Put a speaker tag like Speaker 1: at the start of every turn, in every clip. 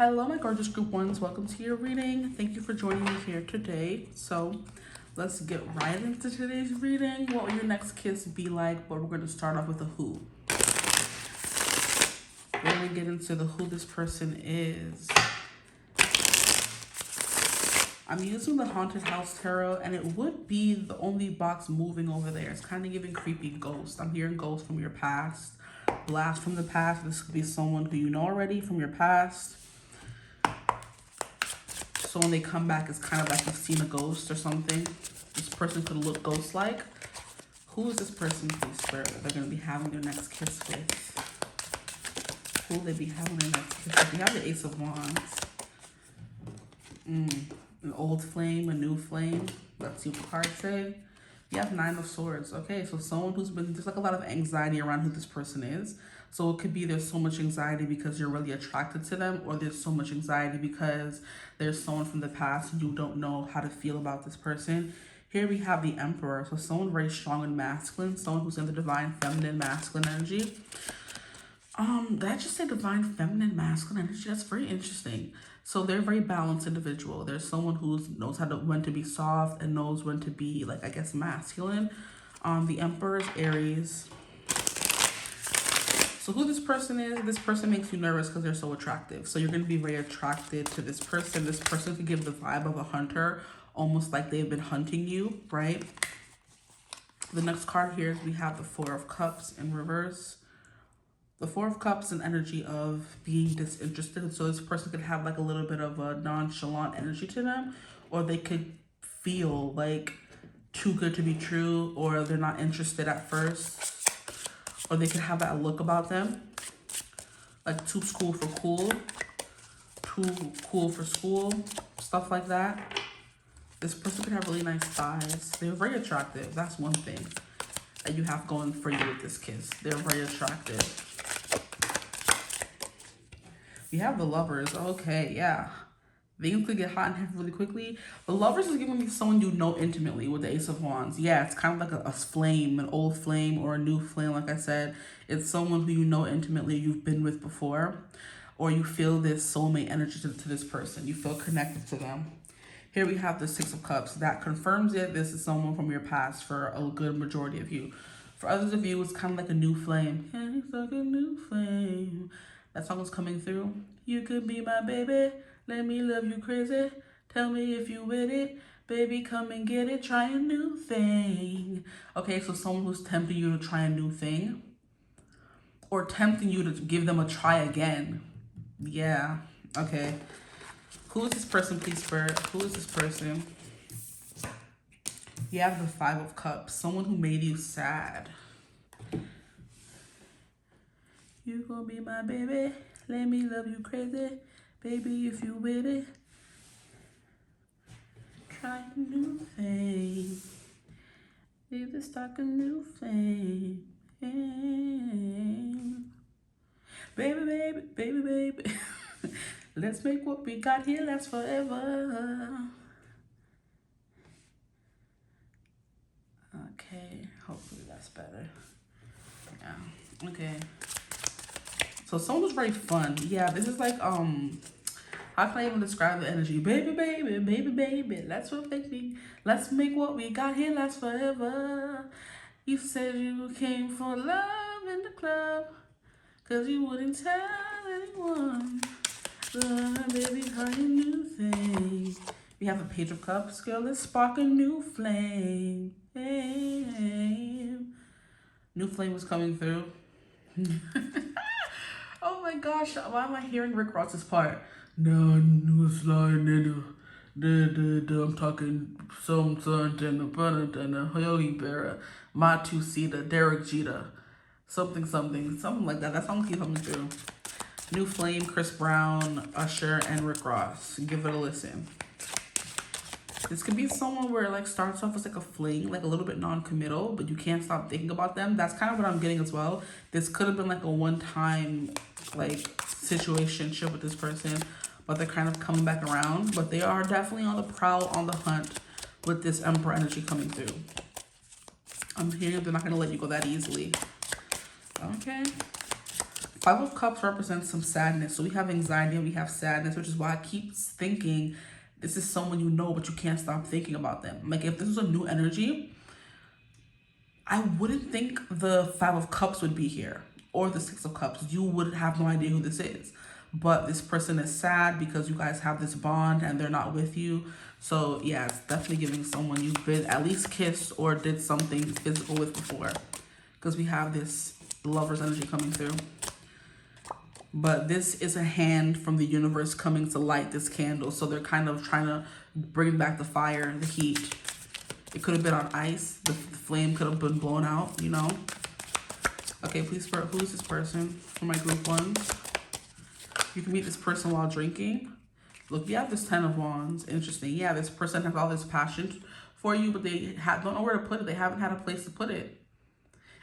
Speaker 1: Hello, my gorgeous group ones. Welcome to your reading. Thank you for joining me here today. So let's get right into today's reading. What will your next kiss be like? But we're going to start off with a who. We're going to get into the who this person is. I'm using the Haunted House Tarot, and it would be the only box moving over there. It's kind of giving creepy ghost. I'm hearing ghosts from your past, blast from the past. This could be someone who you know already from your past. So when they come back, it's kind of like you've seen a ghost or something. This person could look ghost-like. Who is this person, please, Spirit, that they're going to be having their next kiss with? Who will they be having their next kiss with? We have the Ace of Wands. An old flame, a new flame. Let's see what the cards say. You have Nine of Swords. Okay, so someone who's been, there's like a lot of anxiety around who this person is. So it could be there's so much anxiety because you're really attracted to them, or there's so much anxiety because there's someone from the past and you don't know how to feel about this person. Here we have the Emperor. So someone very strong and masculine, someone who's in the divine feminine masculine energy. Did I just say divine feminine masculine energy? That's very interesting. So they're a very balanced individual. There's someone who knows when to be soft and knows when to be, like, I guess, masculine. The Emperor is Aries. So who this person makes you nervous because they're so attractive. So you're going to be very attracted to this person. This person could give the vibe of a hunter, almost like they've been hunting you, right? The next card here is we have the Four of Cups in reverse. The Four of Cups is an energy of being disinterested. So this person could have like a little bit of a nonchalant energy to them, or they could feel like too good to be true, or they're not interested at first. Or they could have that look about them, like too cool for cool, too cool for school, stuff like that. This person could have really nice thighs. They're very attractive. That's one thing that you have going for you with this kiss. They're very attractive. We have the Lovers. Okay, yeah. Things could get hot and heavy really quickly. The Lovers is giving me someone you know intimately with the Ace of Wands. Yeah, it's kind of like a flame, an old flame or a new flame, like I said. It's someone who you know intimately, you've been with before, or you feel this soulmate energy to this person. You feel connected to them. Here we have the Six of Cups. That confirms it. This is someone from your past for a good majority of you. For others of you, it's kind of like a new flame. Yeah, it's like a new flame. That song is coming through. You could be my baby. Let me love you crazy. Tell me if you with it. Baby, come and get it. Try a new thing. Okay, so someone who's tempting you to try a new thing. Or tempting you to give them a try again. Yeah, okay. Who is this person, please, Spirit? Who is this person? You have the Five of Cups. Someone who made you sad. You gonna be my baby. Let me love you crazy. Baby, if you with it, try a new thing. Baby, start a new thing. Baby, baby, baby, baby. Let's make what we got here last forever. Okay, hopefully that's better. Yeah, okay. So someone was very fun. Yeah, this is like, how can I even describe the energy? Baby, baby, baby, baby, let's make what we got here last forever. You said you came for love in the club, 'cause you wouldn't tell anyone. Baby, try a new thing. We have a Page of Cups. Girl, let's spark a new flame. New flame was coming through. Oh my gosh, why am I hearing Rick Ross's part? No, new slide, I'm talking some son and a Yogi Berra, my two-seater, Derek Jeter, something like that. That song keeps coming through. New Flame, Chris Brown, Usher, and Rick Ross. Give it a listen. This could be someone where it like starts off as like a fling, like a little bit non-committal, but you can't stop thinking about them. That's kind of what I'm getting as well. This could have been like a one-time like situationship with this person, but they're kind of coming back around. But they are definitely on the prowl, on the hunt with this Emperor energy coming through. I'm hearing they're not going to let you go that easily. Okay. Five of Cups represents some sadness. So we have anxiety and we have sadness, which is why I keep thinking this is someone you know, but you can't stop thinking about them. Like if this was a new energy, I wouldn't think the Five of Cups would be here or the Six of Cups. You would have no idea who this is. But this person is sad because you guys have this bond and they're not with you. So yeah, it's definitely giving someone you've been at least kissed or did something physical with before. Because we have this Lover's energy coming through. But this is a hand from the universe coming to light this candle. So they're kind of trying to bring back the fire, the heat. It could have been on ice. The flame could have been blown out, you know. Okay, please, who is this person for my group ones? You can meet this person while drinking. Look, we have this 10 of Wands. Interesting. Yeah, this person has all this passion for you, but they don't know where to put it. They haven't had a place to put it.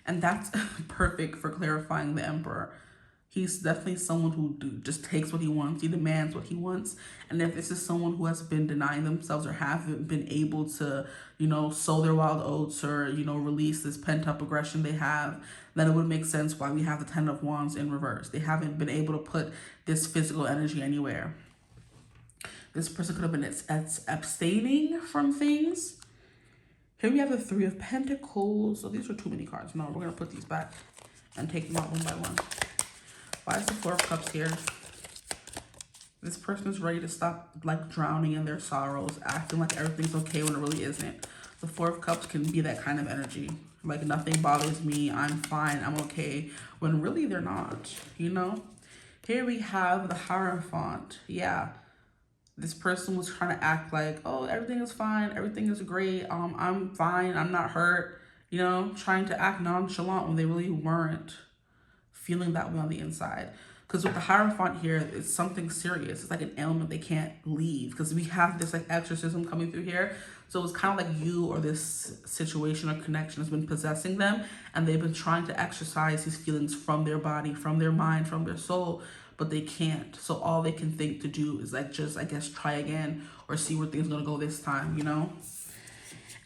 Speaker 1: And that's perfect for clarifying the Emperor. He's definitely someone who just takes what he wants. He demands what he wants. And if this is someone who has been denying themselves or haven't been able to, you know, sow their wild oats or, you know, release this pent-up aggression they have, then it would make sense why we have the 10 of Wands in reverse. They haven't been able to put this physical energy anywhere. This person could have been abstaining from things. Here we have the Three of Pentacles. So these are too many cards. No, we're going to put these back and take them out one by one. Why is the Four of Cups here? This person is ready to stop like drowning in their sorrows, acting like everything's okay when it really isn't. The Four of Cups can be that kind of energy. Like nothing bothers me, I'm fine, I'm okay, when really they're not, you know? Here we have the Hierophant. Yeah, this person was trying to act like, oh, everything is fine, everything is great, I'm fine, I'm not hurt, you know? Trying to act nonchalant when they really weren't feeling that way on the inside. Because with the Hierophant here, it's something serious. It's like an ailment they can't leave. Because we have this like exorcism coming through here. So it's kind of like you or this situation or connection has been possessing them. And they've been trying to exorcise these feelings from their body, from their mind, from their soul. But they can't. So all they can think to do is like just, I guess, try again. Or see where things are going to go this time, you know?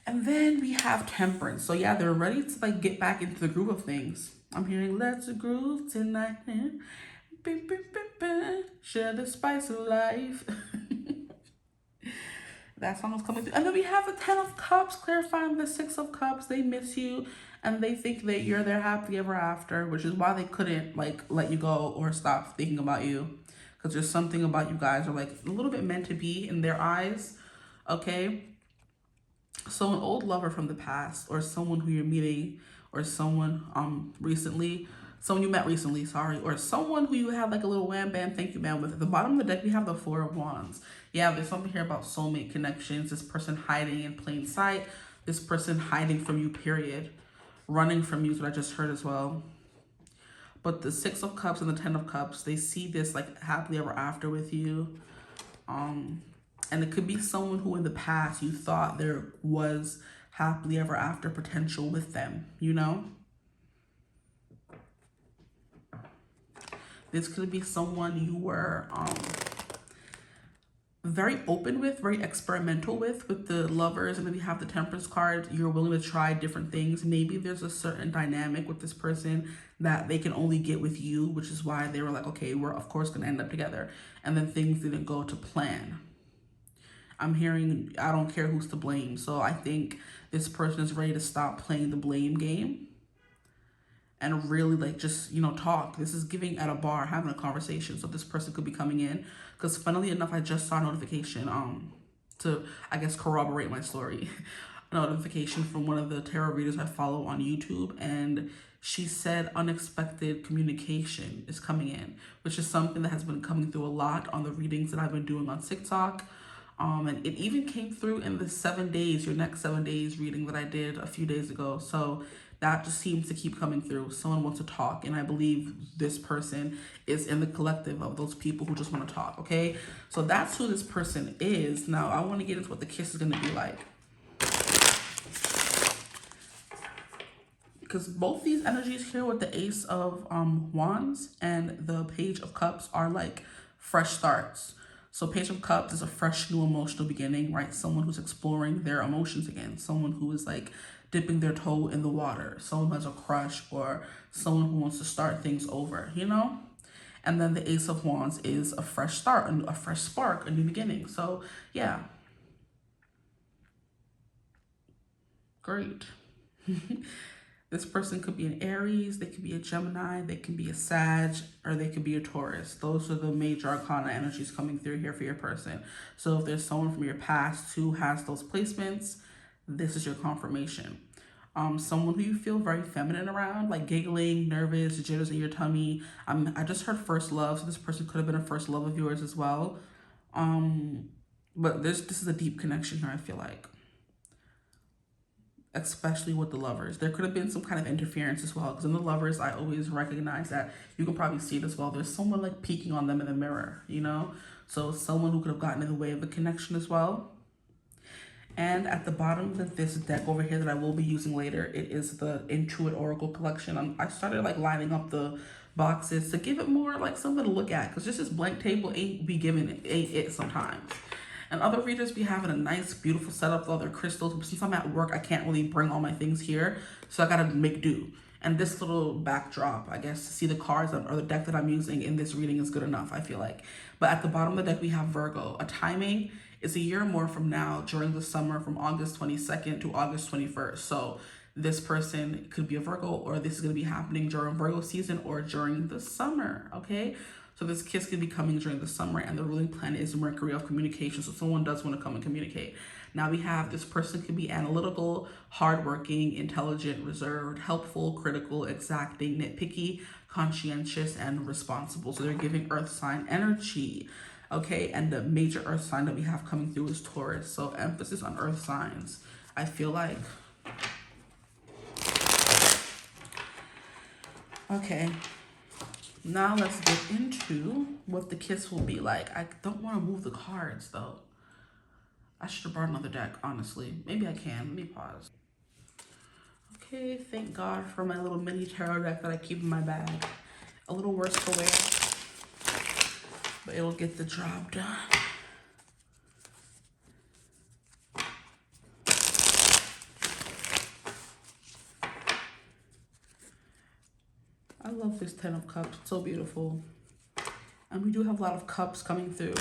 Speaker 1: And then we have Temperance. So yeah, they're ready to like get back into the groove of things. I'm hearing let's groove tonight. Share the spice of life. That song is coming through. And then we have the 10 of Cups, clarifying the 6 of Cups. They miss you and they think that you're their happily ever after, which is why they couldn't like let you go or stop thinking about you. Because there's something about you guys are like a little bit meant to be in their eyes. Okay. So an old lover from the past or someone who you're meeting or someone recently, someone you met recently, sorry, or someone who you had like a little wham bam thank you man with. At the bottom of the deck, we have the Four of Wands. Yeah, there's something here about soulmate connections, this person hiding in plain sight, this person hiding from you, period. Running from you is what I just heard as well. But the 6 of Cups and the 10 of Cups, they see this like happily ever after with you. And it could be someone who in the past you thought there was happily ever after potential with them, you know? This could be someone you were very open with, very experimental with the Lovers. And then we have the Temperance card. You're willing to try different things. Maybe there's a certain dynamic with this person that they can only get with you, which is why they were like, okay, we're of course gonna end up together. And then things didn't go to plan. I'm hearing, I don't care who's to blame. So I think this person is ready to stop playing the blame game and really like just, you know, talk. This is giving at a bar, having a conversation. So this person could be coming in because funnily enough, I just saw a notification to, I guess, corroborate my story. A notification from one of the tarot readers I follow on YouTube. And she said unexpected communication is coming in, which is something that has been coming through a lot on the readings that I've been doing on TikTok. And it even came through in the 7 days, your next 7 days reading that I did a few days ago. So that just seems to keep coming through. Someone wants to talk. And I believe this person is in the collective of those people who just want to talk. Okay. So that's who this person is. Now I want to get into what the kiss is going to be like. Because both these energies here with the Ace of Wands and the Page of Cups are like fresh starts. So Page of Cups is a fresh, new emotional beginning, right? Someone who's exploring their emotions again. Someone who is like dipping their toe in the water. Someone who has a crush or someone who wants to start things over, you know? And then the Ace of Wands is a fresh start, a fresh spark, a new beginning. So yeah. Great. This person could be an Aries, they could be a Gemini, they can be a Sag, or they could be a Taurus. Those are the major arcana energies coming through here for your person. So if there's someone from your past who has those placements, this is your confirmation. Someone who you feel very feminine around, like giggling, nervous, jitters in your tummy. I just heard first love, so this person could have been a first love of yours as well. But this is a deep connection here, I feel like. Especially with the Lovers. There could have been some kind of interference as well, because in the Lovers, I always recognize that. You can probably see it as well. There's someone like peeking on them in the mirror, you know? So someone who could have gotten in the way of the connection as well. And at the bottom of this deck over here that I will be using later, it is the Intuit Oracle collection. I started like lining up the boxes to give it more like something to look at, because just this blank table ain't it sometimes. And other readers be having a nice, beautiful setup with all their crystals. But since I'm at work, I can't really bring all my things here. So I gotta make do. And this little backdrop, I guess, to see the cards or the deck that I'm using in this reading is good enough, I feel like. But at the bottom of the deck, we have Virgo. A timing is a year or more from now during the summer from August 22nd to August 21st. So this person could be a Virgo, or this is gonna be happening during Virgo season or during the summer, okay? So this kiss could be coming during the summer, and the ruling planet is Mercury of communication. So someone does want to come and communicate. Now we have this person could be analytical, hardworking, intelligent, reserved, helpful, critical, exacting, nitpicky, conscientious, and responsible. So they're giving earth sign energy. Okay, and the major earth sign that we have coming through is Taurus. So emphasis on earth signs, I feel like. Okay. Now let's get into what the kiss will be like. I don't want to move the cards though. I should have brought another deck, honestly. Maybe I can. Let me pause. Okay, thank God for my little mini tarot deck that I keep in my bag. A little worse to wear, but it'll get the job done. I love this 10 of Cups. It's so beautiful. And we do have a lot of cups coming through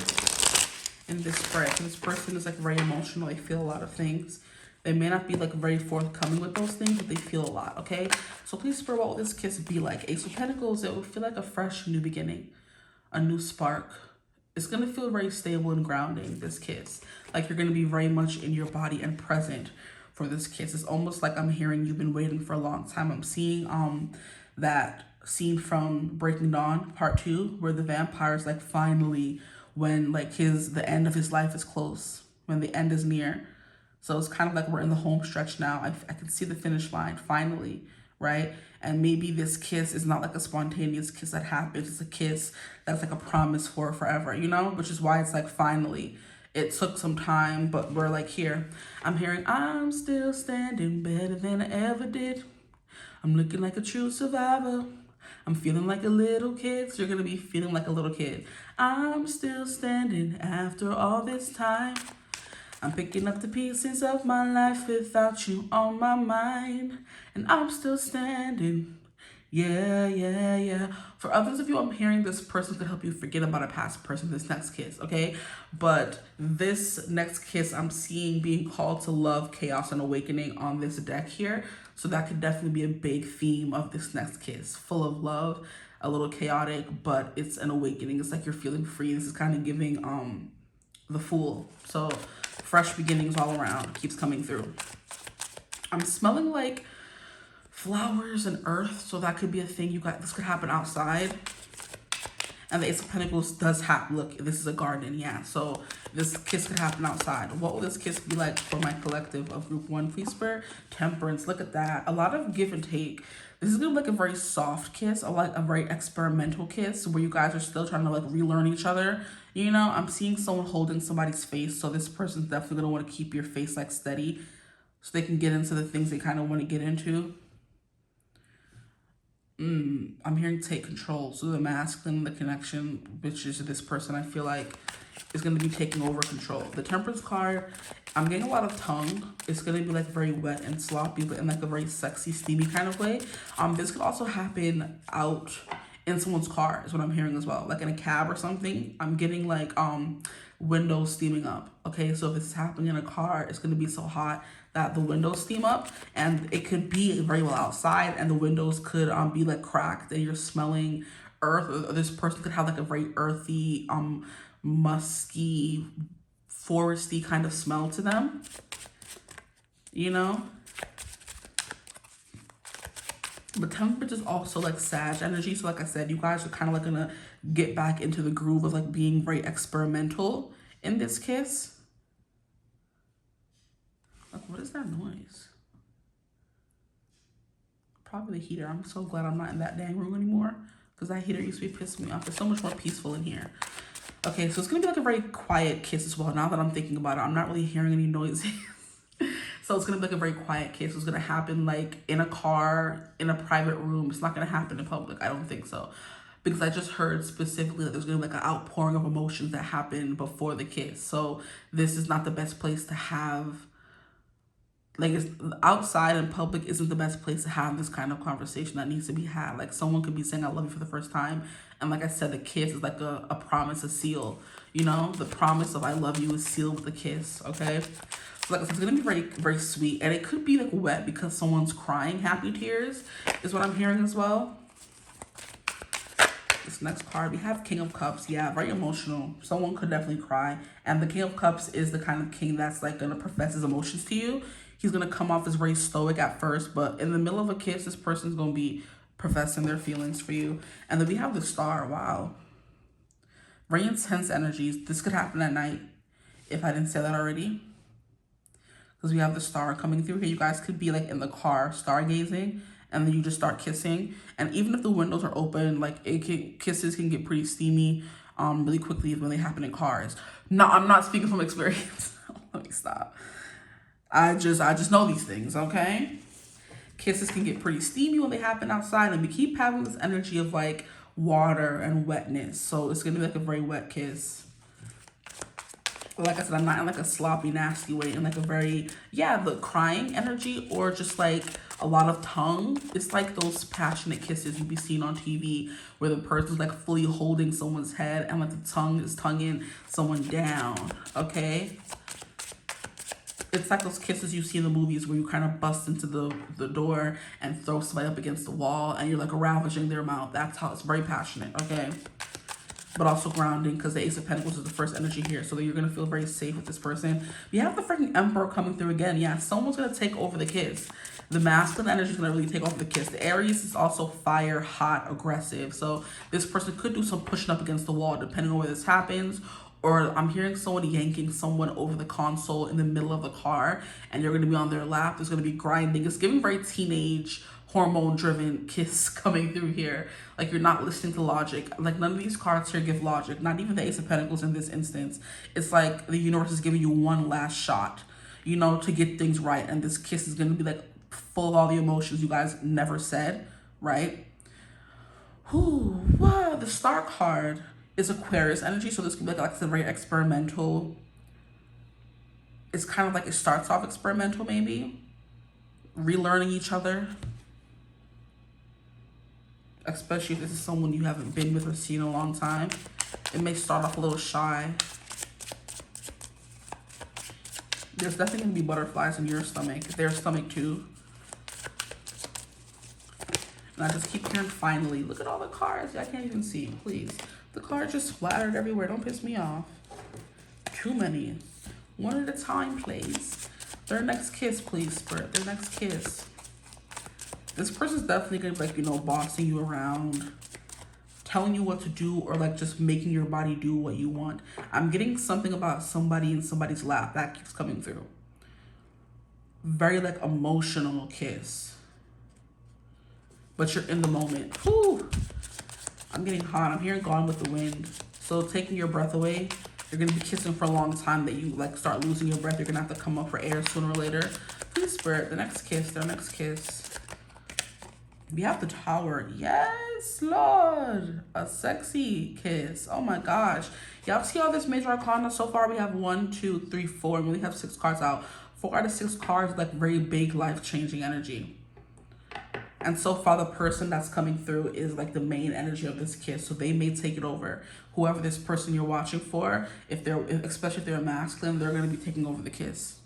Speaker 1: in this spread. So this person is like very emotional. They feel a lot of things. They may not be like very forthcoming with those things, but they feel a lot, okay? So please spur what will this kiss be like? Ace of Pentacles, it would feel like a fresh new beginning, a new spark. It's gonna feel very stable and grounding, this kiss. Like you're gonna be very much in your body and present for this kiss. It's almost like I'm hearing you've been waiting for a long time. I'm seeing that scene from Breaking Dawn Part 2 where the vampire's like finally, when like the end of his life is close, when the end is near. So it's kind of like we're in the home stretch now. I can see the finish line finally, right? And maybe this kiss is not like a spontaneous kiss that happens. It's a kiss that's like a promise for forever, you know? Which is why it's like finally. It took some time, but we're like here. I'm hearing, I'm still standing better than I ever did. I'm looking like a true survivor. I'm feeling like a little kid. So you're going to be feeling like a little kid. I'm still standing after all this time. I'm picking up the pieces of my life without you on my mind. And I'm still standing. Yeah, yeah, yeah. For others of you, I'm hearing this person could help you forget about a past person, this next kiss, okay? But this next kiss, I'm seeing being called to love, chaos, and awakening on this deck here. So that could definitely be a big theme of this next kiss. Full of love, a little chaotic, but it's an awakening. It's like you're feeling free. This is kind of giving the Fool. So fresh beginnings all around. Keeps coming through. I'm smelling like flowers and earth, so that could be a thing. This could happen outside. And the Ace of Pentacles does happen. Look, this is a garden, yeah. So this kiss could happen outside. What will this kiss be like for my collective of group 1? Please spur Temperance. Look at that. A lot of give and take. This is gonna be like a very soft kiss, or like a very experimental kiss where you guys are still trying to like relearn each other. You know, I'm seeing someone holding somebody's face, so this person's definitely gonna want to keep your face like steady so they can get into the things they kind of want to get into. I'm hearing take control. So the masculine, the connection, which is this person, I feel like is going to be taking over control. The Temperance card, I'm getting a lot of tongue. It's going to be like very wet and sloppy, but in like a very sexy, steamy kind of way. This could also happen out in someone's car is what I'm hearing as well. Like in a cab or something. I'm getting like windows steaming up. Okay, so if it's happening in a car, it's going to be so hot that the windows steam up, and it could be very well outside, and the windows could be like cracked, and you're smelling earth. Or this person could have like a very earthy, musky, foresty kind of smell to them, you know. But Temperance is also like Sag energy, so like I said, you guys are kind of like gonna get back into the groove of like being very experimental in this kiss. Like, what is that noise? Probably the heater. I'm so glad I'm not in that dang room anymore, because that heater used to be pissing me off. It's so much more peaceful in here. Okay, so it's gonna be like a very quiet kiss as well. Now that I'm thinking about it, I'm not really hearing any noises. So it's gonna be like a very quiet kiss. It's gonna happen like in a car, in a private room. It's not gonna happen in public. I don't think so. Because I just heard specifically that there's gonna be like an outpouring of emotions that happen before the kiss. So this is not the best place to have, like, it's outside in public isn't the best place to have this kind of conversation that needs to be had. Like, someone could be saying I love you for the first time, and like I said, the kiss is like a promise, a seal, you know. The promise of I love you is sealed with a kiss. Okay, so like it's gonna be very, very sweet, and it could be like wet because someone's crying happy tears is what I'm hearing as well. This next card, we have King of Cups. Yeah, very emotional. Someone could definitely cry, and the King of Cups is the kind of king that's like gonna profess his emotions to you. He's gonna come off as very stoic at first, but in the middle of a kiss, this person's gonna be professing their feelings for you. And then we have the Star. Wow, very intense energies. This could happen at night, if I didn't say that already, because we have the Star coming through here. You guys could be like in the car stargazing, and then you just start kissing. And even if the windows are open, like kisses can get pretty steamy really quickly when they happen in cars. No, I'm not speaking from experience. Let me stop. I just know these things, okay? Kisses can get pretty steamy when they happen outside, and we keep having this energy of like water and wetness. So it's gonna be like a very wet kiss. But like I said, I'm not in like a sloppy, nasty way, in like a very, yeah, the crying energy, or just like a lot of tongue. It's like those passionate kisses you be seeing on TV where the person's like fully holding someone's head and like the tongue is tonguing someone down, okay? It's like those kisses you see in the movies where you kind of bust into the door and throw somebody up against the wall and you're like ravaging their mouth. That's how it's very passionate, okay? But also grounding, because the Ace of Pentacles is the first energy here. So that you're going to feel very safe with this person. We have the freaking Emperor coming through again. Yeah, someone's going to take over the kiss. The masculine energy is going to really take over the kiss. The Aries is also fire, hot, aggressive. So this person could do some pushing up against the wall depending on where this happens. Or I'm hearing someone yanking someone over the console in the middle of the car, and you're going to be on their lap. There's going to be grinding. It's giving very teenage, hormone-driven kiss coming through here. Like, you're not listening to logic. Like, none of these cards here give logic. Not even the Ace of Pentacles in this instance. It's like the universe is giving you one last shot, you know, to get things right. And this kiss is going to be like full of all the emotions you guys never said, right? Whew, wow, the Star card is Aquarius energy, so this could be like a very experimental. It's kind of like it starts off experimental, maybe relearning each other, especially if this is someone you haven't been with or seen in a long time. It may start off a little shy. There's definitely gonna be butterflies in your stomach, their stomach too. And I just keep hearing finally. Look at all the cards I can't even see, please. The cards just splattered everywhere. Don't piss me off. Too many. One at a time, please. Their next kiss, please, Spirit. Their next kiss. This person's definitely going to be like, you know, bossing you around, telling you what to do, or like just making your body do what you want. I'm getting something about somebody in somebody's lap. That keeps coming through. Very like emotional kiss. But you're in the moment. Whew. I'm getting hot. I'm hearing Gone with the Wind. So taking your breath away. You're going to be kissing for a long time that you like start losing your breath. You're going to have to come up for air sooner or later. Please, Spirit, the next kiss, their next kiss. We have the Tower. Yes, Lord. A sexy kiss. Oh my gosh. Y'all see all this major arcana? So far we have 1, 2, 3, 4. And we only have 6 cards out. 4 out of 6 cards, like very big life-changing energy. And so far the person that's coming through is like the main energy of this kiss. So they may take it over. Whoever this person you're watching for, especially if they're masculine, they're going to be taking over the kiss.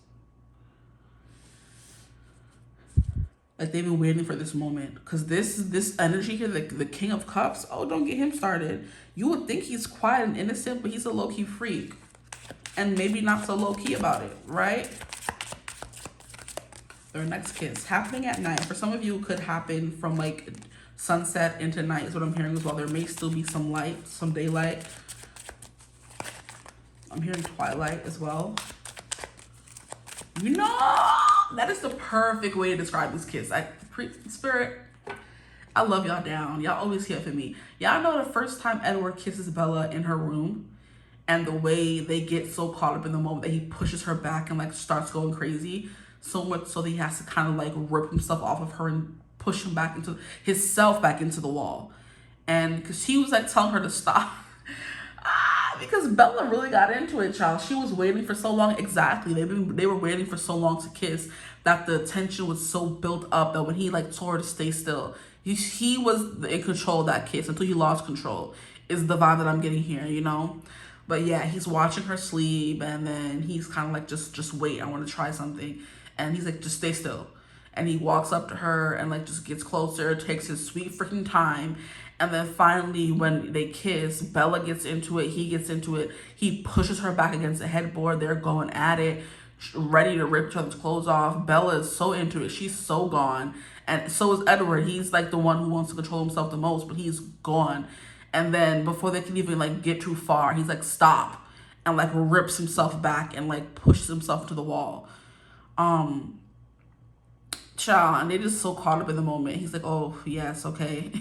Speaker 1: Like they've been waiting for this moment, because this energy here, the King of Cups. Oh, don't get him started. You would think he's quiet and innocent, but he's a low-key freak, and maybe not so low-key about it, right? Their next kiss happening at night. For some of you, it could happen from like sunset into night is what I'm hearing as well. There may still be some light, some daylight. I'm hearing twilight as well. You know, that is the perfect way to describe this kiss. Spirit, I love y'all down. Y'all always here for me. Y'all know the first time Edward kisses Bella in her room, and the way they get so caught up in the moment that he pushes her back and like starts going crazy, so much so that he has to kind of like rip himself off of her and push him back into himself back into the wall. And because he was like telling her to stop. Because Bella really got into it, child. She was waiting for so long. Exactly. They were waiting for so long to kiss that the tension was so built up that when he like told her to stay still, he was in control of that kiss until he lost control, is the vibe that I'm getting here, you know? But yeah, he's watching her sleep, and then he's kind of like, just wait. I want to try something. And he's like, just stay still. And he walks up to her and like just gets closer, takes his sweet freaking time. And then finally, when they kiss, Bella gets into it. He gets into it. He pushes her back against the headboard. They're going at it, ready to rip each other's clothes off. Bella is so into it. She's so gone. And so is Edward. He's like the one who wants to control himself the most, but he's gone. And then before they can even like get too far, he's like, stop. And like rips himself back and like pushes himself to the wall. Child, and they just so caught up in the moment. He's like, oh, yes, okay.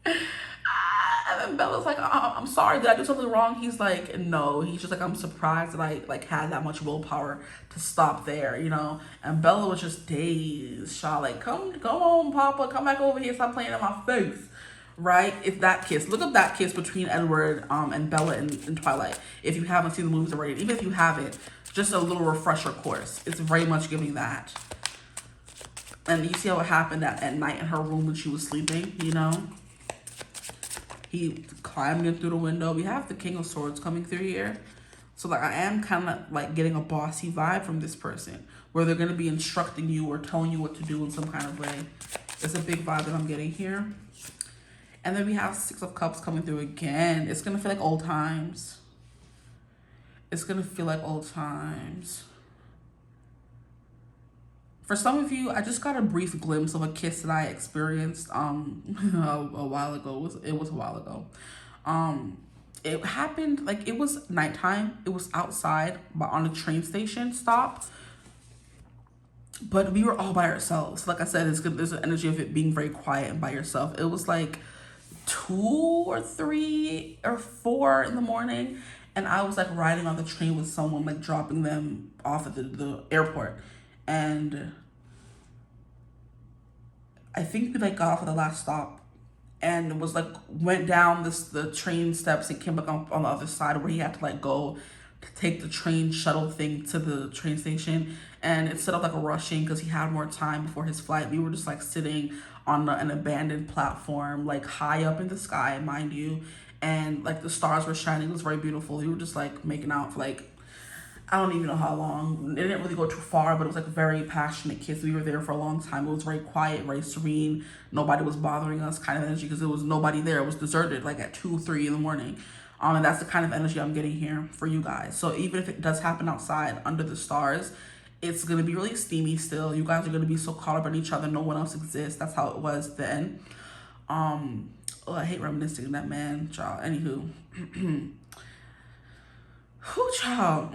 Speaker 1: And then Bella's like, I'm sorry, did I do something wrong? He's like, no. He's just like, I'm surprised that I like had that much willpower to stop there, you know? And Bella was just dazed. Child, like, come on, Papa, come back over here, stop playing in my face. Right? If that kiss, look up that kiss between Edward and Bella in Twilight. If you haven't seen the movies already, even if you haven't, just a little refresher course. It's very much giving that. And you see how it happened at night in her room when she was sleeping, you know? He climbed in through the window. We have the King of Swords coming through here. So like I am kind of like getting a bossy vibe from this person, where they're going to be instructing you or telling you what to do in some kind of way. It's a big vibe that I'm getting here. And then we have 6 of Cups coming through again. It's going to feel like old times. It's going to feel like old times. For some of you, I just got a brief glimpse of a kiss that I experienced a while ago. It was a while ago. It happened, like, it was nighttime. It was outside, but on a train station stop. But we were all by ourselves. Like I said, there's an energy of it being very quiet and by yourself. It was like 2 or 3 or 4 in the morning. And I was like riding on the train with someone, like dropping them off at the airport. And I think we like got off at the last stop and was like went down the train steps and came back on the other side where he had to like go to take the train shuttle thing to the train station. And instead of like rushing because he had more time before his flight, we were just like sitting on an abandoned platform, like high up in the sky, mind you. And like the stars were shining. It was very beautiful. We were just like making out for like, I don't even know how long. It didn't really go too far, but it was like a very passionate kiss. We were there for a long time. It was very quiet, very serene. Nobody was bothering us kind of energy because there was nobody there. It was deserted like at 2, 3 in the morning. And that's the kind of energy I'm getting here for you guys. So even if it does happen outside under the stars, it's going to be really steamy still. You guys are going to be so caught up in each other. No one else exists. That's how it was then. Oh, I hate reminiscing that man, child. Anywho. Who, child?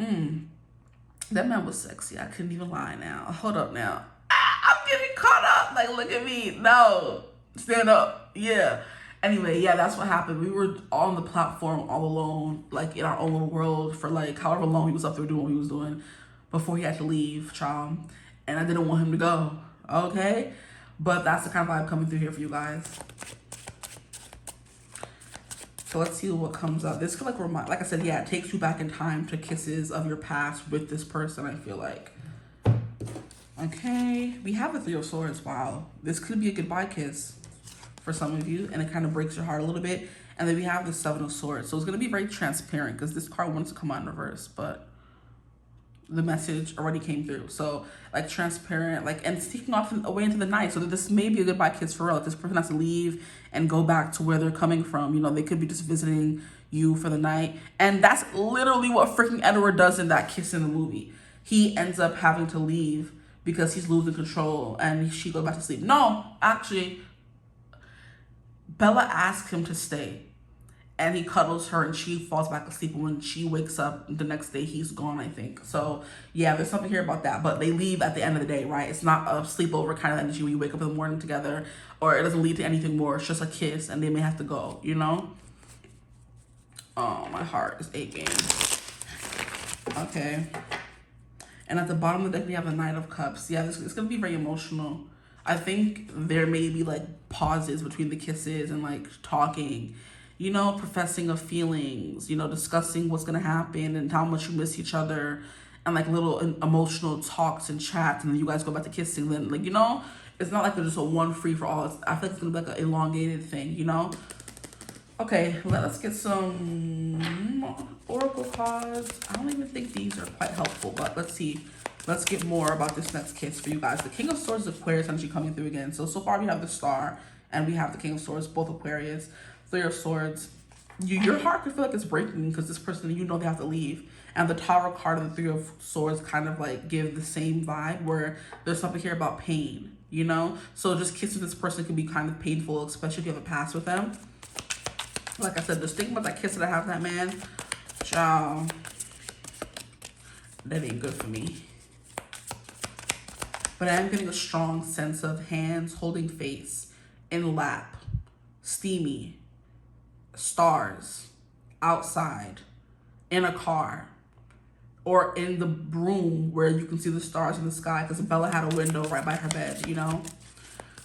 Speaker 1: That man was sexy. I couldn't even lie now. Hold up now. I'm getting caught up. Like, look at me. No. Stand up. Yeah. Anyway, yeah, that's what happened. We were on the platform all alone, like in our own little world for like however long he was up there doing what he was doing before he had to leave, child. And I didn't want him to go. Okay? But that's the kind of vibe coming through here for you guys. So let's see what comes up. This could like remind, like I said, yeah, it takes you back in time to kisses of your past with this person, I feel like. Okay, we have a Three of Swords. Wow, this could be a goodbye kiss for some of you, and it kind of breaks your heart a little bit. And then we have the Seven of Swords. So it's going to be very transparent because this card wants to come out in reverse, but the message already came through. So like transparent, like, and sneaking off away into the night. So that this may be a goodbye kiss for real. Like this person has to leave and go back to where they're coming from. You know, they could be just visiting you for the night. And that's literally what freaking Edward does in that kiss in the movie. He ends up having to leave because he's losing control and she goes back to sleep. No, actually, Bella asks him to stay and he cuddles her and she falls back asleep. When she wakes up the next day, he's gone, I think. So yeah, there's something here about that, but they leave at the end of the day, right? It's not a sleepover kind of energy where you wake up in the morning together, or it doesn't lead to anything more. It's just a kiss and they may have to go, you know? Oh, my heart is aching. Okay. And at the bottom of the deck, we have the Knight of Cups. Yeah, it's going to be very emotional. I think there may be like pauses between the kisses and like talking, you know, professing of feelings, you know, discussing what's going to happen and how much you miss each other, and like little emotional talks and chats. And then you guys go back to kissing. Then, like, you know, it's not like there's just a one free for all. I feel like it's going to be like an elongated thing, you know? Okay, let's get some oracle cards. I don't even think these are quite helpful, but let's see. Let's get more about this next kiss for you guys. The King of Swords, Aquarius energy coming through again. So far we have the Star and we have the King of Swords, both Aquarius. Three of Swords. Your heart could feel like it's breaking because this person, you know, they have to leave. And the Tower card and the Three of Swords kind of like give the same vibe where there's something here about pain, you know? So just kissing this person can be kind of painful, especially if you have a past with them. Like I said, just think about that kiss that I have that man. Ciao. That ain't good for me. But I am getting a strong sense of hands holding face, in lap, steamy, stars, outside, in a car, or in the room where you can see the stars in the sky, because Bella had a window right by her bed, you know?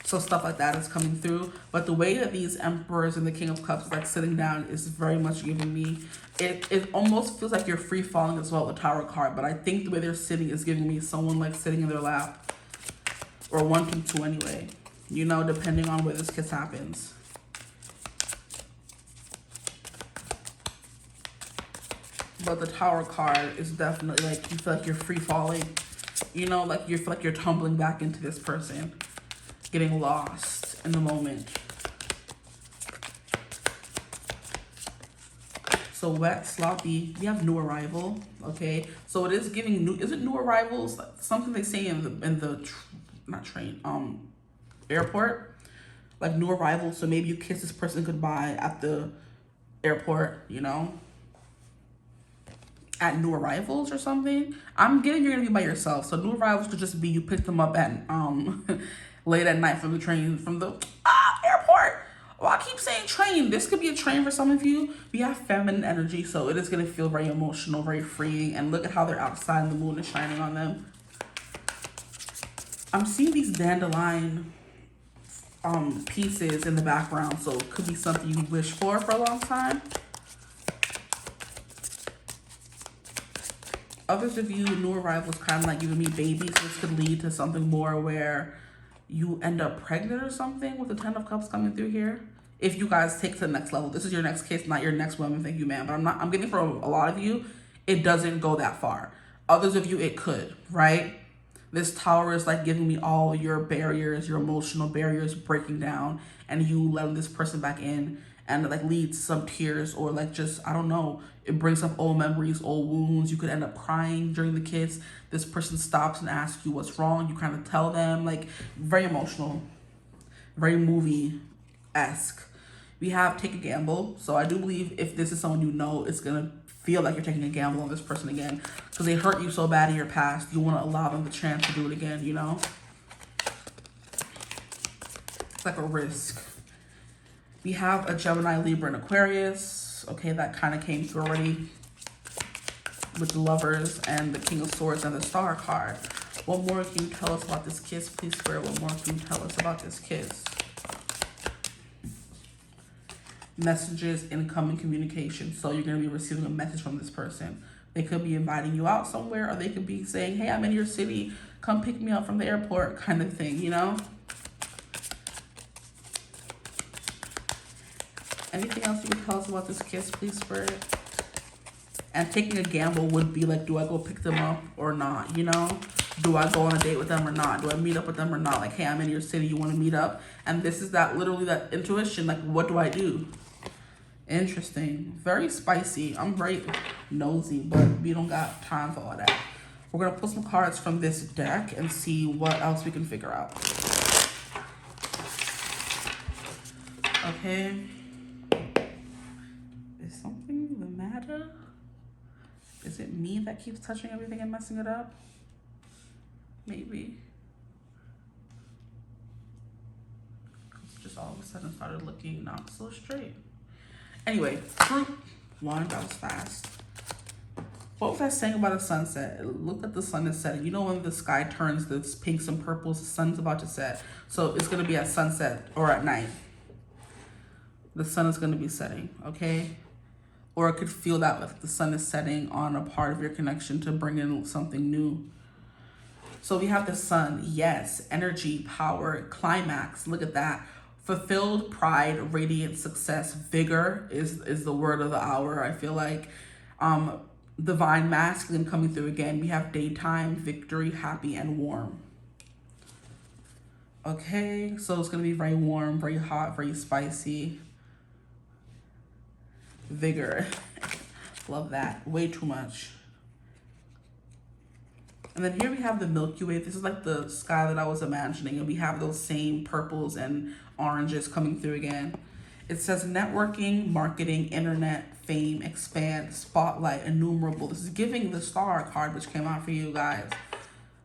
Speaker 1: So stuff like that is coming through. But the way that these Emperors and the King of Cups like sitting down is very much giving me, it almost feels like you're free falling as well with the Tower card. But I think the way they're sitting is giving me someone like sitting in their lap, or wanting to anyway, you know, depending on where this kiss happens. But the Tower card is definitely like, you feel like you're free falling, you know, like you feel like you're tumbling back into this person, getting lost in the moment. So wet, sloppy, we have new arrival. Okay, so it is giving new, is it new arrivals? Something they say in the not train, airport, like new arrivals. So maybe you kiss this person goodbye at the airport, you know, at new arrivals or something. I'm getting you're gonna be by yourself. So new arrivals could just be you pick them up at late at night from the train, from the airport. Well, I keep saying train. This could be a train for some of you. We have feminine energy, so it is going to feel very emotional, very freeing. And look at how they're outside and the moon is shining on them. I'm seeing these dandelion pieces in the background, so it could be something you wish for a long time. Others of you, new arrivals kind of like giving me babies. This could lead to something more where you end up pregnant or something with the Ten of Cups coming through here. If you guys take to the next level, this is your next case, not your next woman. Thank you, ma'am. But I'm getting for a lot of you, it doesn't go that far. Others of you, it could, right? This Tower is like giving me all your barriers, your emotional barriers breaking down, and you letting this person back in, and it like leads to some tears, or like just, I don't know, it brings up old memories, old wounds. You could end up crying during the kiss. This person stops and asks you what's wrong. You kind of tell them, like, very emotional, very movie-esque. We have take a gamble. So I do believe if this is someone you know, it's going to feel like you're taking a gamble on this person again, because they hurt you so bad in your past. You want to allow them the chance to do it again, you know? It's like a risk. We have a Gemini, Libra, and Aquarius. Okay, that kind of came through already. with the Lovers and the King of Swords and the Star card. What more can you tell us about this kiss? Please, Spirit, what more can you tell us about this kiss? Messages, incoming communication. So you're going to be receiving a message from this person. They could be inviting you out somewhere, or they could be saying, hey, I'm in your city, come pick me up from the airport, kind of thing, you know? Anything else you can tell us about this kiss, please, Spirit? And taking a gamble would be like, do I go pick them up or not, you know? Do I go on a date with them or not? Do I meet up with them or not? Like, hey, I'm in your city, you want to meet up? And this is that, literally that intuition, like, what do I do? Interesting. Very spicy. I'm very nosy, but we don't got time for all that. We're going to pull some cards from this deck and see what else we can figure out. Okay. Is something the matter? Is it me that keeps touching everything and messing it up? Maybe. It's just all of a sudden started looking not so straight. Anyway, group one, that was fast. What was I saying about a sunset? Look at the sun is setting. You know when the sky turns this pinks and purples, the sun's about to set. So it's going to be at sunset or at night. The sun is going to be setting, okay? Or it could feel that if the sun is setting on a part of your connection to bring in something new. So we have the sun, yes, energy, power, climax. Look at that. Fulfilled, pride, radiant, success, vigor is the word of the hour, I feel like. Divine masculine coming through again. We have daytime, victory, happy, and warm. Okay, so it's going to be very warm, very hot, very spicy. Vigor. Love that. Way too much. And then here we have the Milky Way. This is like the sky that I was imagining. And we have those same purples and oranges coming through again. It says networking, marketing, internet, fame, expand, spotlight, innumerable. This is giving the Star card, which came out for you guys.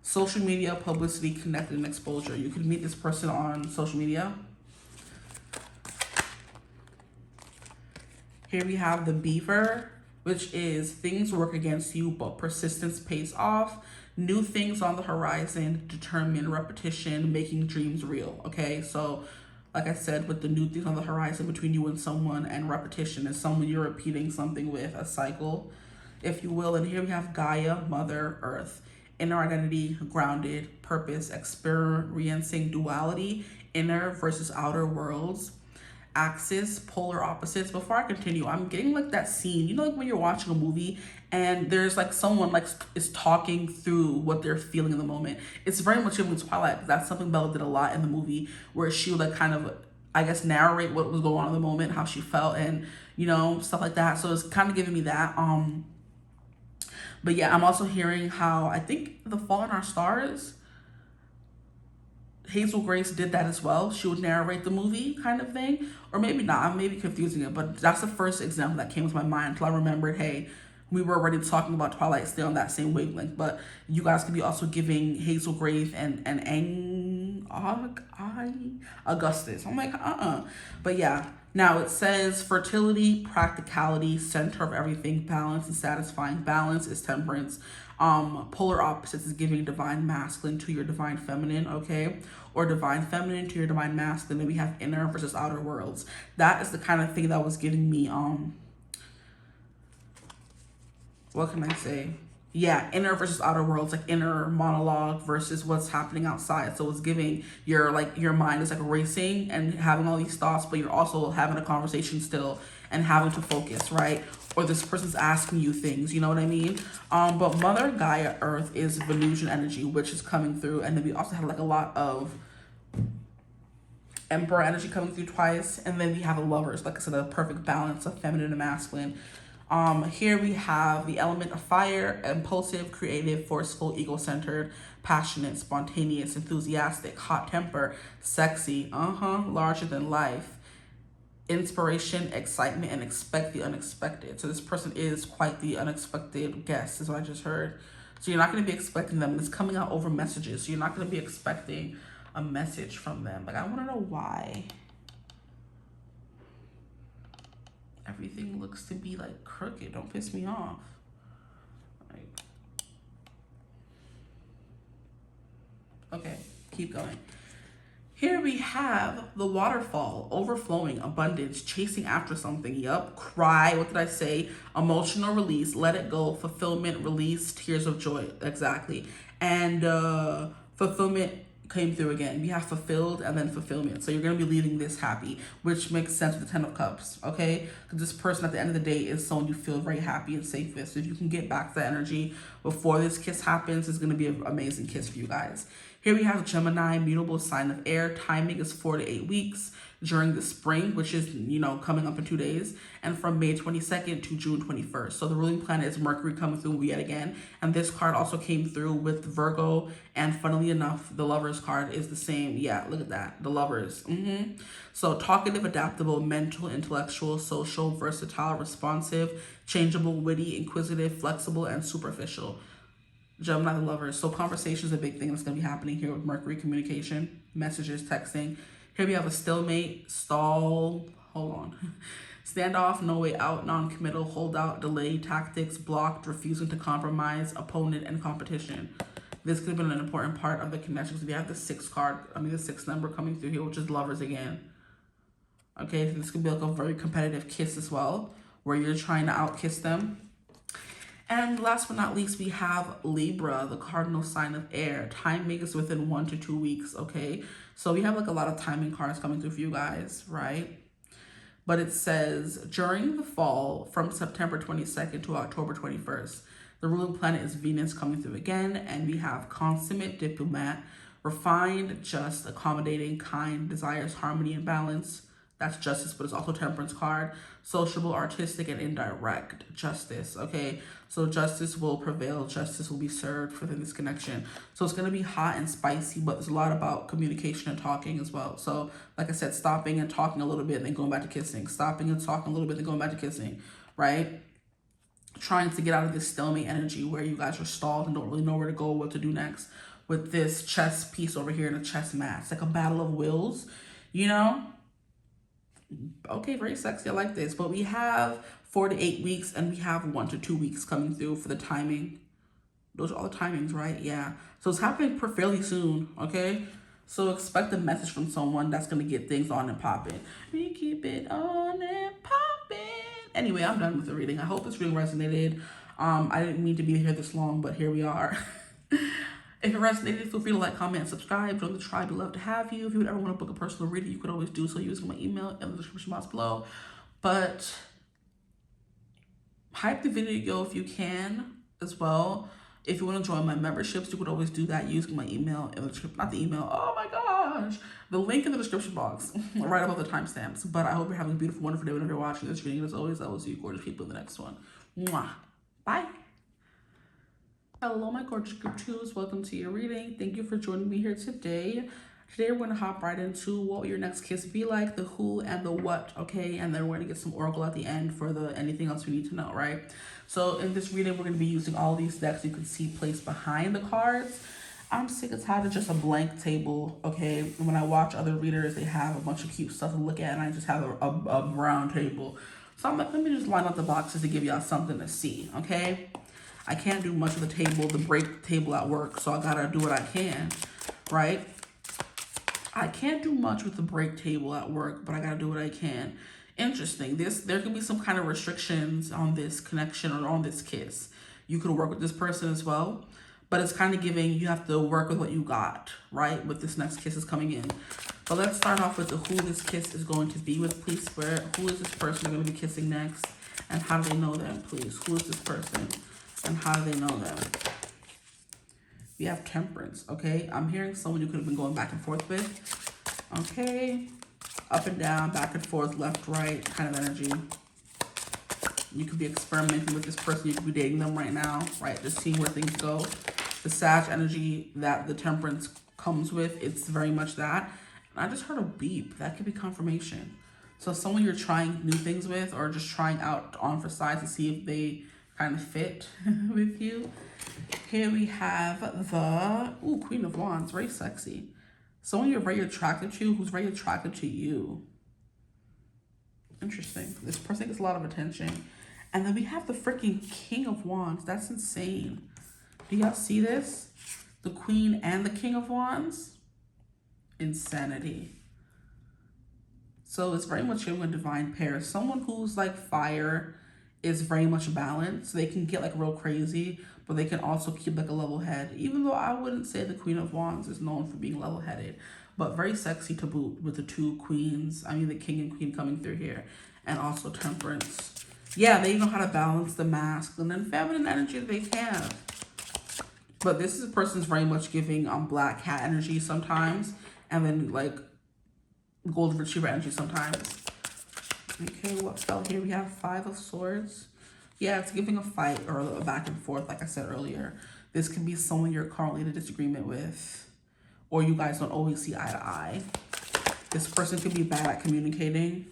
Speaker 1: Social media, publicity, connected, and exposure. You can meet this person on social media. Here we have the Beaver, which is things work against you, but persistence pays off. New things on the horizon, determined repetition, making dreams real. Okay, so like I said, with the new things on the horizon between you and someone, and repetition is someone you're repeating something with, a cycle, if you will. And here we have Gaia, Mother Earth, inner identity, grounded, purpose, experiencing duality, inner versus outer worlds, axis, polar opposites. Before I continue, I'm getting like that scene, you know, like when you're watching a movie and there's like someone like is talking through what they're feeling in the moment. It's very much giving Twilight. That's something Bella did a lot in the movie, where she would like kind of, I guess, narrate what was going on in the moment, how she felt, and you know, stuff like that. So it's kind of giving me that. But yeah, I'm also hearing how I think The Fault in Our Stars, Hazel Grace did that as well. She would narrate the movie kind of thing. Or maybe not. I'm maybe confusing it. But that's the first example that came to my mind until I remembered, hey, we were already talking about Twilight, still on that same wavelength. But you guys could be also giving Hazel Grace and Augustus. I'm like, But yeah. Now it says fertility, practicality, center of everything, balance and satisfying. Balance is temperance. Polar opposites is giving divine masculine to your divine feminine, okay? Or divine feminine to your divine masculine. And we have inner versus outer worlds. That is the kind of thing that was giving me, what can I say? Yeah, inner versus outer worlds, like inner monologue versus what's happening outside. So it's giving your mind is like racing and having all these thoughts, but you're also having a conversation still and having to focus, right? Or this person's asking you things, you know what I mean? But Mother Gaia Earth is Venusian energy, which is coming through. And then we also have like a lot of Emperor energy coming through twice. And then we have the Lovers, like I said, a perfect balance of feminine and masculine. Here we have the element of fire, impulsive, creative, forceful, ego-centered, passionate, spontaneous, enthusiastic, hot temper, sexy, larger than life, inspiration, excitement, and expect the unexpected. So this person is quite the unexpected guest, is what I just heard. So you're not going to be expecting them. It's coming out over messages. So you're not going to be expecting a message from them. Like, I want to know why everything looks to be like crooked. Don't piss me off. Okay, keep going. Here we have the waterfall, overflowing, abundance, chasing after something. Yup. Cry. What did I say? Emotional release. Let it go. Fulfillment, release, tears of joy. Exactly. And fulfillment came through again. We have fulfilled and then fulfillment. So you're going to be leaving this happy, which makes sense with the 10 of Cups, okay? Because this person at the end of the day is someone you feel very happy and safe with. So if you can get back that energy before this kiss happens, it's going to be an amazing kiss for you guys. Here we have Gemini, mutable sign of air. Timing is 4 to 8 weeks during the spring, which is, you know, coming up in 2 days, and from May 22nd to June 21st. So the ruling planet is Mercury coming through yet again. And this card also came through with Virgo. And funnily enough, the Lovers card is the same. Yeah, look at that. The Lovers. So talkative, adaptable, mental, intellectual, social, versatile, responsive, changeable, witty, inquisitive, flexible, and superficial. Gemini, the Lovers. So conversation is a big thing that's going to be happening here with Mercury, communication, messages, texting. Here we have a stalemate, stall, hold on. Standoff, no way out, non-committal, holdout, delay, tactics, blocked, refusing to compromise, opponent, and competition. This could have been an important part of the connection because we have the 6th card, the 6th number coming through here, which is Lovers again. Okay, so this could be like a very competitive kiss as well, where you're trying to out-kiss them. And last but not least, we have Libra, the cardinal sign of air. Timing is within 1 to 2 weeks, okay? So we have like a lot of timing cards coming through for you guys, right? But it says, during the fall, from September 22nd to October 21st, the ruling planet is Venus coming through again, and we have consummate diplomat, refined, just, accommodating, kind, desires harmony and balance. That's justice, but it's also temperance card. Sociable, artistic, and indirect. Justice, okay? So justice will prevail. Justice will be served within this connection. So it's going to be hot and spicy, but there's a lot about communication and talking as well. So like I said, stopping and talking a little bit and then going back to kissing. Stopping and talking a little bit and then going back to kissing, right? Trying to get out of this stalemate energy where you guys are stalled and don't really know where to go, what to do next. With this chess piece over here and a chess mat. It's like a battle of wills, you know? Okay, very sexy. I like this. But we have 4 to 8 weeks and we have 1 to 2 weeks coming through for the timing. Those are all the timings, right? Yeah. So it's happening fairly soon, okay? So expect a message from someone that's going to get things on and popping. We keep it on and popping. Anyway, I'm done with the reading. I hope this reading resonated. I didn't mean to be here this long, but here we are. If it resonated, feel free to like, comment, and subscribe. Join the tribe. We'd love to have you. If you would ever want to book a personal reading, you could always do so using my email in the description box below. But hype the video if you can as well. If you want to join my memberships, you could always do that using my email in the description. Not the email. Oh my gosh. The link in the description box right above the timestamps. But I hope you're having a beautiful, wonderful day whenever you're watching this reading. And as always, I will see you gorgeous people in the next one. Mwah. Bye. Hello, my gorgeous group twos. Welcome to your reading. Thank you for joining me here today. Today, we're going to hop right into what will your next kiss be like, the who and the what, okay? And then we're going to get some oracle at the end for the anything else we need to know, right? So in this reading, we're going to be using all these decks you can see placed behind the cards. I'm sick and tired of just a blank table, okay? When I watch other readers, they have a bunch of cute stuff to look at, and I just have a brown table. So I'm like, let me just line up the boxes to give y'all something to see, okay? I can't do much of the table, the break table at work, so I gotta do what I can, right? I can't do much with the break table at work, but I gotta do what I can. Interesting. There can be some kind of restrictions on this connection or on this kiss. You could work with this person as well, but it's kind of giving you have to work with what you got, right? With this next kiss is coming in. But let's start off with who this kiss is going to be with, please, Spirit. Who is this person going to be kissing next? And how do they know them, please? Who is this person? And how do they know them? We have Temperance, okay? I'm hearing someone you could have been going back and forth with. Okay. Up and down, back and forth, left, right kind of energy. You could be experimenting with this person. You could be dating them right now, right? Just seeing where things go. The Sag energy that the Temperance comes with, it's very much that. And I just heard a beep. That could be confirmation. So someone you're trying new things with or just trying out on for size to see if they kind of fit with you. Here we have the Queen of Wands, very sexy. Someone you're very attracted to who's very attracted to you. Interesting. This person gets a lot of attention. And then we have the freaking King of Wands. That's insane. Do y'all see this? the Queen and the King of Wands. Insanity. So it's very much a divine pair. Someone who's like fire is very much balanced. They can get like real crazy, but they can also keep like a level head. Even though I wouldn't say the Queen of Wands is known for being level headed, but very sexy to boot with the two queens. I mean, the King and Queen coming through here, and also Temperance. Yeah, they know how to balance the masculine and feminine energy that they can. But this is a person's very much giving black cat energy sometimes, and then like golden retriever energy sometimes. Okay, what fell here? We have 5 of Swords. Yeah, it's giving a fight or a back and forth, like I said earlier. This can be someone you're currently in a disagreement with, or you guys don't always see eye to eye. This person could be bad at communicating,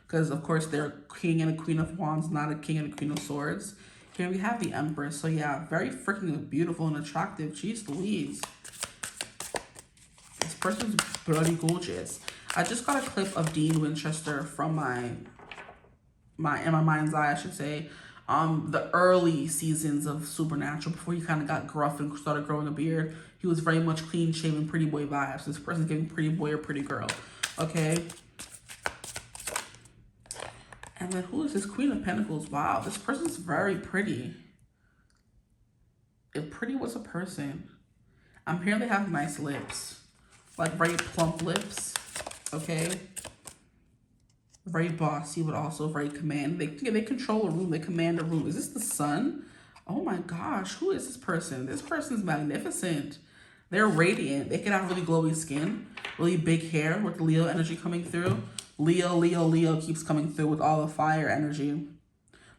Speaker 1: because of course they're King and a Queen of Wands, not a King and a Queen of Swords. Here we have the Empress. So yeah, very freaking beautiful and attractive. Jeez Louise. This person's bloody gorgeous. I just got a clip of Dean Winchester from in my mind's eye, I should say. The early seasons of Supernatural, before he kind of got gruff and started growing a beard. He was very much clean shaven, pretty boy vibes. This person's giving pretty boy or pretty girl. Okay. And then who is this? Queen of Pentacles. Wow, this person's very pretty. If pretty was a person, I'm hearing they have nice lips. Like very plump lips. Okay. Very bossy, but also very commanding. They control a room. They command a room. Is this the Sun? Oh my gosh. Who is this person? This person's magnificent. They're radiant. They can have really glowy skin. Really big hair with Leo energy coming through. Leo keeps coming through with all the fire energy.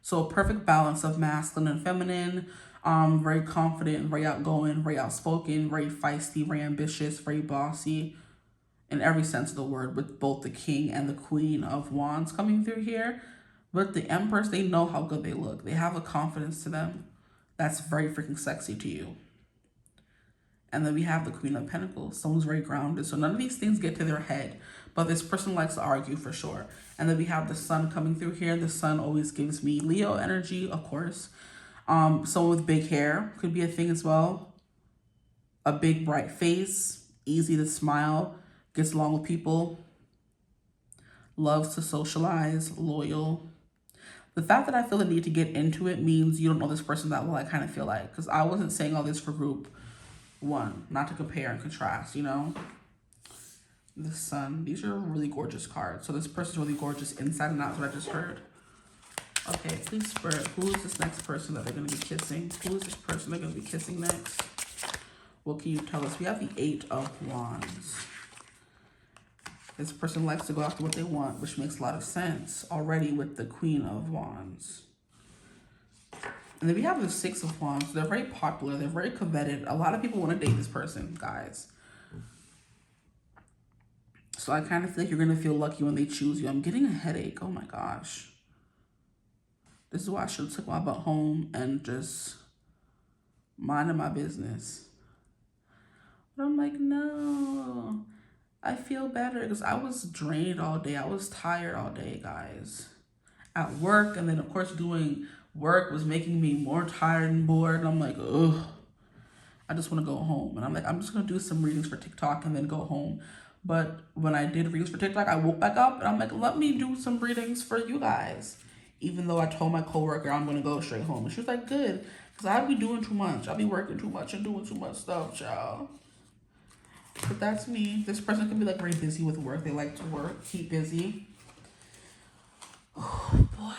Speaker 1: So a perfect balance of masculine and feminine. Very confident, very outgoing, very outspoken, very feisty, very ambitious, very bossy. In every sense of the word, with both the King and the Queen of Wands coming through here. But the Empress, they know how good they look. They have a confidence to them that's very freaking sexy to you. And then we have the Queen of Pentacles. Someone's very grounded. So none of these things get to their head. But this person likes to argue for sure. And then we have the Sun coming through here. The Sun always gives me Leo energy, of course. Someone with big hair could be a thing as well. A big bright face. Easy to smile. Gets along with people. Loves to socialize. Loyal. The fact that I feel the need to get into it means you don't know this person that well, I kind of feel like. Because I wasn't saying all this for group 1. Not to compare and contrast, you know. The Sun. These are really gorgeous cards. So this person's really gorgeous inside and out, is what I just heard. Okay, please Spirit. Who is this next person that they're going to be kissing? Who is this person they're going to be kissing next? What can you tell us? We have the 8 of Wands. This person likes to go after what they want, which makes a lot of sense already with the Queen of Wands. And then we have the 6 of Wands. They're very popular. They're very coveted. A lot of people want to date this person, guys. So I kind of feel like you're going to feel lucky when they choose you. I'm getting a headache. Oh my gosh. This is why I should have took my butt home and just minded my business. But I'm like, no. I feel better because I was drained all day. I was tired all day, guys. At work, and then of course doing work was making me more tired and bored. And I'm like, ugh. I just want to go home. And I'm like, I'm just going to do some readings for TikTok and then go home. But when I did readings for TikTok, I woke back up and I'm like, let me do some readings for you guys. Even though I told my coworker I'm going to go straight home. And she was like, good. Because I'd be doing too much. I'll be working too much and doing too much stuff, y'all. But that's me. This person can be like very busy with work. They like to work, keep busy. Oh boy.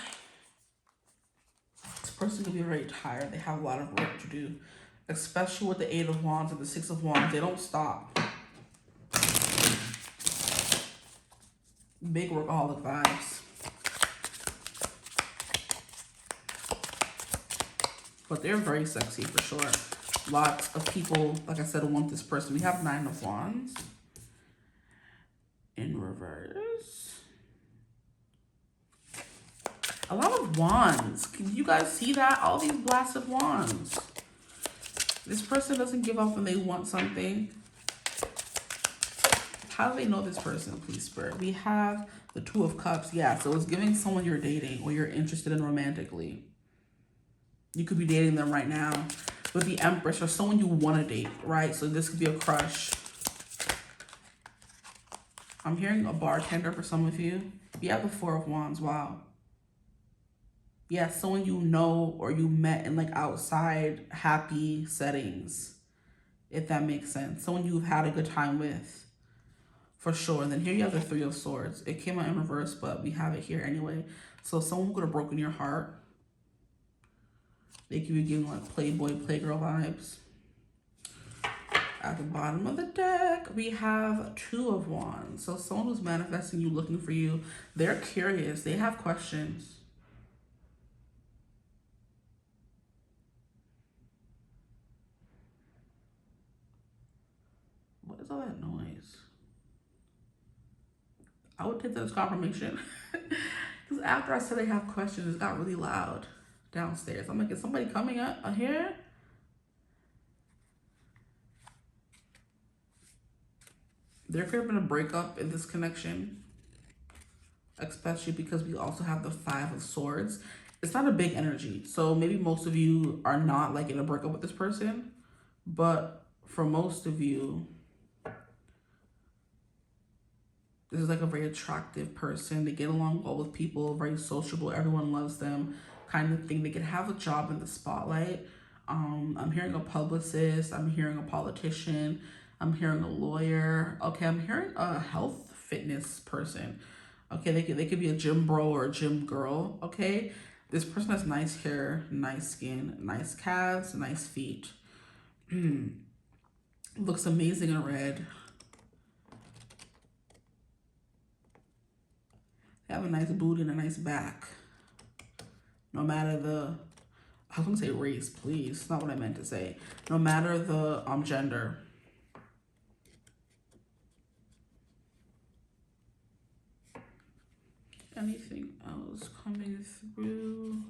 Speaker 1: This person can be very tired. They have a lot of work to do. Especially with the 8 of Wands and the 6 of Wands. They don't stop. Big workaholic vibes. But they're very sexy for sure. Lots of people, like I said, want this person. We have 9 of Wands in reverse. A lot of wands. Can you guys see that? All these blasted wands. This person doesn't give up when they want something. How do they know this person, please, Spirit? We have the 2 of Cups. Yeah, so it's giving someone you're dating or you're interested in romantically. You could be dating them right now. with the Empress, or someone you want to date, right? So this could be a crush. I'm hearing a bartender for some of you. You have the Four of Wands. Wow. Yeah, someone you know or you met in like outside happy settings, if that makes sense. Someone you've had a good time with, for sure. And then here you have the Three of Swords. It came out in reverse, but we have it here anyway. So someone who could have broken your heart. They could be giving like Playboy, Playgirl vibes. At the bottom of the deck, we have Two of Wands. So someone who's manifesting you, looking for you. They're curious. They have questions. What is all that noise? I would take that as confirmation. Because after I said they have questions, it got really loud downstairs. I'm like, is somebody coming up here? There could have been a breakup in this connection, especially because we also have the Five of Swords. It's not a big energy. So maybe most of you are not like in a breakup with this person, but for most of you, this is like a very attractive person. They get along well with people, very sociable. Everyone loves them, kind of thing. They could have a job in the spotlight. I'm hearing a publicist. I'm hearing a politician. I'm hearing a lawyer. Okay, I'm hearing a health fitness person. Okay, they could be a gym bro or a gym girl. Okay, this person has nice hair, nice skin, nice calves, nice feet. Looks amazing in red. They have a nice booty and a nice back. No matter the, I was gonna say race, please. It's not what I meant to say. No matter the gender. Anything else coming through?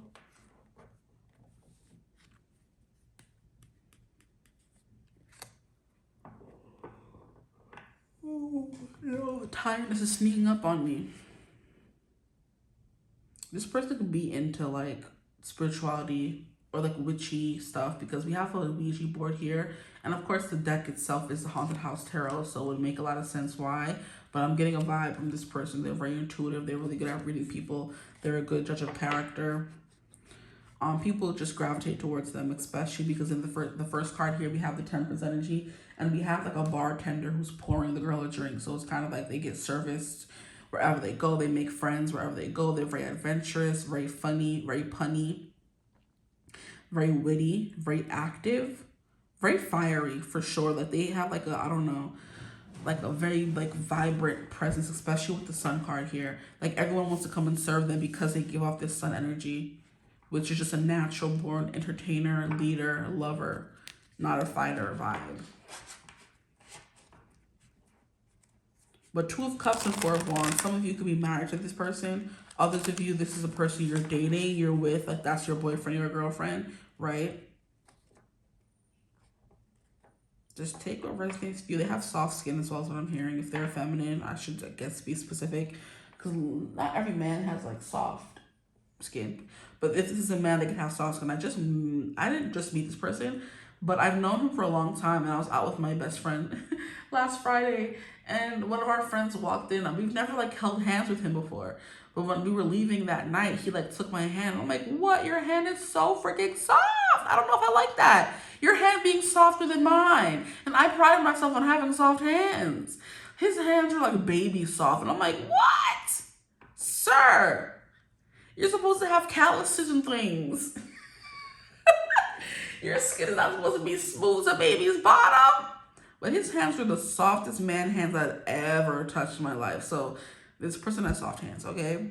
Speaker 1: Oh, no, tiredness is sneaking up on me. This person could be into like spirituality or like witchy stuff, because we have a Ouija board here. And of course the deck itself is the Haunted House Tarot, so it would make a lot of sense why. But I'm getting a vibe from this person. They're very intuitive. They're really good at reading people. They're a good judge of character. People just gravitate towards them, especially because in the first card here, we have the Temperance energy. And we have like a bartender who's pouring the girl a drink. So it's kind of like they get serviced wherever they go. They make friends wherever they go. They're very adventurous, very funny, very punny, very witty, very active, very fiery for sure. Like they have like a, I don't know, like a very like vibrant presence, especially with the Sun card here. Like everyone wants to come and serve them because they give off this Sun energy, which is just a natural born entertainer, leader, lover, not a fighter vibe. But Two of Cups and Four of Wands, some of you could be married to this person. Others of you, this is a person you're dating, you're with, like that's your boyfriend or your girlfriend, right? Just take what resonates for you. They have soft skin as well, is what I'm hearing. If they're feminine, I should, I guess, be specific, because not every man has like soft skin. But if this is a man that can have soft skin, I didn't just meet this person, but I've known him for a long time, and I was out with my best friend last Friday, and one of our friends walked in. We've never like held hands with him before, but when we were leaving that night, he like took my hand. And I'm like, what? Your hand is so freaking soft. I don't know if I like that. Your hand being softer than mine. And I pride myself on having soft hands. His hands are like baby soft. And I'm like, what? Sir, you're supposed to have calluses and things. Your skin is not supposed to be smooth as a baby's bottom. But his hands were the softest man hands I'd ever touched in my life. So this person has soft hands, okay?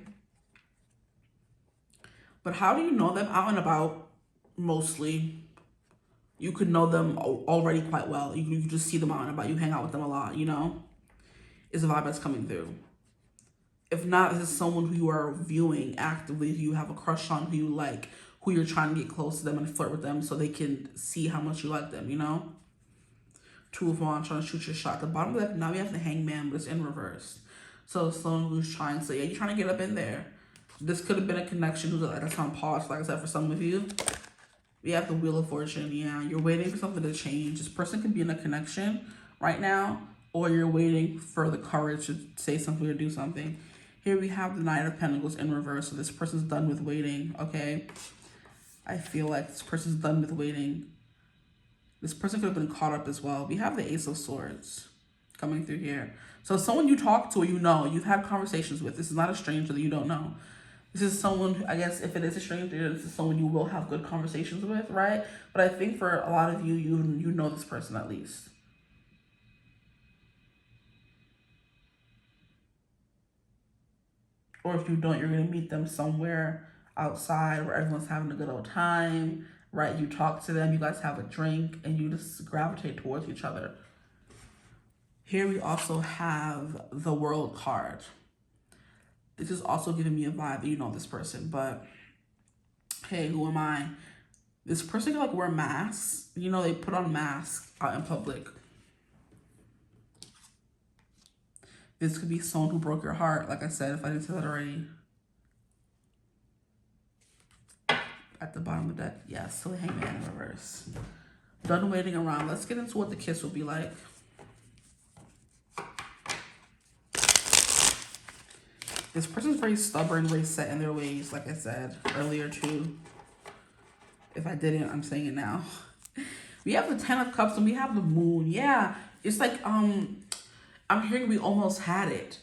Speaker 1: But how do you know them? Out and about, mostly. You could know them already quite well. You just see them out and about. You hang out with them a lot, you know? Is a vibe that's coming through. If not, this is someone who you are viewing actively, who you have a crush on, who you like, who you're trying to get close to them and flirt with them so they can see how much you like them, you know? Two of Wands, trying to shoot your shot. At the bottom of that, now we have the Hangman, but it's in reverse. So someone who's trying to say, yeah, you're trying to get up in there. This could have been a connection who's like, that's on pause, like I said, for some of you. We have the Wheel of Fortune. Yeah, you're waiting for something to change. This person could be in a connection right now, or you're waiting for the courage to say something or do something. Here we have the Knight of Pentacles in reverse. So this person's done with waiting, okay? I feel like this person's done with waiting. This person could have been caught up as well. We have the Ace of Swords coming through here. So someone you talk to or you know, you've had conversations with. This is not a stranger that you don't know. This is someone who, I guess if it is a stranger, this is someone you will have good conversations with, right? But I think for a lot of you, you know this person at least. Or if you don't, you're going to meet them somewhere outside where everyone's having a good old time, right? You talk to them, you guys have a drink, and you just gravitate towards each other. Here we also have the World card. This is also giving me a vibe that you know this person, but hey, who am I? This person can like wear masks. You know, they put on masks out in public. This could be someone who broke your heart, like I said, if I didn't say that already. At the bottom of the deck, yes, so the Hangman in reverse. Done waiting around. Let's get into what the kiss will be like. This person's very stubborn, very set in their ways, like I said earlier too. If I didn't, I'm saying it now. We have the Ten of Cups and we have the Moon. Yeah, it's like, I'm hearing we almost had it.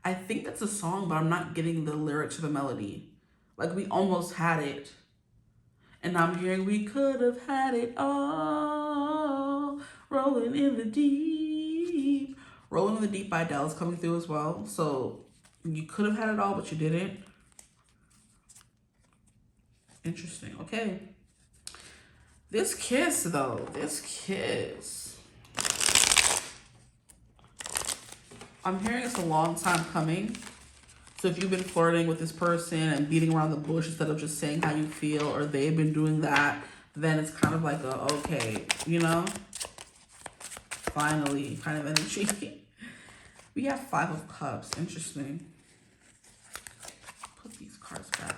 Speaker 1: I think that's a song, but I'm not getting the lyrics or the melody. Like we almost had it. And I'm hearing we could have had it all. Rolling in the Deep. Rolling in the Deep by Adele is coming through as well. So you could have had it all, but you didn't. Interesting. Okay. This kiss, though. This kiss. I'm hearing it's a long time coming. So if you've been flirting with this person and beating around the bush instead of just saying how you feel, or they've been doing that, then it's kind of like a, okay, you know? Finally, kind of energy. We have Five of Cups. Interesting. Put these cards back.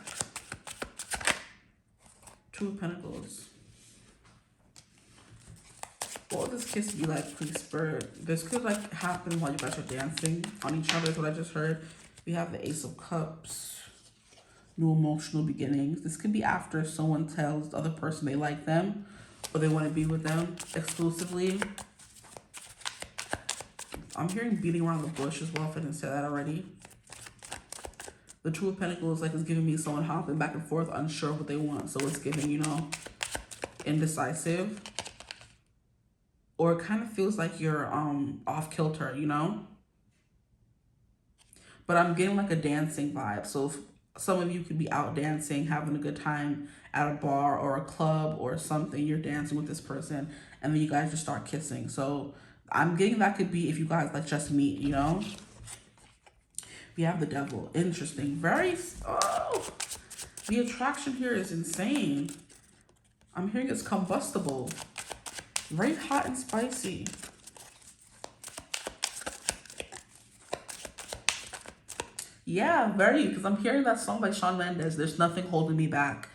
Speaker 1: Two of Pentacles. What would this kiss be like, please, Spirit? This could like happen while you guys are dancing on each other, is what I just heard. We have the Ace of Cups. New emotional beginnings. This could be after someone tells the other person they like them or they want to be with them exclusively. I'm hearing beating around the bush as well, if I didn't say that already. The Two of Pentacles like is giving me someone hopping back and forth, unsure of what they want. So it's giving, you know, indecisive. Or it kind of feels like you're off kilter, you know? But I'm getting like a dancing vibe. So if some of you could be out dancing, having a good time at a bar or a club or something, you're dancing with this person, and then you guys just start kissing. So I'm getting that could be if you guys like just meet, you know? We have the Devil. Interesting. Very, oh, the attraction here is insane. I'm hearing it's combustible. Very hot and spicy. Yeah, very, because I'm hearing that song by Shawn Mendes, There's Nothing Holding Me Back.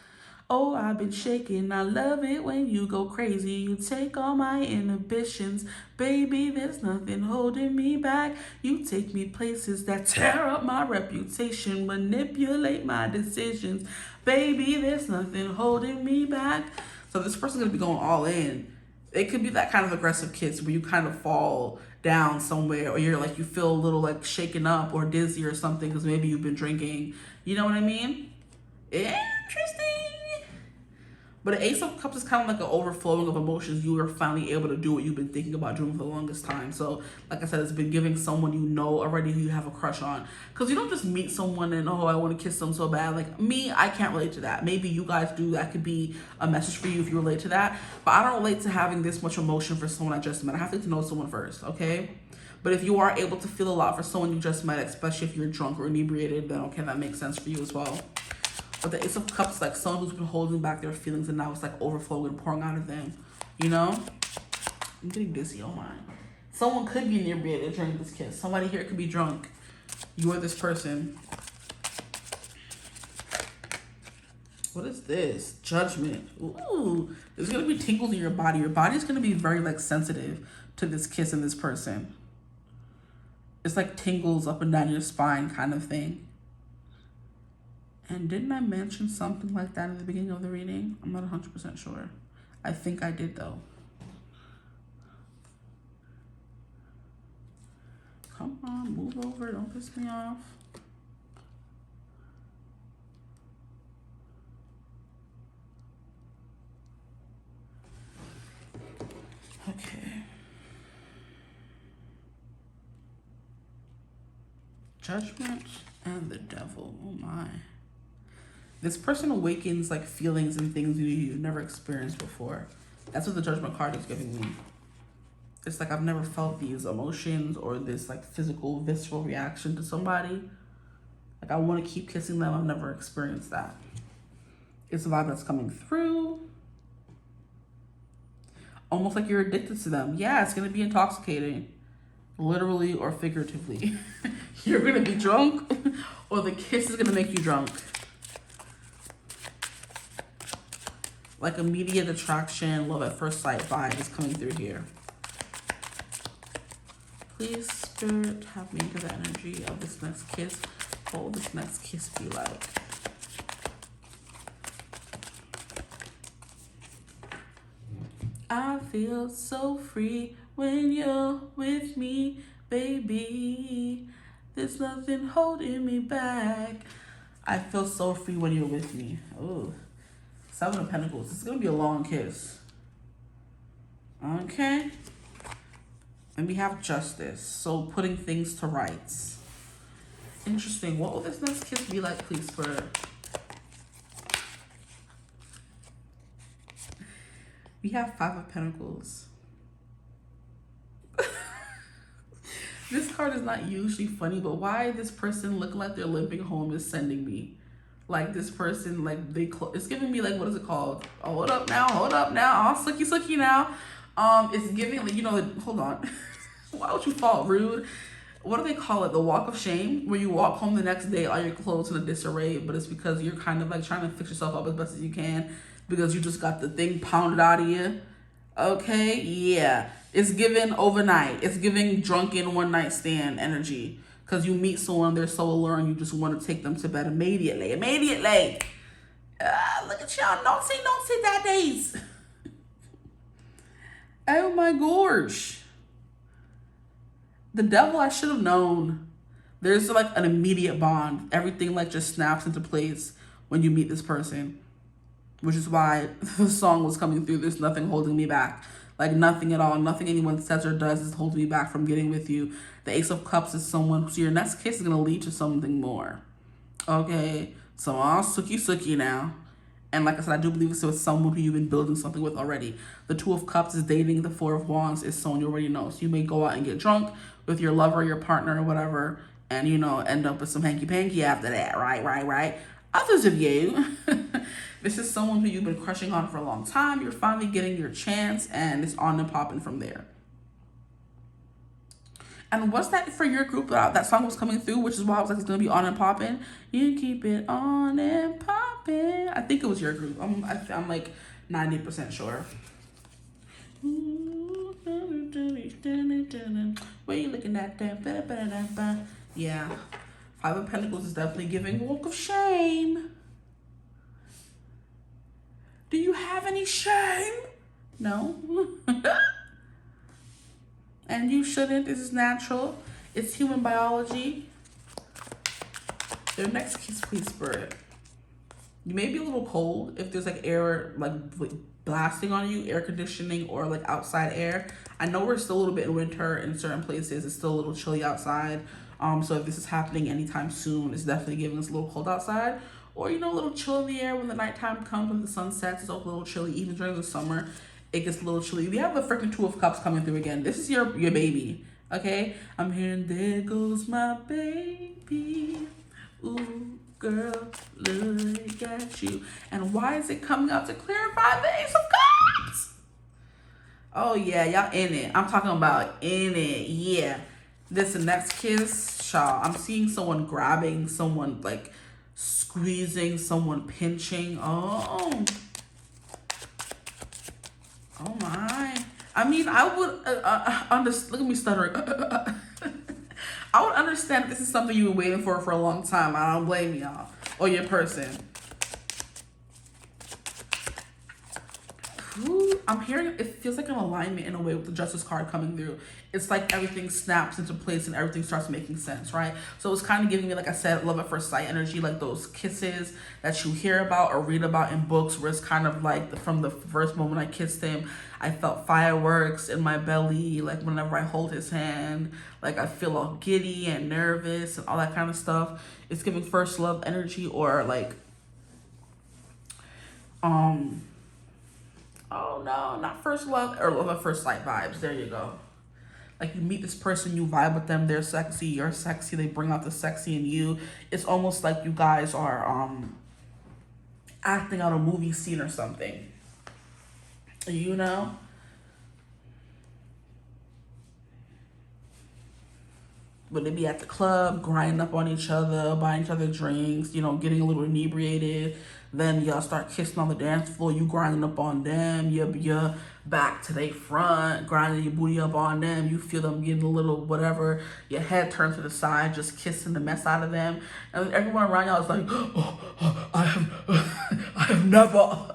Speaker 1: Oh, I've been shaking. I love it when you go crazy. You take all my inhibitions. Baby, there's nothing holding me back. You take me places that tear up my reputation, manipulate my decisions. Baby, there's nothing holding me back. So this person's going to be going all in. It could be that kind of aggressive kiss where you kind of fall down somewhere, or you're like, you feel a little like shaken up or dizzy or something because maybe you've been drinking. You know what I mean? Interesting. But the Ace of Cups is kind of like an overflowing of emotions. You are finally able to do what you've been thinking about doing for the longest time. So, like I said, it's been giving someone you know already who you have a crush on. Because you don't just meet someone and, oh, I want to kiss them so bad. Like me, I can't relate to that. Maybe you guys do. That could be a message for you if you relate to that. But I don't relate to having this much emotion for someone I just met. I have to get to know someone first, okay? But if you are able to feel a lot for someone you just met, especially if you're drunk or inebriated, then okay, that makes sense for you as well. But the Ace of Cups, like someone who's been holding back their feelings and now it's like overflowing and pouring out of them, you know? I'm getting dizzy, oh my. Someone could be inebriated during this kiss. Somebody here could be drunk. You are this person. What is this? Judgment. Ooh, there's gonna be tingles in your body. Your body's gonna be very like sensitive to this kiss and this person. It's like tingles up and down your spine kind of thing. And didn't I mention something like that in the beginning of the reading? I'm not 100% sure. I think I did though. Come on, move over, don't piss me off. Okay. Judgment and the devil. Oh my. This person awakens like feelings and things you've never experienced before. That's what the Judgment card is giving me. It's like I've never felt these emotions or this like physical, visceral reaction to somebody. Like I want to keep kissing them. I've never experienced that. It's a vibe that's coming through. Almost like you're addicted to them. Yeah, it's going to be intoxicating. Literally or figuratively. You're going to be drunk or the kiss is going to make you drunk. Like immediate attraction, love at first sight vibe is coming through here. Please, Spirit, have me into the energy of this next kiss. What will this next kiss be like? I feel so free when you're with me, baby. There's nothing holding me back. I feel so free when you're with me. Oh, 7 of Pentacles. This is going to be a long kiss. Okay. And we have Justice. So putting things to rights. Interesting. What will this next kiss be like, please, Spirit? We have 5 of Pentacles. This card is not usually funny, but why this person looking like they're limping home is sending me. Like this person, like it's giving me like, what is it called? Oh, hold up now, all sookie now. It's giving, like, you know, hold on. Why would you fall rude? What do they call it? The walk of shame, where you walk home the next day, all your clothes in a disarray, but it's because you're kind of like trying to fix yourself up as best as you can because you just got the thing pounded out of you. Okay, yeah. It's given overnight. It's giving drunken one night stand energy. Because you meet someone, they're so alluring, you just want to take them to bed immediately. Look at y'all. Don't say that days. Oh my gosh. The devil, I should have known. There's like an immediate bond. Everything like just snaps into place when you meet this person. Which is why the song was coming through. There's nothing holding me back. Like nothing at all. Nothing anyone says or does is holding me back from getting with you. The Ace of Cups is someone, so your next kiss is going to lead to something more. Okay? So all sookie now. And like I said, I do believe it's with someone who you've been building something with already. The 2 of Cups is dating. The 4 of Wands is someone you already know. So you may go out and get drunk with your lover, your partner, or whatever. And, you know, end up with some hanky-panky after that. Right. Others of you, this is someone who you've been crushing on for a long time. You're finally getting your chance, and it's on and popping from there. And was that for your group? That song was coming through, which is why I was like, it's going to be on and popping. You keep it on and popping. I think it was your group. I'm like 90% sure. Where you looking at that? Yeah. 5 of Pentacles is definitely giving walk of shame. Do you have any shame? No. And you shouldn't. This is natural. It's human biology. Their next kiss, please, Spirit. You may be a little cold if there's like air like blasting on you, air conditioning or like outside air. I know we're still a little bit in winter in certain places. It's still a little chilly outside. So if this is happening anytime soon, it's definitely giving us a little cold outside. Or, you know, a little chill in the air when the nighttime comes, when the sun sets. It's also a little chilly. Even during the summer, it gets a little chilly. We have the freaking 2 of Cups coming through again. This is your baby, okay? I'm hearing, there goes my baby. Ooh, girl, look at you. And why is it coming out to clarify the Ace of Cups? Oh, yeah, y'all in it. I'm talking about in it, yeah. This next kiss, y'all, I'm seeing someone grabbing someone, like, squeezing, someone pinching. Oh my. I mean, I would look at me stuttering. I would understand if this is something you were waiting for a long time. I don't blame y'all or your person. Ooh, I'm hearing it feels like an alignment in a way with the Justice card coming through. It's like everything snaps into place and everything starts making sense, right? So it's kind of giving me, like I said, love at first sight energy, like those kisses that you hear about or read about in books, where it's kind of like from the first moment I kissed him, I felt fireworks in my belly. Like whenever I hold his hand, like I feel all giddy and nervous and all that kind of stuff. It's giving first love energy, or like, oh no, not first love, or love at first sight vibes. There you go. Like you meet this person, you vibe with them, they're sexy, you're sexy, they bring out the sexy in you. It's almost like you guys are acting out a movie scene or something. You know? But they be at the club, grinding up on each other, buying each other drinks, you know, getting a little inebriated. Then y'all start kissing on the dance floor. You grinding up on them. You're back to their front, grinding your booty up on them. You feel them getting a little whatever. Your head turned to the side, just kissing the mess out of them. And everyone around y'all is like, oh, I have never.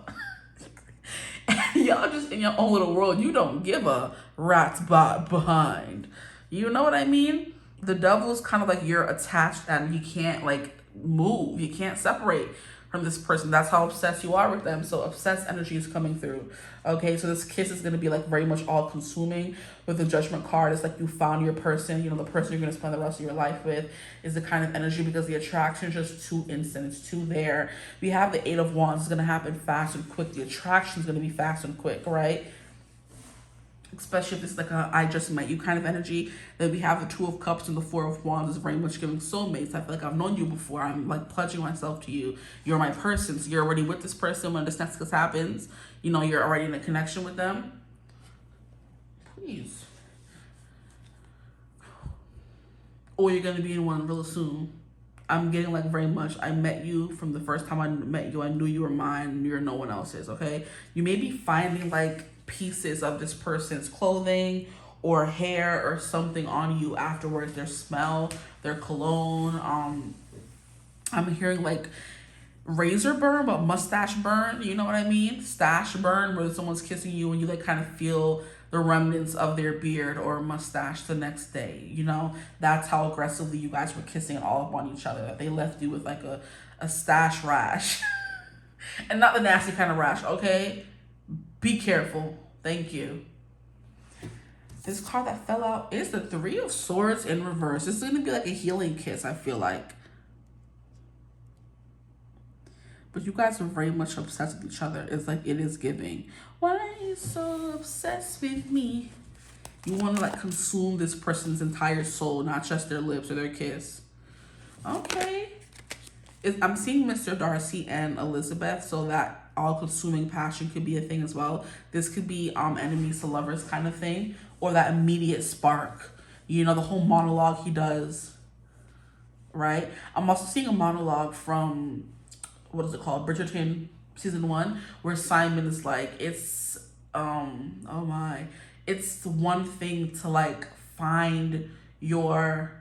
Speaker 1: And y'all just in your own little world. You don't give a rat's behind. You know what I mean? The devil is kind of like you're attached and you can't like move. You can't separate from this person. That's how obsessed you are with them. So obsessed energy is coming through. Okay, so this kiss is going to be like very much all consuming. With the Judgment card, it's like you found your person, you know, the person you're going to spend the rest of your life with is the kind of energy, because the attraction is just too instant. It's too there. We have the 8 of Wands. It's going to happen fast and quick. The attraction is going to be fast and quick, right? Especially if it's like a I just met you kind of energy. Then we have the 2 of Cups and the 4 of Wands is very much giving soulmates. I feel like I've known you before. I'm like pledging myself to you. You're my person. So you're already with this person when this next kiss happens. You know, you're already in a connection with them. Please. Or you're going to be in one real soon. I'm getting like very much, I met you from the first time I met you. I knew you were mine and you're no one else's, okay? You may be finding like pieces of this person's clothing or hair or something on you afterwards, their smell, their cologne. I'm hearing like razor burn, but mustache burn, you know what I mean? Stash burn, where someone's kissing you and you like kind of feel the remnants of their beard or mustache the next day, you know? That's how aggressively you guys were kissing all up on each other, that they left you with like a stash rash. And not the nasty kind of rash, okay? Be careful. Thank you. This card that fell out is the 3 of Swords in reverse. This is going to be like a healing kiss, I feel like. But you guys are very much obsessed with each other. It's like it is giving. Why are you so obsessed with me? You want to like consume this person's entire soul, not just their lips or their kiss. Okay. I'm seeing Mr. Darcy and Elizabeth, so that all-consuming passion could be a thing as well. This could be enemies to lovers kind of thing, or that immediate spark. You know, the whole monologue he does, right? I'm also seeing a monologue from, what is it called? Bridgerton season 1, where Simon is like, it's, oh my, it's one thing to like find your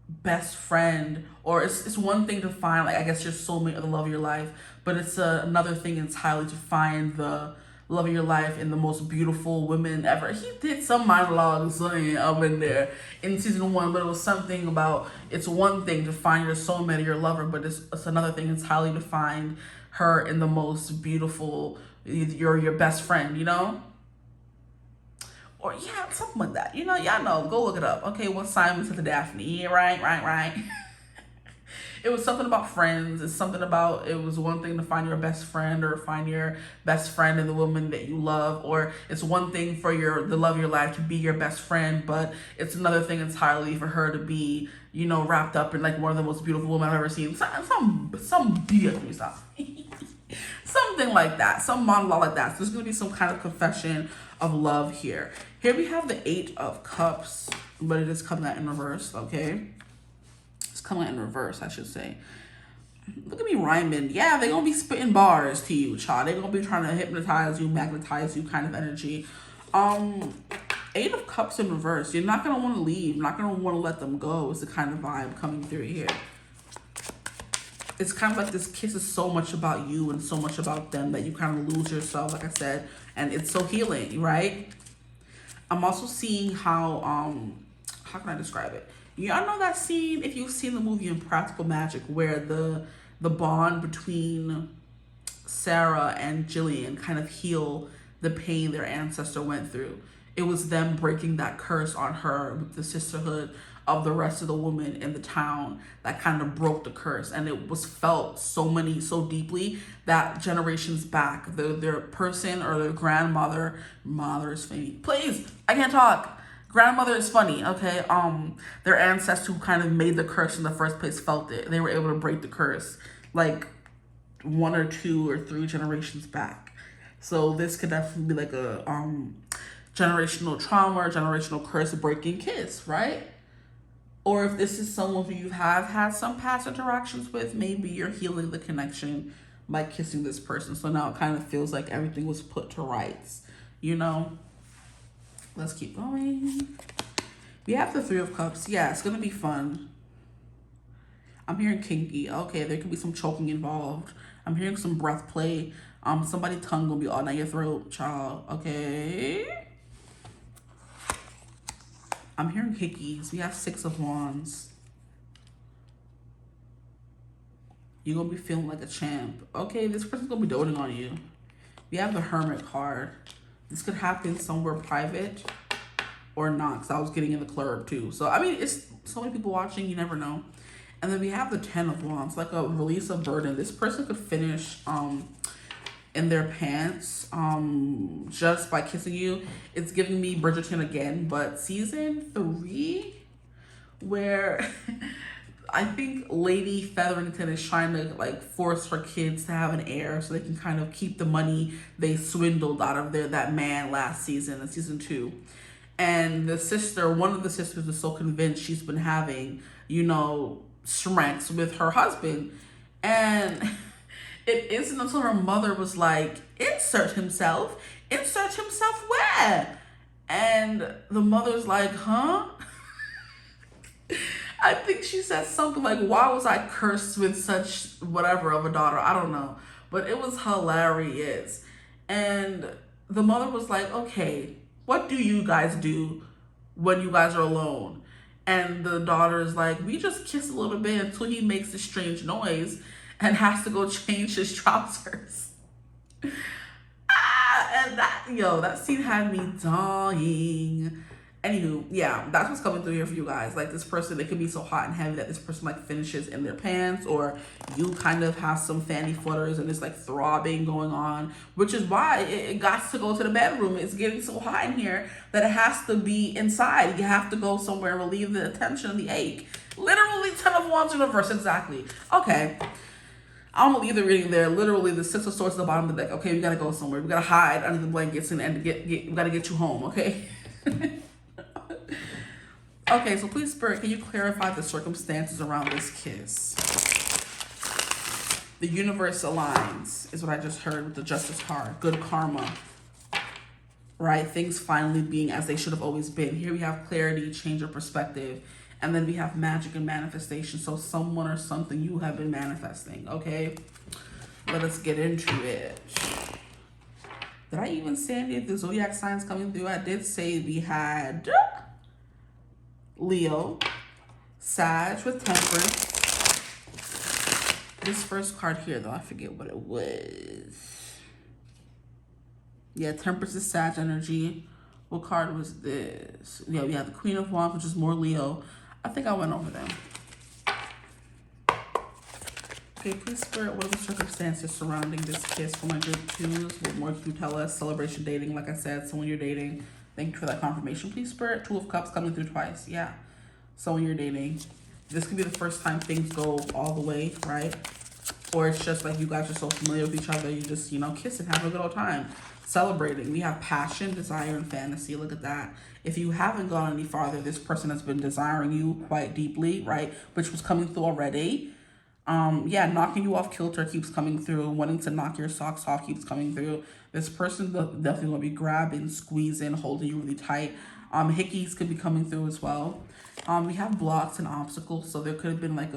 Speaker 1: best friend, or it's one thing to find like I guess your soulmate or the love of your life, but it's another thing entirely to find the love of your life in the most beautiful women ever. He did some monologues up in there in season 1, but it was something about, it's one thing to find your soulmate or your lover, but it's another thing entirely to find her in the most beautiful, your best friend, you know? Or yeah, something like that. You know, y'all know, go look it up. Okay, what Simon said to Daphne. Yeah, right. It was something about friends. It's something about, it was one thing to find your best friend, or find your best friend in the woman that you love. Or it's one thing for the love of your life to be your best friend, but it's another thing entirely for her to be, you know, wrapped up in like one of the most beautiful women I've ever seen. Some BS stuff. Something like that. Some monologue like that. So there's going to be some kind of confession of love here. Here we have the 8 of Cups, but it is coming out in reverse, okay? coming out in reverse, I should say. Look at me rhyming. Yeah, they're going to be spitting bars to you, child. They're going to be trying to hypnotize you, magnetize you kind of energy. Eight of Cups in reverse. You're not going to want to leave. You're not going to want to let them go. It's the kind of vibe coming through here. It's kind of like this kiss is so much about you and so much about them that you kind of lose yourself, like I said. And it's so healing, right? I'm also seeing how can I describe it? Y'all know that scene, if you've seen the movie Impractical Magic, where the bond between Sarah and Jillian kind of heal the pain their ancestor went through. It was them breaking that curse on her with the sisterhood of the rest of the women in the town that kind of broke the curse. And it was felt so deeply that generations back, their person or their grandmother, mother is funny. Please, I can't talk. Grandmother is funny, okay? Their ancestors who kind of made the curse in the first place felt it. They were able to break the curse like 1 or 2 or 3 generations back. So this could definitely be like a generational trauma or generational curse breaking kiss, right? Or if this is someone who you have had some past interactions with, maybe you're healing the connection by kissing this person. So now it kind of feels like everything was put to rights, you know? Let's keep going. We have the Three of Cups. Yeah, it's going to be fun. I'm hearing kinky. Okay, there could be some choking involved. I'm hearing some breath play. Somebody's tongue gonna be all down your throat, child. Okay. I'm hearing hickeys. We have 6 of Wands. You're gonna be feeling like a champ. Okay, this person's gonna be doting on you. We have the Hermit card. This could happen somewhere private or not, because I was getting in the club too. So, I mean, it's so many people watching, you never know. And then we have the 10 of Wands, like a release of burden. This person could finish in their pants just by kissing you. It's giving me Bridgerton again, but season 3, where I think Lady Featherington is trying to like force her kids to have an heir so they can kind of keep the money they swindled out of that man last season, in season 2. And the sister, one of the sisters, is so convinced she's been having, shrinks with her husband. And it isn't until her mother was like, insert himself where? And the mother's like, huh? I think she said something like, why was I cursed with such whatever of a daughter? I don't know. But it was hilarious. And the mother was like, okay, what do you guys do when you guys are alone? And the daughter is like, we just kiss a little bit until he makes this strange noise and has to go change his trousers. And that scene had me dying. Anywho, yeah, that's what's coming through here for you guys. Like, this person, it could be so hot and heavy that this person like finishes in their pants, or you kind of have some fanny flutters and it's like throbbing going on, which is why it got to go to the bedroom. It's getting so hot in here that it has to be inside. You have to go somewhere and relieve the tension and the ache. Literally 10 of Wands in reverse, exactly. Okay. I'm gonna leave the reading there. Literally, the 6 of Swords at the bottom of the deck. Okay, we gotta go somewhere. We gotta hide under the blankets and we gotta get you home, okay? Okay, so please, Spirit, can you clarify the circumstances around this kiss? The universe aligns, is what I just heard with the Justice card. Good karma, right? Things finally being as they should have always been. Here we have clarity, change of perspective, and then we have magic and manifestation. So someone or something you have been manifesting, okay? Let us get into it. Did I even say any of the zodiac signs coming through? I did say we had Leo, Sag with Temperance. This first card here, though, I forget what it was. Yeah, Temperance is Sag energy. What card was this? Yeah, we have the Queen of Wands, which is more Leo. I think I went over them. Okay, please, Spirit, what are the circumstances surrounding this kiss for my group 2s? What more can you tell us? Celebration dating, like I said, someone you're dating. Thank you for that confirmation. Please, Spirit. 2 of Cups coming through twice. Yeah. Someone you're dating. This could be the first time things go all the way, right? Or it's just like you guys are so familiar with each other, you just, you know, kissing, having a good old time, celebrating. We have passion, desire, and fantasy. Look at that. If you haven't gone any farther, this person has been desiring you quite deeply, right? Which was coming through already. Yeah, knocking you off kilter keeps coming through. Wanting to knock your socks off keeps coming through. This person definitely going to be grabbing, squeezing, holding you really tight. Hickeys could be coming through as well. We have blocks and obstacles, so there could have been like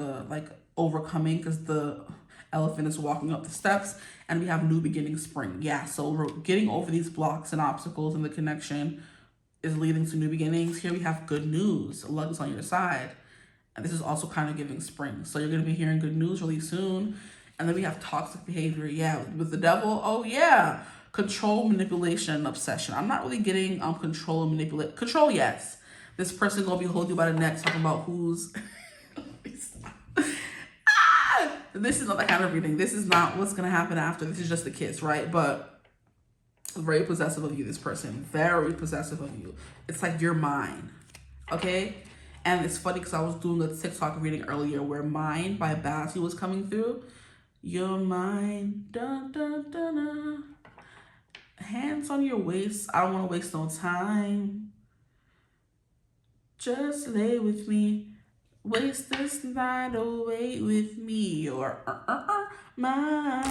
Speaker 1: overcoming because the elephant is walking up the steps, and we have new beginning, spring. Yeah, so we're getting over these blocks and obstacles, and the connection is leading to new beginnings. Here we have good news. Luck is on your side. And this is also kind of giving spring. So you're going to be hearing good news really soon. And then we have toxic behavior. Yeah, with the devil. Oh, yeah. Control, manipulation, obsession. I'm not really getting control and manipulate. Control, yes. This person going to be holding you by the neck talking about who's... This is not the kind of reading. This is not what's going to happen after. This is just a kiss, right? But very possessive of you, this person. Very possessive of you. It's like you're mine. Okay? And it's funny because I was doing a TikTok reading earlier where Mine by 𝐓𝐴ZZY was coming through. You're mine. Dun, dun, dun, dun. Hands on your waist. I don't want to waste no time. Just lay with me. Waste this night away with me. You're mine.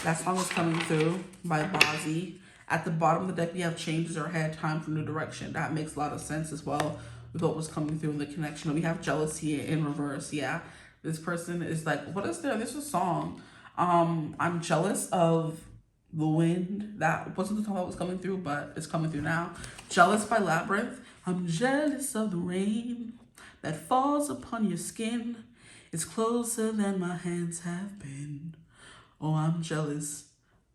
Speaker 1: That song is coming through by 𝐓𝐴ZZY. At the bottom of the deck, we have changes or head, time for new direction. That makes a lot of sense as well with what was coming through in the connection. We have jealousy in reverse. Yeah, this person is like, what is there? This is a song. I'm jealous of the wind. That wasn't the song that was coming through, but it's coming through now. Jealous by Labyrinth. I'm jealous of the rain that falls upon your skin. It's closer than my hands have been. Oh, I'm jealous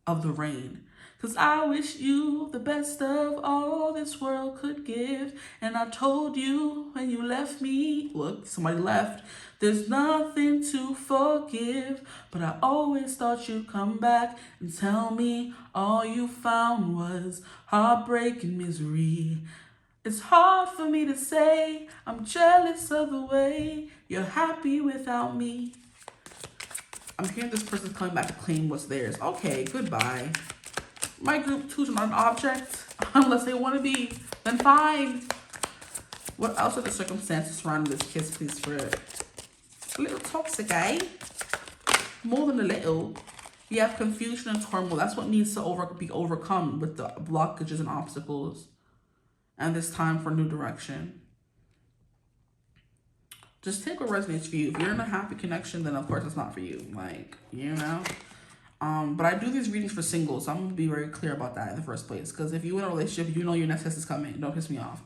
Speaker 1: of the rain. 'Cause I wish you the best of all this world could give. And I told you when you left me, look, somebody left, there's nothing to forgive. But I always thought you'd come back and tell me all you found was heartbreak and misery. It's hard for me to say I'm jealous of the way you're happy without me. I'm hearing this person's coming back to claim what's theirs. Okay, goodbye. My group 2's not an object unless they want to be, then fine. What else are the circumstances surrounding this kiss, please, Spirit? A little toxic, eh? More than a little. We have confusion and turmoil. That's what needs to be overcome with the blockages and obstacles. And this time for new direction. Just take what resonates for you. If you're in a happy connection, then of course it's not for you. Like, you know? But I do these readings for singles, so I'm going to be very clear about that in the first place. Because if you're in a relationship, you know your next kiss is coming. Don't piss me off.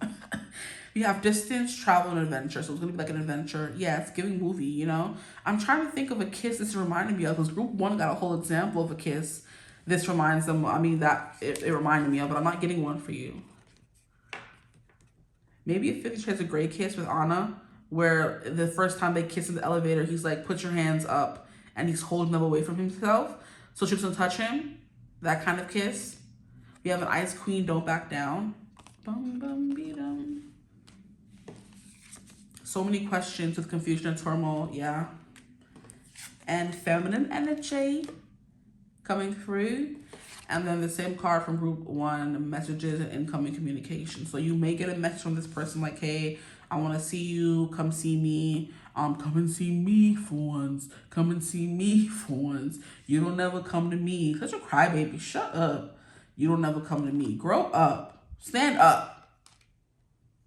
Speaker 1: We have distance, travel, and adventure. So it's going to be like an adventure. Yeah, it's giving movie, you know? I'm trying to think of a kiss this reminded me of. Because group 1 got a whole example of a kiss. This reminds them, I mean, that it reminded me of. But I'm not getting one for you. Maybe a 50 Shades of Grey kiss with Anna. Where the first time they kiss in the elevator, he's like, put your hands up. And he's holding them away from himself. So she doesn't touch him. That kind of kiss. We have an Ice Queen, Don't Back Down. Bum, bum, be dum. So many questions with confusion and turmoil. Yeah. And feminine energy coming through. And then the same card from group 1, messages and incoming communication. So you may get a message from this person like, hey, I want to see you. Come see me. Come and see me for once. Come and see me for once. You don't ever come to me. Such a crybaby. Shut up. You don't ever come to me. Grow up. Stand up.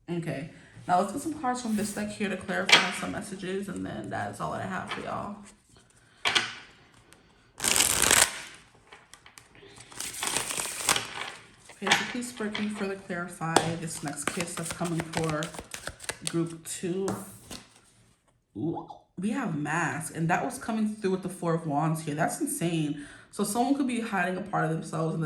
Speaker 1: Okay. Now let's get some cards from this deck here to clarify some messages. And then that's all I have for y'all. Okay, so please, Spirit, can you further clarify this next kiss that's coming for group 2? Ooh, we have mask, and that was coming through with the 4 of Wands here. That's insane. So someone could be hiding a part of themselves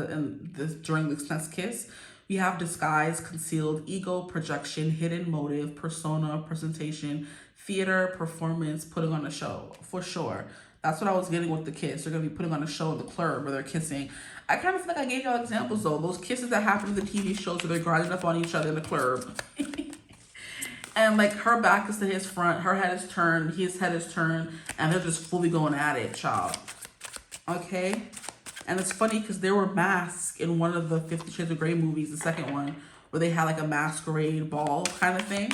Speaker 1: during this next kiss. We have disguise, concealed, ego, projection, hidden motive, persona, presentation, theater, performance, putting on a show, for sure. That's what I was getting with the kiss. They're going to be putting on a show in the club where they're kissing. I kind of feel like I gave y'all examples, though. Those kisses that happen in the TV shows where they're grinding up on each other in the club. And like her back is to his front, her head is turned, his head is turned, and they're just fully going at it, child. Okay? And it's funny because there were masks in one of the 50 Shades of Grey movies, the second one, where they had like a masquerade ball kind of thing.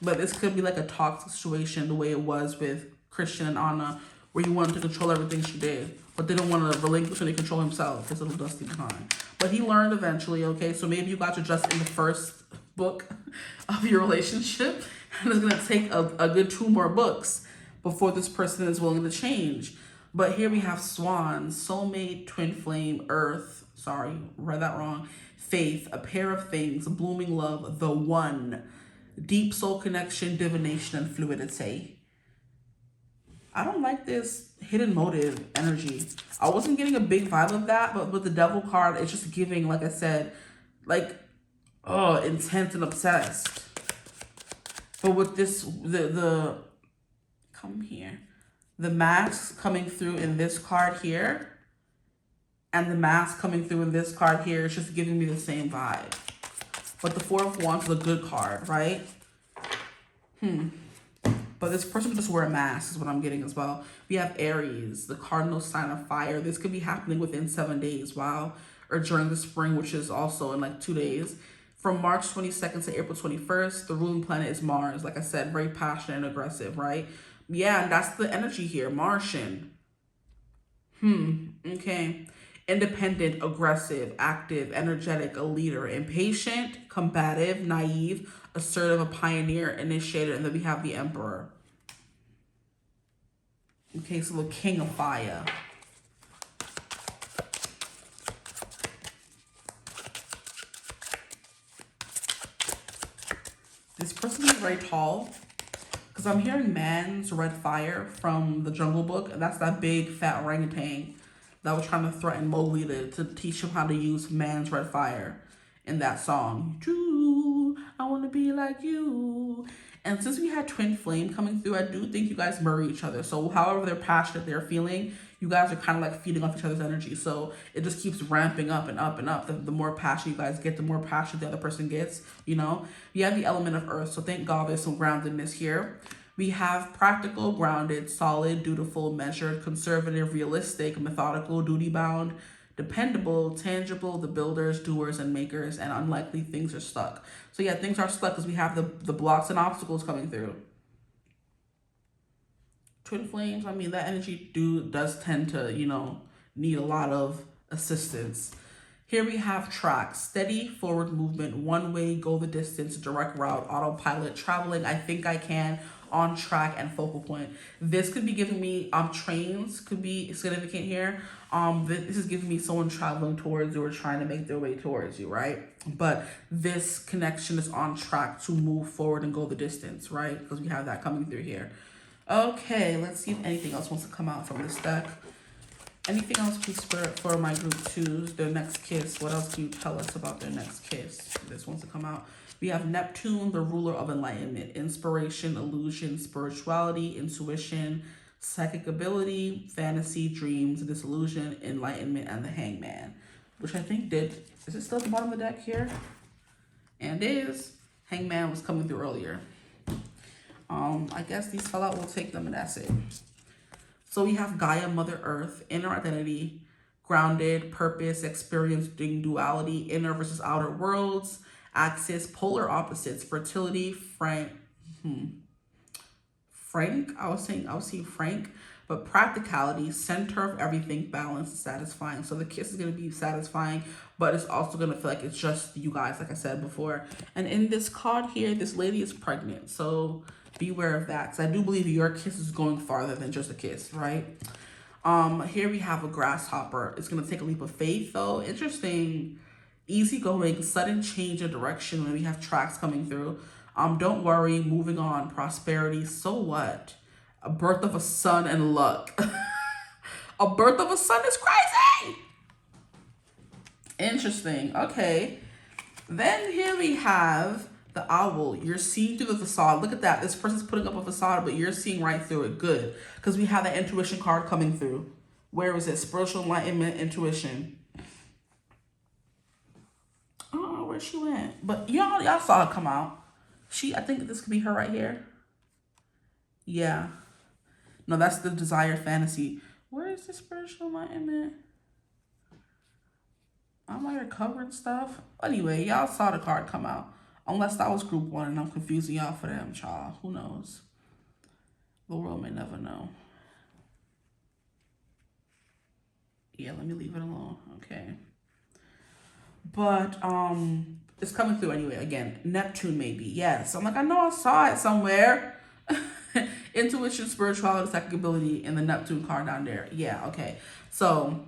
Speaker 1: But this could be like a toxic situation the way it was with Christian and Anna, where he wanted to control everything she did, but they didn't want to relinquish and control himself, his little dusty behind. But he learned eventually, okay? So maybe you got to just in the first book of your relationship, and it's going to take a good 2 more books before this person is willing to change. But here we have swans, soulmate, twin flame, earth, sorry, read that wrong, faith, a pair of things, blooming love, the one, deep soul connection, divination, and fluidity. I don't like this hidden motive energy. I wasn't getting a big vibe of that, but with the devil card, it's just giving, like I said, like, oh, intense and obsessed. But with this, come here. The mask coming through in this card here and the mask coming through in this card here is just giving me the same vibe. But the Four of Wands is a good card, right? But this person could just wear a mask is what I'm getting as well. We have Aries, the cardinal sign of fire. This could be happening within 7 days, wow. Or during the spring, which is also in like 2 days. From March 22nd to April 21st, the ruling planet is Mars. Like I said, very passionate and aggressive, right? Yeah, and that's the energy here, Martian. Okay. Independent, aggressive, active, energetic, a leader, impatient, combative, naive, assertive, a pioneer, initiator, and then we have the Emperor. Okay, so the King of Fire. This person is very tall. Because I'm hearing man's red fire from the Jungle Book. And that's that big fat orangutan that was trying to threaten Mowgli to teach him how to use man's red fire in that song. True, I want to be like you. And since we had twin flame coming through, I do think you guys mirror each other. So however they're passionate, they're feeling, you guys are kind of like feeding off each other's energy. So it just keeps ramping up and up and up. The more passion you guys get, the more passion the other person gets, you know? You have the element of earth. So thank God there's some groundedness here. We have practical, grounded, solid, dutiful, measured, conservative, realistic, methodical, duty-bound, dependable, tangible, the builders, doers, and makers, and unlikely things are stuck. So yeah, things are stuck because we have the blocks and obstacles coming through. Twin flames, I mean, that energy does tend to, you know, need a lot of assistance. Here we have tracks, steady forward movement, one way, go the distance, direct route, autopilot, traveling, I think I can, on track, and focal point. This could be giving me, trains could be significant here. This is giving me someone traveling towards you or trying to make their way towards you, right? But this connection is on track to move forward and go the distance, right? Because we have that coming through here. Okay, let's see if anything else wants to come out from this deck. Anything else, please, Spirit, for my group 2s, their next kiss? What else can you tell us about their next kiss? This wants to come out. We have Neptune, the ruler of enlightenment, inspiration, illusion, spirituality, intuition, psychic ability, fantasy, dreams, disillusion, enlightenment, and the Hangman, which I think is it still at the bottom of the deck here? And is. Hangman was coming through earlier. I guess these fell out, we'll take them, and that's it. So we have Gaia, Mother Earth, inner identity, grounded, purpose, experiencing duality, inner versus outer worlds, axis, polar opposites, fertility, frank, I was seeing frank, but practicality, center of everything, balance, satisfying. So the kiss is going to be satisfying, but it's also going to feel like it's just you guys, like I said before. And in this card here, this lady is pregnant. So beware of that, because I do believe your kiss is going farther than just a kiss, right? Here we have a grasshopper. It's going to take a leap of faith, though. Interesting. Easygoing, sudden change of direction when we have tracks coming through. Don't worry, moving on, prosperity, so what? A birth of a son and luck. A birth of a son is crazy! Interesting, okay. Then here we have the owl. You're seeing through the facade. Look at that. This person's putting up a facade, but you're seeing right through it. Good. Because we have the intuition card coming through. Where is it? Spiritual enlightenment, intuition. where'd she went? But y'all saw her come out. I think this could be her right here. Yeah. No, that's the desired fantasy. Where is the spiritual enlightenment? I'm like covering stuff. Anyway, y'all saw the card come out. Unless that was group 1 and I'm confusing y'all for them, child. Who knows? The world may never know. Yeah, let me leave it alone. Okay. But it's coming through anyway. Again, Neptune maybe. Yes. I'm like, I know I saw it somewhere. Intuition, spirituality, psychic ability, and the Neptune card down there. Yeah, okay. So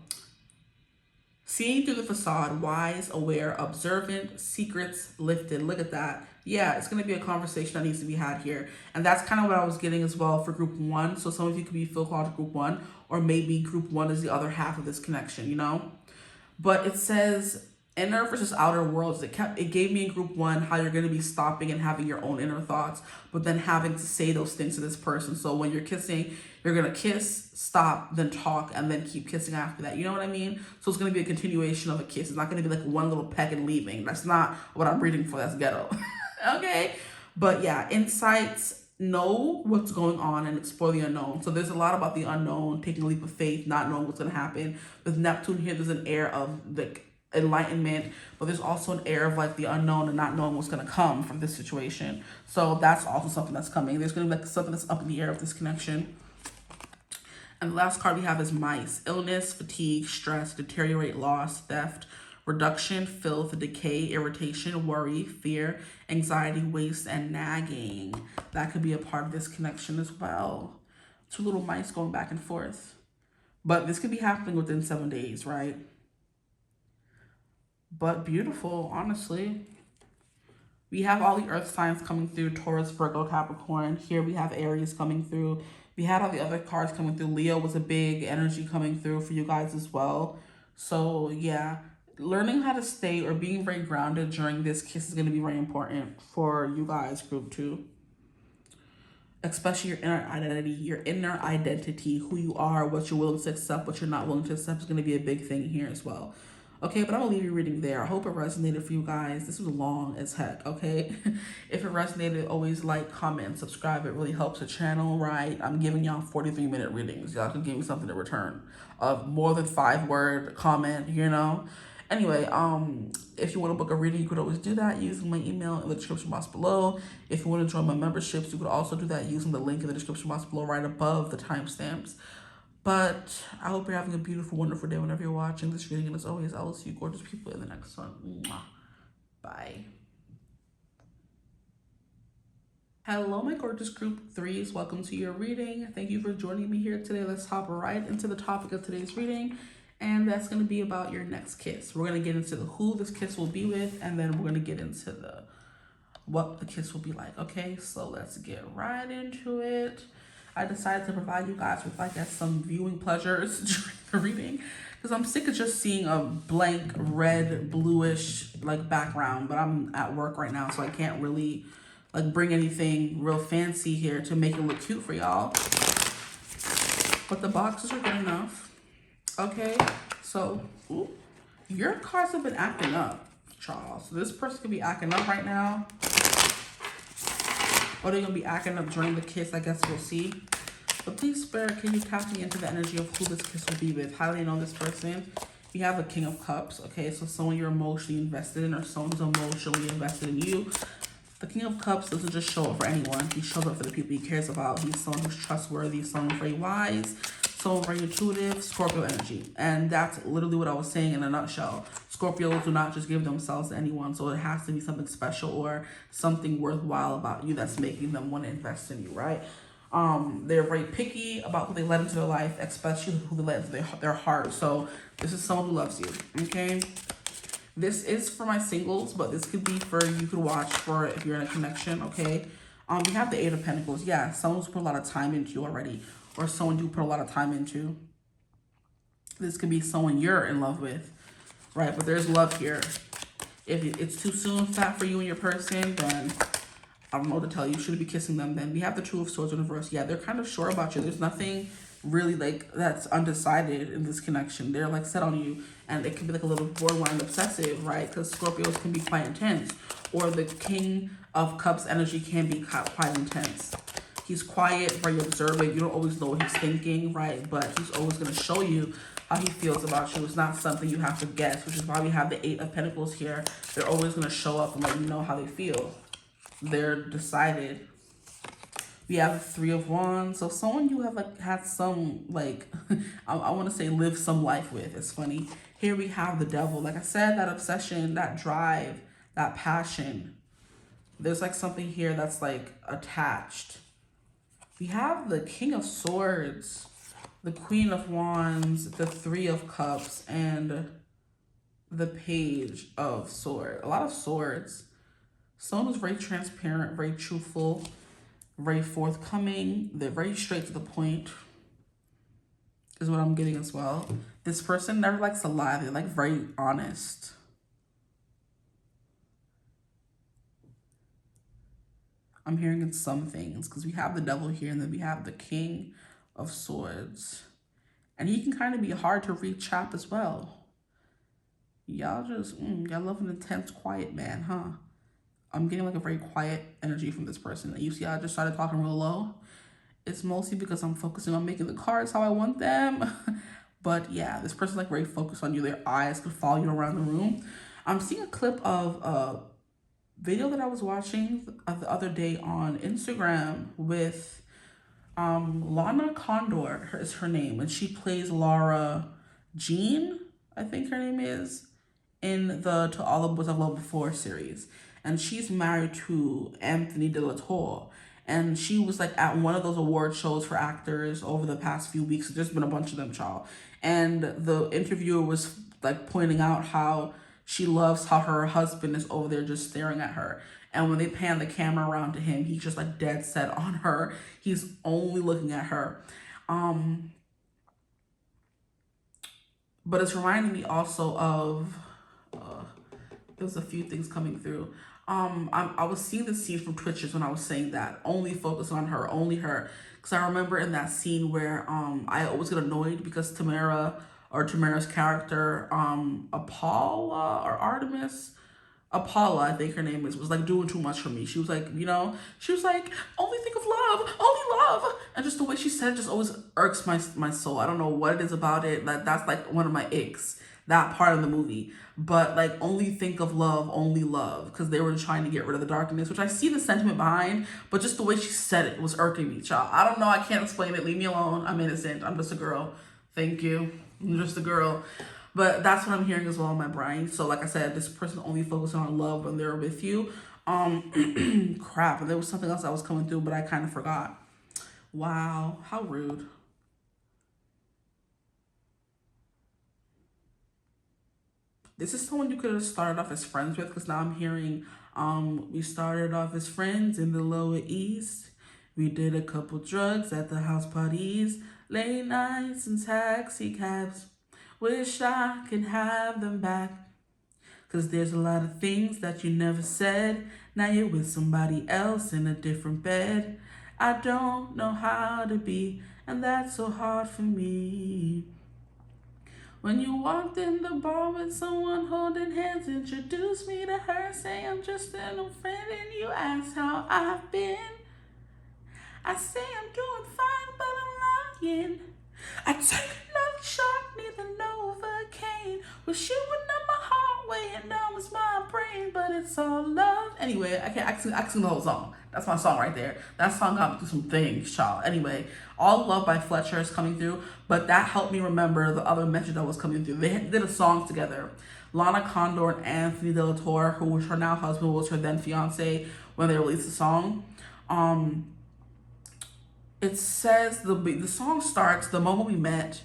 Speaker 1: seeing through the facade, wise, aware, observant, secrets lifted. Look at that. Yeah, it's going to be a conversation that needs to be had here. And that's kind of what I was getting as well for group 1. So some of you could be Phil called group 1, or maybe group 1 is the other half of this connection, you know? But it says inner versus outer worlds. It gave me in group 1 how you're going to be stopping and having your own inner thoughts, but then having to say those things to this person. So when you're kissing, you're going to kiss, stop, then talk, and then keep kissing after that. You know what I mean? So it's going to be a continuation of a kiss. It's not going to be like one little peck and leaving. That's not what I'm reading for. That's ghetto. Okay? But yeah, insights, know what's going on and explore the unknown. So there's a lot about the unknown, taking a leap of faith, not knowing what's going to happen. With Neptune here, there's an air of the enlightenment, but there's also an air of like the unknown and not knowing what's going to come from this situation. So that's also something that's coming. There's going to be like something that's up in the air of this connection. And the last card we have is mice. Illness, fatigue, stress, deteriorate, loss, theft, reduction, filth, decay, irritation, worry, fear, anxiety, waste, and nagging. That could be a part of this connection as well. 2 little mice going back and forth. But this could be happening within 7 days, right? But beautiful, honestly. We have all the earth signs coming through: Taurus, Virgo, Capricorn. Here we have Aries coming through. We had all the other cards coming through. Leo was a big energy coming through for you guys as well. So yeah, learning how to stay or being very grounded during this kiss is going to be very important for you guys, group 2. Especially your inner identity, who you are, what you're willing to accept, what you're not willing to accept is going to be a big thing here as well. Okay, but I'm going to leave you reading there. I hope it resonated for you guys. This was long as heck, okay? If it resonated, always like, comment, subscribe. It really helps the channel, right? I'm giving y'all 43-minute readings. Y'all can give me something in return of more than 5-word comment, you know? Anyway, if you want to book a reading, you could always do that using my email in the description box below. If you want to join my memberships, you could also do that using the link in the description box below right above the timestamps. But I hope you're having a beautiful, wonderful day whenever you're watching this reading. And as always, I will see you gorgeous people in the next one. Mwah. Bye. Hello, my gorgeous group 3s. Welcome to your reading. Thank you for joining me here today. Let's hop right into the topic of today's reading. And that's going to be about your next kiss. We're going to get into the who this kiss will be with. And then we're going to get into the what the kiss will be like. Okay, so let's get right into it. I decided to provide you guys with some viewing pleasures during the reading, because I'm sick of just seeing a blank red bluish background. But I'm at work right now, so I can't really bring anything real fancy here to make it look cute for y'all. But the boxes are good enough. Okay, so your cards have been acting up, Charles. So this person could be acting up right now, or they're gonna be acting up during the kiss. I guess we'll see. But please, Spirit, can you tap me into the energy of who this kiss will be with? How do you know this person? We have a King of Cups. Okay, so someone you're emotionally invested in, or someone's emotionally invested in you. The King of Cups doesn't just show up for anyone. He shows up for the people he cares about. He's someone who's trustworthy, someone very wise, someone very intuitive, Scorpio energy. And that's literally what I was saying in a nutshell. Scorpios do not just give themselves to anyone, so it has to be something special or something worthwhile about you that's making them want to invest in you, right? They're very picky about who they let into their life, especially who they let into their heart. So this is someone who loves you, okay? This is for my singles, but this could be for, you could watch for if you're in a connection, okay? We have the 8 of Pentacles. Yeah, someone who's put a lot of time into you already, or someone you put a lot of time into. This could be someone you're in love with, right? But there's love here. If it's too soon for you and your person, then I don't know what to tell you. You shouldn't be kissing them then. We have the Two of Swords in reverse. Yeah, they're kind of sure about you. There's nothing really like that's undecided in this connection. They're like set on you, and it can be like a little borderline obsessive, right? Because Scorpios can be quite intense, or the King of Cups energy can be quite intense. He's quiet, very observant. You don't always know what he's thinking, right? But he's always going to show you how he feels about you. It's not something you have to guess, which is why we have the 8 of Pentacles here. They're always going to show up and let you know how they feel. They're decided. We have the 3 of Wands. So someone you have like had some like, I want to say live some life with. It's funny. Here we have the Devil. Like I said, that obsession, that drive, that passion. There's like something here that's like attached. We have the King of Swords, the Queen of Wands, the 3 of Cups, and the Page of Swords. A lot of swords. Someone who's very transparent, very truthful, very forthcoming. They're very straight to the point, is what I'm getting as well. This person never likes to lie. They're like very honest. I'm hearing in some things, because we have the Devil here, and then we have the King of Swords. And he can kind of be hard to read chap as well. Y'all just, y'all love an intense, quiet man, huh? I'm getting like a very quiet energy from this person. And you see I just started talking real low? It's mostly because I'm focusing on making the cards how I want them. But yeah, this person's like very focused on you. Their eyes could follow you around the room. I'm seeing a clip of video that I was watching the other day on Instagram with Lana Condor is her name, and she plays Laura Jean, I think her name is, in the To All the Boys I've Loved Before series. And she's married to Anthony de la Tour, and she was like at one of those award shows for actors over the past few weeks. There's been a bunch of them, child. And the interviewer was like pointing out how she loves how her husband is over there just staring at her. And when they pan the camera around to him, he's just like dead set on her. He's only looking at her. But it's reminding me also of, there's a few things coming through. I was seeing the scene from Twitches when I was saying that. Only focus on her, only her. Because I remember in that scene where I always get annoyed because Tamara's character, Paula or Artemis, Paula, I think her name was like doing too much for me. She was like, you know, she was like, only think of love, only love. And just the way she said it just always irks my soul. I don't know what it is about it. That's like one of my icks, that part of the movie. But like, only think of love, only love. Because they were trying to get rid of the darkness, which I see the sentiment behind. But just the way she said it was irking me, child. I don't know. I can't explain it. Leave me alone. I'm innocent. I'm just a girl. Thank you. I'm just a girl. But that's what I'm hearing as well in my brain. So like I said, this person only focusing on love when they're with you. Crap. And there was something else that was coming through, but I kind of forgot. Wow. How rude. This is someone you could have started off as friends with, because now I'm hearing we started off as friends in the Lower East. We did a couple drugs at the house parties, late nights and taxi cabs. Wish I could have them back. Cause there's a lot of things that you never said. Now you're with somebody else in a different bed. I don't know how to be, and that's so hard for me. When you walked in the bar with someone holding hands, introduced me to her, say I'm just an old friend, and you asked how I've been. I say I'm doing fine, but I'm lying. I take another shot, need the Novocaine. Wish you would know my heart weighing down was my brain, but it's all love. Anyway, I sing the whole song. That's my song right there. That song got me through some things, child. Anyway, All Love by Fletcher is coming through, but that helped me remember the other message that was coming through. They did a song together. Lana Condor and Anthony de la Tour, who was her now husband, was her then fiance when they released the song. It says, the song starts, the moment we met,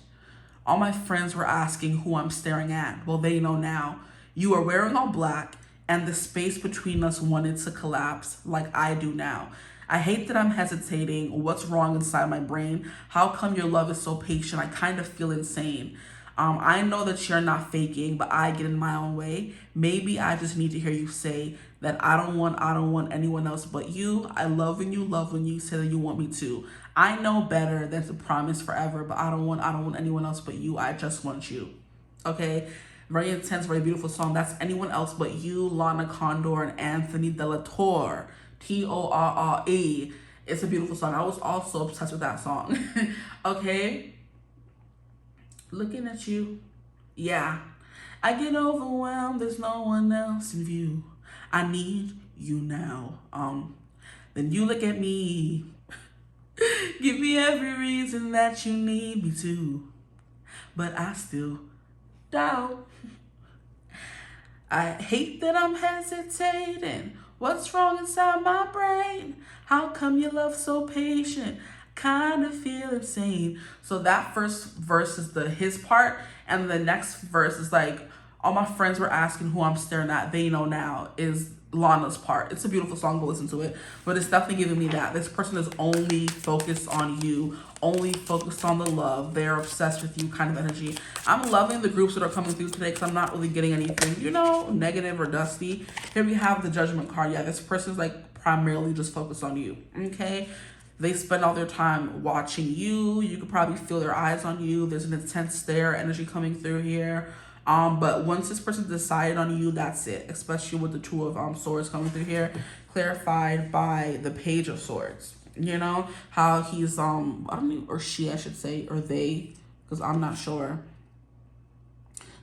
Speaker 1: all my friends were asking who I'm staring at. Well, they know now. You are wearing all black, and the space between us wanted to collapse like I do now. I hate that I'm hesitating. What's wrong inside my brain? How come your love is so patient? I kind of feel insane. I know that you're not faking, but I get in my own way. Maybe I just need to hear you say that I don't want anyone else but you. I love when you say that you want me to. I know better than to promise forever, but I don't want anyone else but you. I just want you. Okay? Very intense, very beautiful song. That's Anyone Else But You, Lana Condor and Anthony Delatorre. Torre. It's a beautiful song. I was also obsessed with that song. Okay? Looking at you. Yeah. I get overwhelmed. There's no one else in view. I need you now. Then you look at me. Give me every reason that you need me to. But I still doubt. I hate that I'm hesitating. What's wrong inside my brain? How come your love so patient? Kind of feel insane. So that first verse is his part, and the next verse is like, all my friends were asking who I'm staring at. They know now is Lana's part. It's a beautiful song, go listen to it. But it's definitely giving me that. This person is only focused on you, only focused on the love. They're obsessed with you kind of energy. I'm loving the groups that are coming through today because I'm not really getting anything, you know, negative or dusty. Here we have the Judgment card. Yeah, this person's like primarily just focused on you, okay? They spend all their time watching you. You could probably feel their eyes on you. There's an intense stare energy coming through here. But once this person decided on you, that's it. Especially with the Two of Swords coming through here, clarified by the Page of Swords. You know how he's I don't know, or she I should say, or they, because I'm not sure.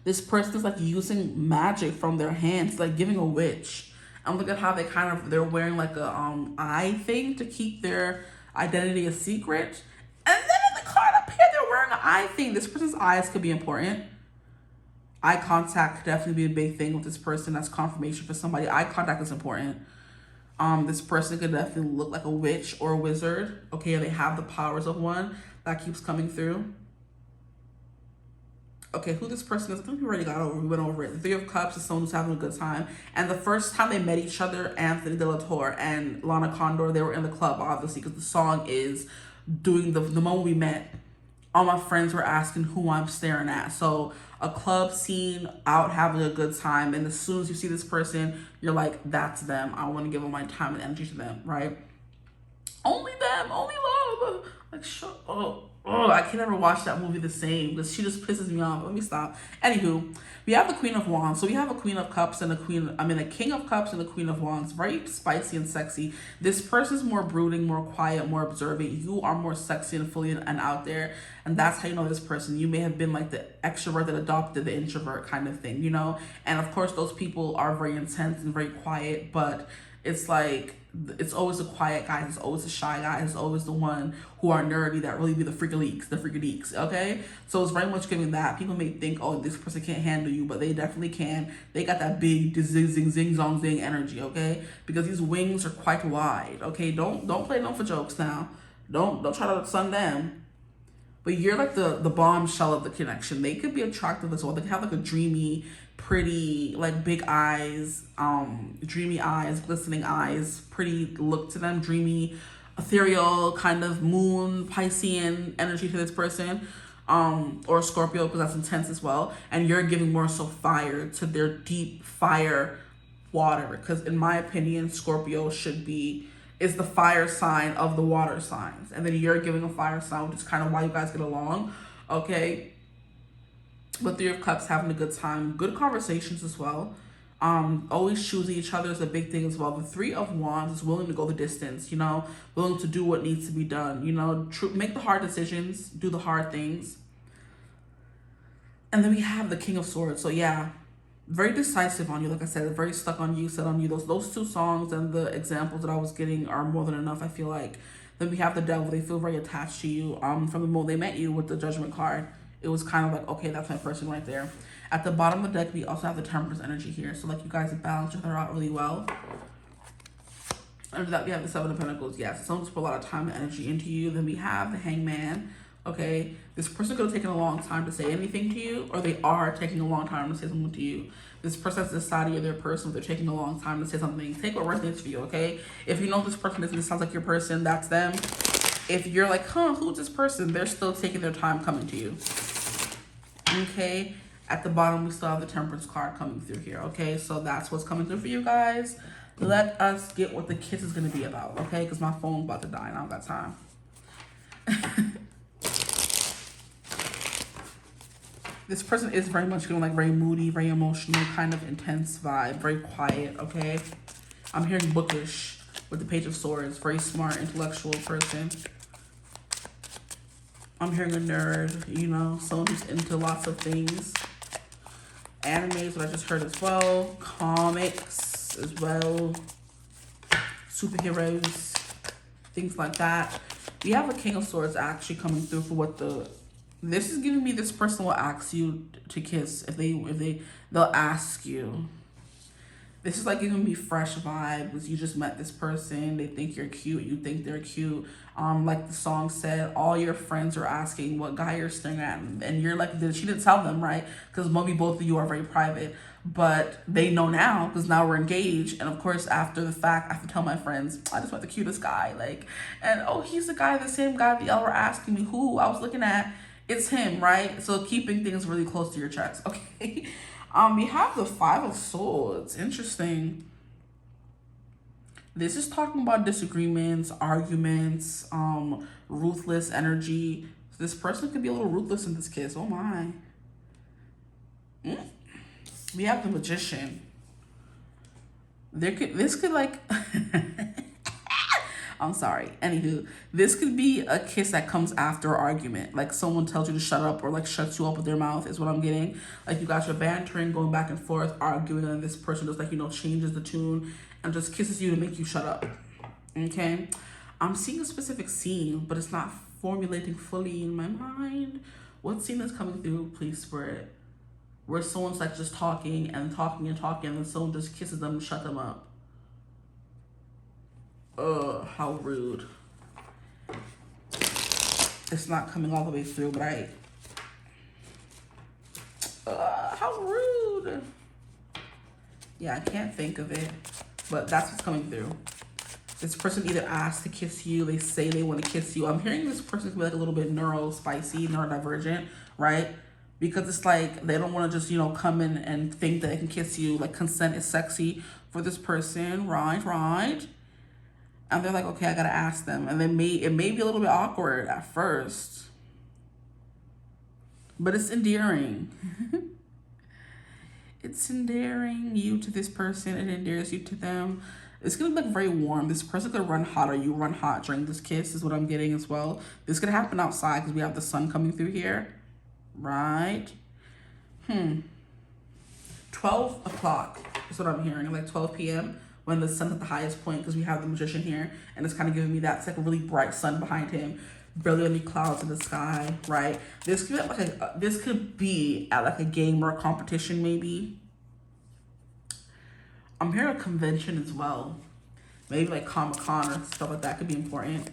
Speaker 1: This person is like using magic from their hands, like giving a witch. And look at how they're wearing like a eye thing to keep their identity a secret. And then in the card up here, they're wearing an eye thing. This person's eyes could be important. Eye contact could definitely be a big thing with this person. That's confirmation for somebody. Eye contact is important. This person could definitely look like a witch or a wizard. Okay, they have the powers of one. That keeps coming through. Okay, who this person is, I think we already we went over it. The Three of Cups is someone who's having a good time. And the first time they met each other, Anthony Delatorre and Lana Condor, they were in the club, obviously, because the song is doing the moment we met. All my friends were asking who I'm staring at. So a club scene, out having a good time. And as soon as you see this person, you're like, that's them. I want to give all my time and energy to them, right? Only them, only love. Like, shut up. Oh, I can never watch that movie the same because she just pisses me off. Let me stop. Anywho, we have the Queen of Wands. So we have a Queen of Cups and a King of Cups and a Queen of Wands. Very spicy and sexy. This person's more brooding, more quiet, more observant. You are more sexy and fully and out there. And that's how you know this person. You may have been like the extrovert that adopted the introvert kind of thing, you know? And of course, those people are very intense and very quiet, but it's like, it's always the quiet guys, it's always the shy guys, it's always the one who are nerdy that really be the freakaleaks, okay? So it's very much giving that. People may think, oh, this person can't handle you, but they definitely can. They got that big zing energy, okay? Because these wings are quite wide, okay? Don't play them for jokes now. Don't try to sun them. But you're like the bombshell of the connection. They could be attractive as well. They could have like a dreamy, pretty, like big eyes, dreamy eyes, glistening eyes, pretty look to them, dreamy, ethereal, kind of moon, Piscean energy to this person, or Scorpio, because that's intense as well. And you're giving more so fire to their deep fire water, because in my opinion, Scorpio is the fire sign of the water signs. And then you're giving a fire sign, which is kind of why you guys get along, okay? But Three of Cups, having a good time. Good conversations as well. Always choosing each other is a big thing as well. The Three of Wands is willing to go the distance, you know, willing to do what needs to be done, you know, make the hard decisions, do the hard things. And then we have the King of Swords. So yeah, very decisive on you. Like I said, very stuck on you, set on you. Those two songs and the examples that I was getting are more than enough, I feel like. Then we have the Devil. They feel very attached to you. From the moment they met you with the Judgment card, it was kind of like, okay, that's my person right there. At the bottom of the deck, we also have the Temperance energy here. So like you guys balance each other out really well. Under that, we have the Seven of Pentacles. Yes, someone's put a lot of time and energy into you. Then we have the Hangman. Okay, this person could have taken a long time to say anything to you, or they are taking a long time to say something to you. This person has decided you're their person, they're taking a long time to say something. Take what resonates for you, okay? If you know this person isn't, it sounds like your person, that's them. If you're like, who's this person? They're still taking their time coming to you. Okay, at the bottom, we still have the Temperance card coming through here, okay? So that's what's coming through for you guys. Let us get what the kiss is going to be about, okay? Because my phone's about to die and I don't got time. This person is very much feeling like very moody, very emotional, kind of intense vibe, very quiet, okay? I'm hearing bookish with the Page of Swords, very smart, intellectual person. I'm hearing a nerd, you know, someone who's into lots of things. Anime is what I just heard as well. Comics as well. Superheroes, things like that. We have a King of Swords actually coming through for what the... This is giving me this person will ask you to kiss they'll ask you. This is like giving me fresh vibes. You just met this person. They think you're cute. You think they're cute. Like the song said, all your friends are asking what guy you're staring at. And you're like, she didn't tell them, right? Because maybe both of you are very private. But they know now because now we're engaged. And of course, after the fact, I have to tell my friends, I just met the cutest guy. Like, and oh, he's the same guy that y'all were asking me who I was looking at. It's him, right? So keeping things really close to your chest, okay? We have the Five of Swords. Interesting. This is talking about disagreements, arguments, ruthless energy. This person could be a little ruthless in this kiss. Oh my. We have the Magician. This could like I'm sorry. Anywho, this could be a kiss that comes after an argument. Like someone tells you to shut up or like shuts you up with their mouth is what I'm getting. Like you got your bantering, going back and forth, arguing, and this person just like, you know, changes the tune and just kisses you to make you shut up. Okay? I'm seeing a specific scene, but it's not formulating fully in my mind. What scene is coming through, please, Spirit? Where someone's like just talking and talking and talking and then someone just kisses them and shut them up. Ugh, how rude. It's not coming all the way through, but how rude. Yeah, I can't think of it, but that's what's coming through. This person either asks to kiss you, they say they want to kiss you. I'm hearing this person can be like a little bit neurodivergent, right? Because it's like they don't want to just, you know, come in and think that they can kiss you. Like consent is sexy for this person, right? And they're like, okay, I gotta ask them. And then it may be a little bit awkward at first, but it's endearing. It's endearing you to this person. It endears you to them. It's gonna look very warm. This person could run hot or you run hot during this kiss is what I'm getting as well. This could happen outside because we have the sun coming through here, right? 12 o'clock is what I'm hearing, like 12 p.m. when the sun's at the highest point because we have the Magician here and it's kind of giving me that. It's like a really bright sun behind him, barely any clouds in the sky, right? This could be this could be at like a game or a competition maybe. I'm hearing a convention as well. Maybe like Comic-Con or stuff like that could be important.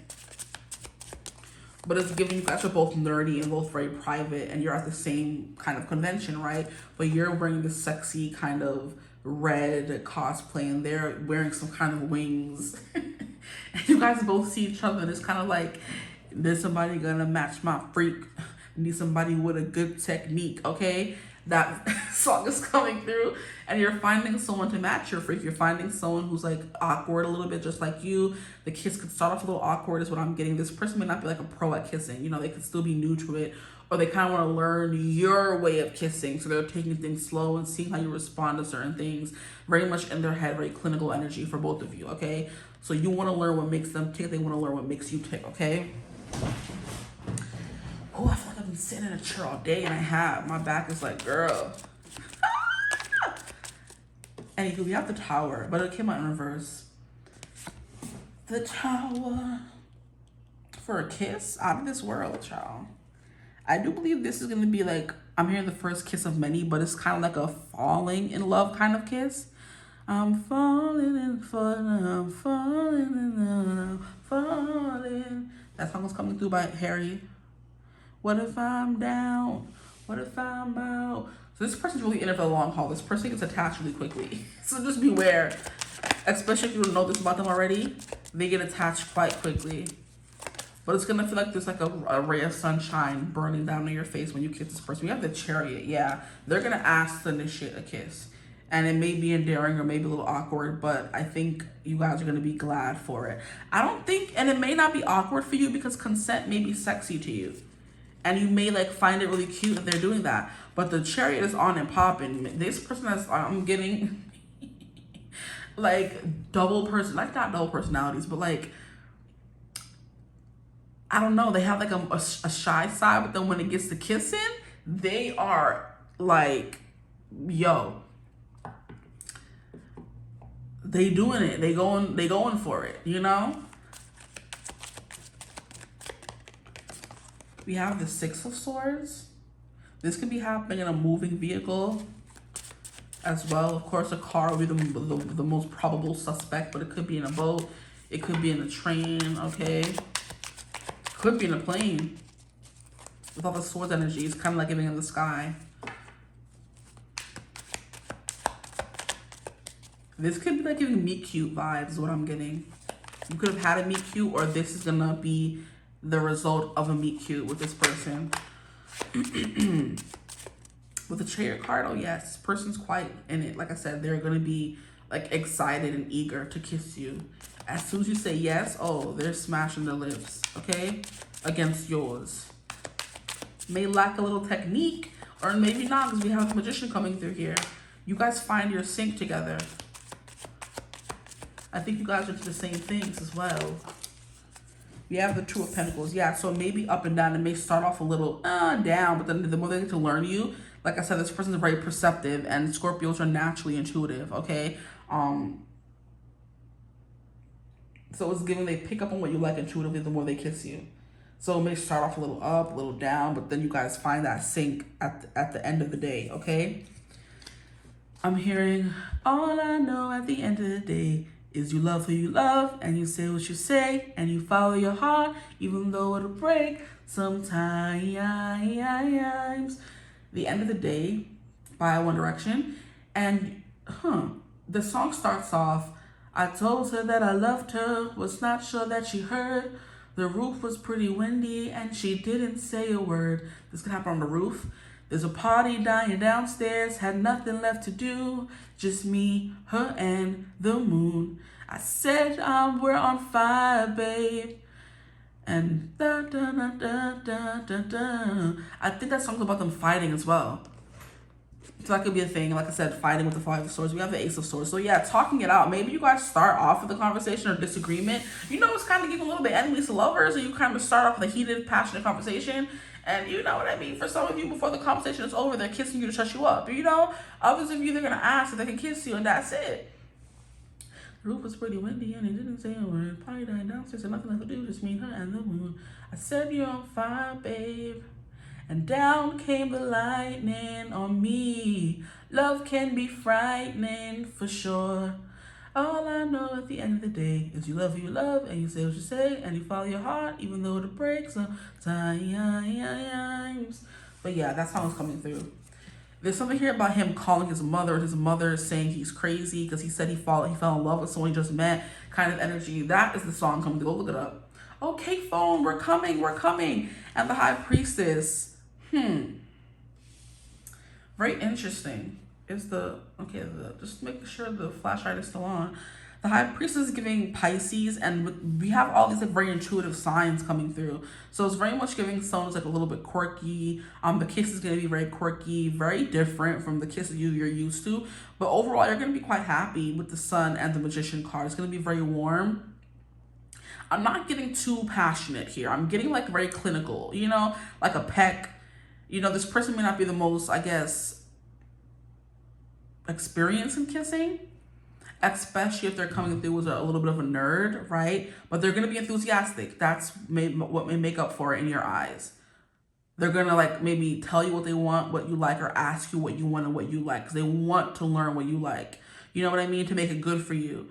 Speaker 1: But it's giving you guys are both nerdy and both very private and you're at the same kind of convention, right? But you're wearing this sexy kind of red cosplay and they're wearing some kind of wings. And you guys both see each other and it's kind of like, there's somebody gonna match my freak. I need somebody with a good technique, okay? That song is coming through and you're finding someone to match your freak. You're finding someone who's like awkward a little bit just like you. The kiss could start off a little awkward is what I'm getting. This person may not be like a pro at kissing. You know, they could still be new to it or they kind of want to learn your way of kissing. So they're taking things slow and seeing how you respond to certain things. Very much in their head, very clinical energy for both of you, okay? So you want to learn what makes them tick. They want to learn what makes you tick, okay? Oh, I feel like I've been sitting in a chair all day and I have. My back is like, girl. Anywho, we have the Tower, but it came out in reverse. The Tower. For a kiss? Out of this world, y'all. I do believe this is going to be like, I'm hearing the first kiss of many, but it's kind of like a falling in love kind of kiss. I'm falling and falling, I'm falling and I'm falling. That song was coming through by Harry. What if I'm down? What if I'm out? So this person's really in it for the long haul. This person gets attached really quickly. So just beware. Especially if you don't know this about them already. They get attached quite quickly. But it's going to feel like there's like a ray of sunshine burning down on your face when you kiss this person. We have the Chariot. Yeah. They're going to ask to initiate a kiss. And it may be endearing or maybe a little awkward, but I think you guys are going to be glad for it. I don't think, and it may not be awkward for you because consent may be sexy to you. And you may like find it really cute that they're doing that. But the Chariot is on and popping. This person that's, I'm getting like like not double personalities, but like, I don't know. They have like a shy side, but then when it gets to kissing, they are like, yo, they doing it. They going for it, you know? We have the Six of Swords. This could be happening in a moving vehicle as well. Of course, a car would be the most probable suspect, but it could be in a boat. It could be in a train, okay? Could be in a plane. With all the swords energy, it's kind of like giving in the sky. This could be like giving meet cute vibes is what I'm getting. You could have had a meet cute, or this is gonna be the result of a meet cute with this person. With the Chariot card, oh yes, this person's quite in it. Like I said, they're gonna be like excited and eager to kiss you. As soon as you say yes, oh, they're smashing their lips, okay? Against yours. May lack a little technique, or maybe not, because we have the Magician coming through here. You guys find your sync together. I think you guys are into the same things as well. We have the Two of Pentacles. Yeah, so maybe up and down. It may start off a little down, but then the more they get to learn you, like I said, this person is very perceptive, and Scorpios are naturally intuitive, okay? So it's giving they pick up on what you like intuitively the more they kiss you. So it may start off a little up, a little down, but then you guys find that sync at the end of the day, okay? I'm hearing, all I know at the end of the day is you love who you love, and you say what you say, and you follow your heart, even though it'll break sometimes. The End of the Day by One Direction. And, the song starts off, I told her that I loved her, was not sure that she heard. The roof was pretty windy, and she didn't say a word. This can happen on the roof. There's a party dying downstairs, had nothing left to do, just me, her, and the moon. I said, we're on fire, babe. And da da da da da da da. I think that song's about them fighting as well. So that could be a thing. Like I said, fighting with the Five of Swords. We have the Ace of Swords. So yeah, talking it out. Maybe you guys start off with a conversation or disagreement. You know, it's kind of giving a little bit enemies to lovers, and you kind of start off with a heated, passionate conversation. And you know what I mean? For some of you, before the conversation is over, they're kissing you to shut you up. You know? Others of you, they're going to ask if they can kiss you, and that's it. The roof was pretty windy, and it didn't say a word. Party died downstairs, and nothing left to do, just me, her, and the moon. I said, you're on fire, babe. And down came the lightning on me. Love can be frightening, for sure. All I know at the end of the day is you love who you love, and you say what you say, and you follow your heart, even though it breaks sometimes. But yeah, that song is coming through. There's something here about him calling his mother saying he's crazy because he said he fell in love with someone he just met, kind of energy. That is the song coming through. Go look it up. Okay, phone, we're coming. And the High Priestess. Very interesting. Is just making sure the flashlight is still on. The High Priestess is giving Pisces, and we have all these like very intuitive signs coming through. So it's very much giving someone like a little bit quirky. The kiss is gonna be very quirky, very different from the kisses you're used to. But overall, you're gonna be quite happy with the Sun and the Magician card. It's gonna be very warm. I'm not getting too passionate here. I'm getting like very clinical, you know, like a peck. You know, this person may not be the most, I guess, experienced in kissing, especially if they're coming through as a little bit of a nerd, right? But they're going to be enthusiastic. That's what may make up for it in your eyes. They're going to like maybe tell you what they want, what you like, or ask you what you want and what you like, because they want to learn what you like. You know what I mean? To make it good for you.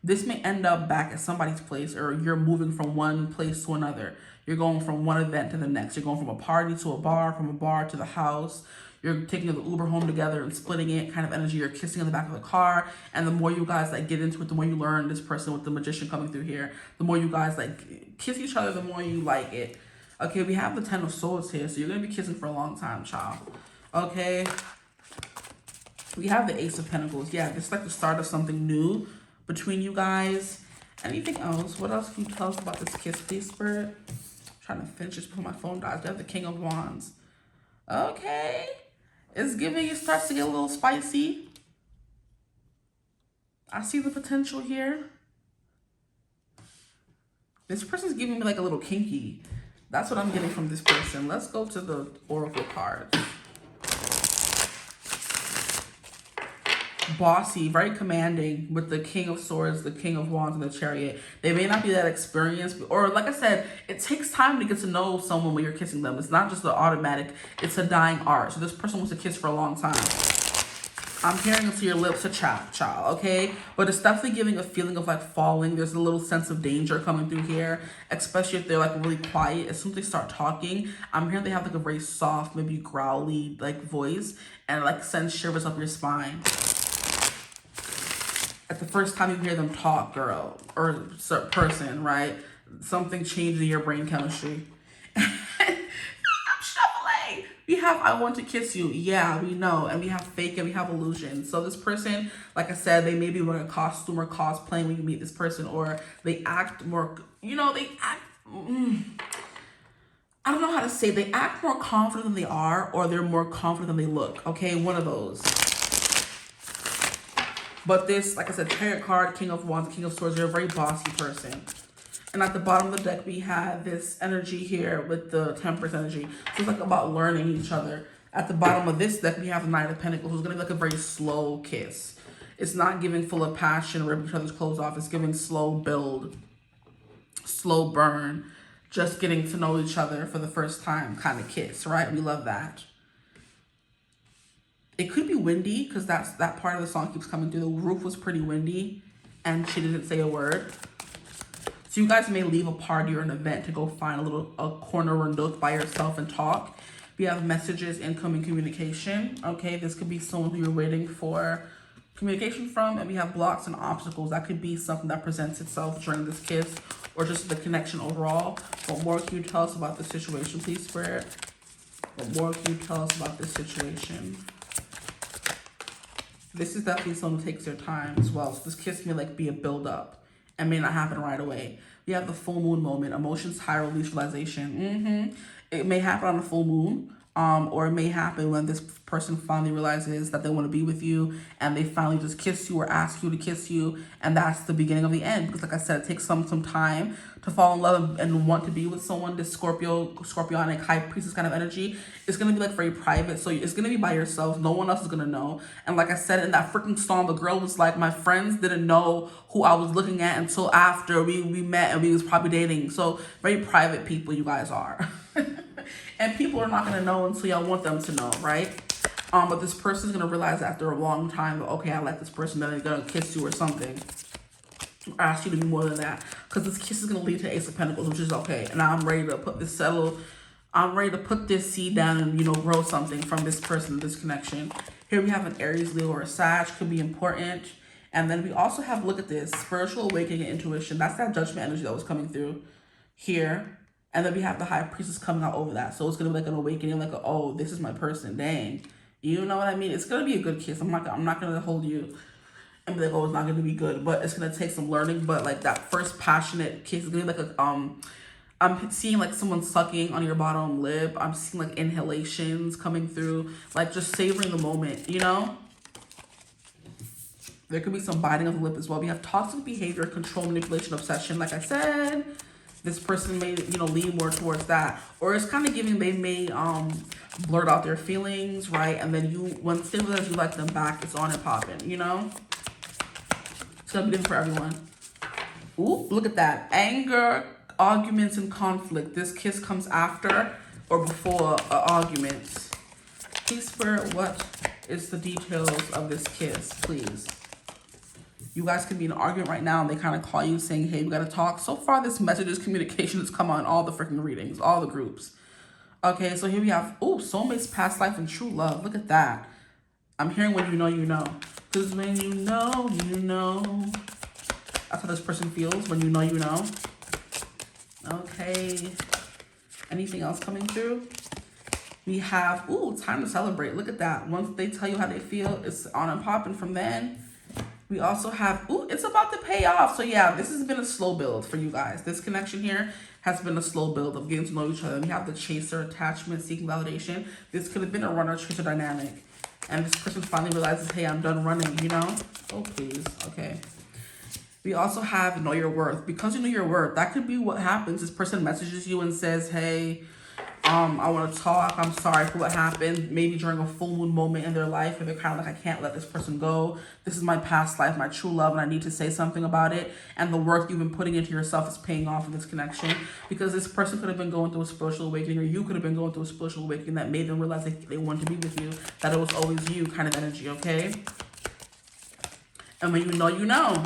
Speaker 1: This may end up back at somebody's place, or you're moving from one place to another. You're going from one event to the next. You're going from a party to a bar, from a bar to the house. You're taking the Uber home together and splitting it, kind of energy. You're kissing in the back of the car. And the more you guys like get into it, the more you learn this person with the Magician coming through here. The more you guys like kiss each other, the more you like it. Okay, we have the Ten of Swords here. So you're going to be kissing for a long time, child. Okay. We have the Ace of Pentacles. Yeah, this is like the start of something new between you guys. Anything else? What else can you tell us about this kiss, please, Spirit? I'm trying to finish this before my phone dies. We have the King of Wands. Okay. It's giving, it starts to get a little spicy. I see the potential here. This person's giving me like a little kinky. That's what I'm getting from this person. Let's go to the Oracle cards. Bossy, very commanding with the King of Swords, the King of Wands, and the Chariot. They may not be that experienced, or like I said, it takes time to get to know someone when you're kissing them. It's not just the automatic, it's a dying art. So this person wants to kiss for a long time. I'm hearing into your lips a child, okay? But it's definitely giving a feeling of like falling. There's a little sense of danger coming through here, especially if they're like really quiet. As soon as they start talking, I'm hearing they have like a very soft, maybe growly like voice, and like sends shivers up your spine. At the first time you hear them talk, girl, or person, right? Something changed in your brain chemistry. I'm shuffling. We have I want to kiss you. Yeah, we know. And we have fake and we have illusion. So this person, like I said, they may be wearing a costume or cosplaying when you meet this person, or they act more, you know, they act, I don't know how to say, they act more confident than they are, or they're more confident than they look. Okay, one of those. But this, like I said, Chariot card, King of Wands, King of Swords, you're a very bossy person. And at the bottom of the deck, we have this energy here with the Temperance energy. So it's like about learning each other. At the bottom of this deck, we have the Knight of Pentacles, who's going to be like a very slow kiss. It's not giving full of passion, ripping each other's clothes off. It's giving slow build, slow burn, just getting to know each other for the first time kind of kiss, right? We love that. It could be windy, because that part of the song keeps coming through. The roof was pretty windy, and she didn't say a word. So you guys may leave a party or an event to go find a corner or nook by yourself and talk. We have messages, incoming communication. Okay, this could be someone who you're waiting for communication from, and we have blocks and obstacles. That could be something that presents itself during this kiss, or just the connection overall. What more can you tell us about this situation, please, Spirit? What more can you tell us about this situation? This is definitely someone who takes their time as well. So this kiss may like be a build-up and may not happen right away. We have the full moon moment, emotions, high release, realization. It may happen on a full moon, or it may happen when this person finally realizes that they want to be with you, and they finally just kiss you or ask you to kiss you, and that's the beginning of the end. Because like I said, it takes some time to fall in love and want to be with someone. This Scorpionic high priestess kind of energy is going to be like very private, so it's going to be by yourself. No one else is going to know. And like I said in that freaking song, the girl was like, my friends didn't know who I was looking at until after we met and we was probably dating. So very private people you guys are. And people are not going to know until y'all want them to know, right? But this person's going to realize after a long time, okay, I like this person, then they're going to kiss you or something. Or ask you to be more than that. Because this kiss is going to lead to Ace of Pentacles, which is okay. And I'm ready to put this I'm ready to put this seed down and, you know, grow something from this person, this connection. Here we have an Aries, Leo, or a Sag. Could be important. And then we also have, look at this, spiritual awakening and intuition. That's that judgment energy that was coming through here. And then we have the High Priestess coming out over that. So it's going to be like an awakening, like, oh, this is my person. Dang. You know what I mean? It's going to be a good kiss. I'm not going to hold you and be like, oh, it's not going to be good. But it's going to take some learning. But like that first passionate kiss is going to be like a, I'm seeing like someone sucking on your bottom lip. I'm seeing like inhalations coming through. Like just savoring the moment, you know? There could be some biting of the lip as well. We have toxic behavior, control, manipulation, obsession. Like I said, this person may, you know, lean more towards that. Or it's kind of giving they may blurt out their feelings, right? And then you, when they realize you like them back, it's on and popping, you know? It's going to be different for everyone. Ooh, look at that. Anger, arguments, and conflict. This kiss comes after or before arguments. Please, Spirit, what is the details of this kiss, please? You guys could be in an argument right now and they kind of call you saying, hey, we got to talk. So far, this messages, communication has come on all the freaking readings, all the groups. Okay, so here we have, oh, soulmates, past life, and true love. Look at that. I'm hearing when you know, you know. Because when you know, you know. That's how this person feels, when you know, you know. Okay. Anything else coming through? We have, ooh, time to celebrate. Look at that. Once they tell you how they feel, it's on and popping from then. We also have, ooh, it's about to pay off. So yeah, this has been a slow build for you guys. This connection here has been a slow build of getting to know each other. We have the chaser, attachment, seeking validation. This could have been a runner-chaser dynamic. And this person finally realizes, hey, I'm done running, you know? Oh, please. Okay. We also have know your worth. Because you know your worth, that could be what happens. This person messages you and says, hey, I want to talk. I'm sorry for what happened. Maybe during a full moon moment in their life, where they're kind of like, I can't let this person go. This is my past life, my true love, and I need to say something about it. And the work you've been putting into yourself is paying off in this connection, because this person could have been going through a spiritual awakening, or you could have been going through a spiritual awakening that made them realize they wanted to be with you, that it was always you kind of energy, okay? And when you know, you know.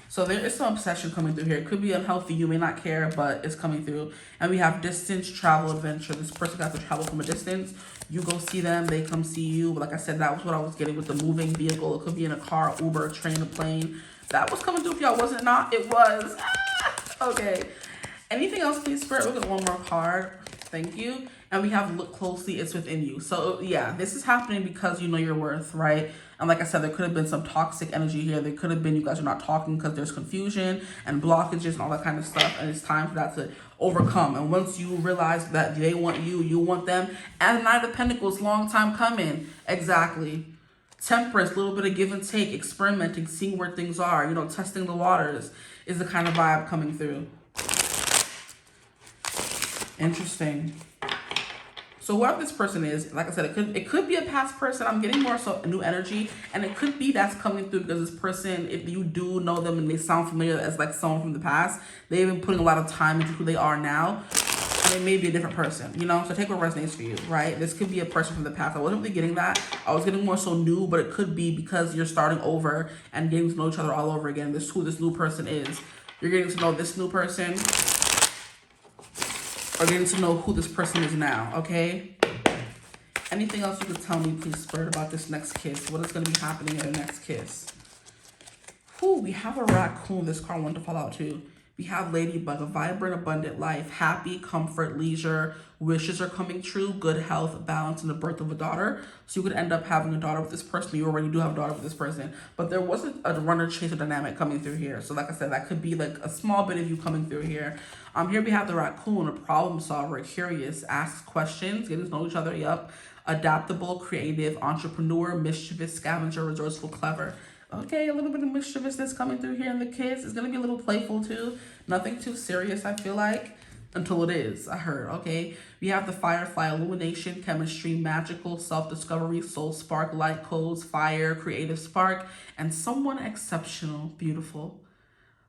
Speaker 1: So there is some obsession coming through here. It could be unhealthy. You may not care, but it's coming through. And we have distance, travel, adventure. This person got to travel from a distance. You go see them. They come see you. But like I said, that was what I was getting with the moving vehicle. It could be in a car, Uber, train, a plane. That was coming through for y'all, was it not? It was. Okay. Anything else, please, Spirit? We'll get one more card. Thank you. And we have look closely, it's within you. So yeah, this is happening because you know your worth, right? And like I said, there could have been some toxic energy here. There could have been you guys are not talking because there's confusion and blockages and all that kind of stuff. And it's time for that to overcome. And once you realize that they want you, you want them. And the Knight of Pentacles, long time coming. Exactly. Temperance, a little bit of give and take, experimenting, seeing where things are, you know, testing the waters is the kind of vibe coming through. Interesting. So whoever this person is, like I said, it could be a past person. I'm getting more so new energy, and it could be that's coming through because this person, if you do know them and they sound familiar as like someone from the past, they've been putting a lot of time into who they are now, and they may be a different person, you know? So take what resonates for you, right? This could be a person from the past. I wasn't really getting that. I was getting more so new, but it could be because you're starting over and getting to know each other all over again. This is who this new person is. You're getting to know this new person, or getting to know who this person is now, okay? Anything else you could tell me, please, Spirit, about this next kiss? What is going to be happening in the next kiss? Whew, we have a raccoon. This card wanted to fall out too. We have Ladybug, a vibrant, abundant life, happy, comfort, leisure, wishes are coming true, good health, balance, and the birth of a daughter. So you could end up having a daughter with this person. You already do have a daughter with this person. But there wasn't a runner-chaser dynamic coming through here. So like I said, that could be like a small bit of you coming through here. Here we have the raccoon, a problem solver, curious, asks questions, getting to know each other, yep. Adaptable, creative, entrepreneur, mischievous, scavenger, resourceful, clever. Okay, a little bit of mischievousness coming through here in the kids. It's going to be a little playful too. Nothing too serious, I feel like, until it is, I heard. Okay, we have the firefly, illumination, chemistry, magical, self-discovery, soul spark, light codes, fire, creative spark, and someone exceptional, beautiful.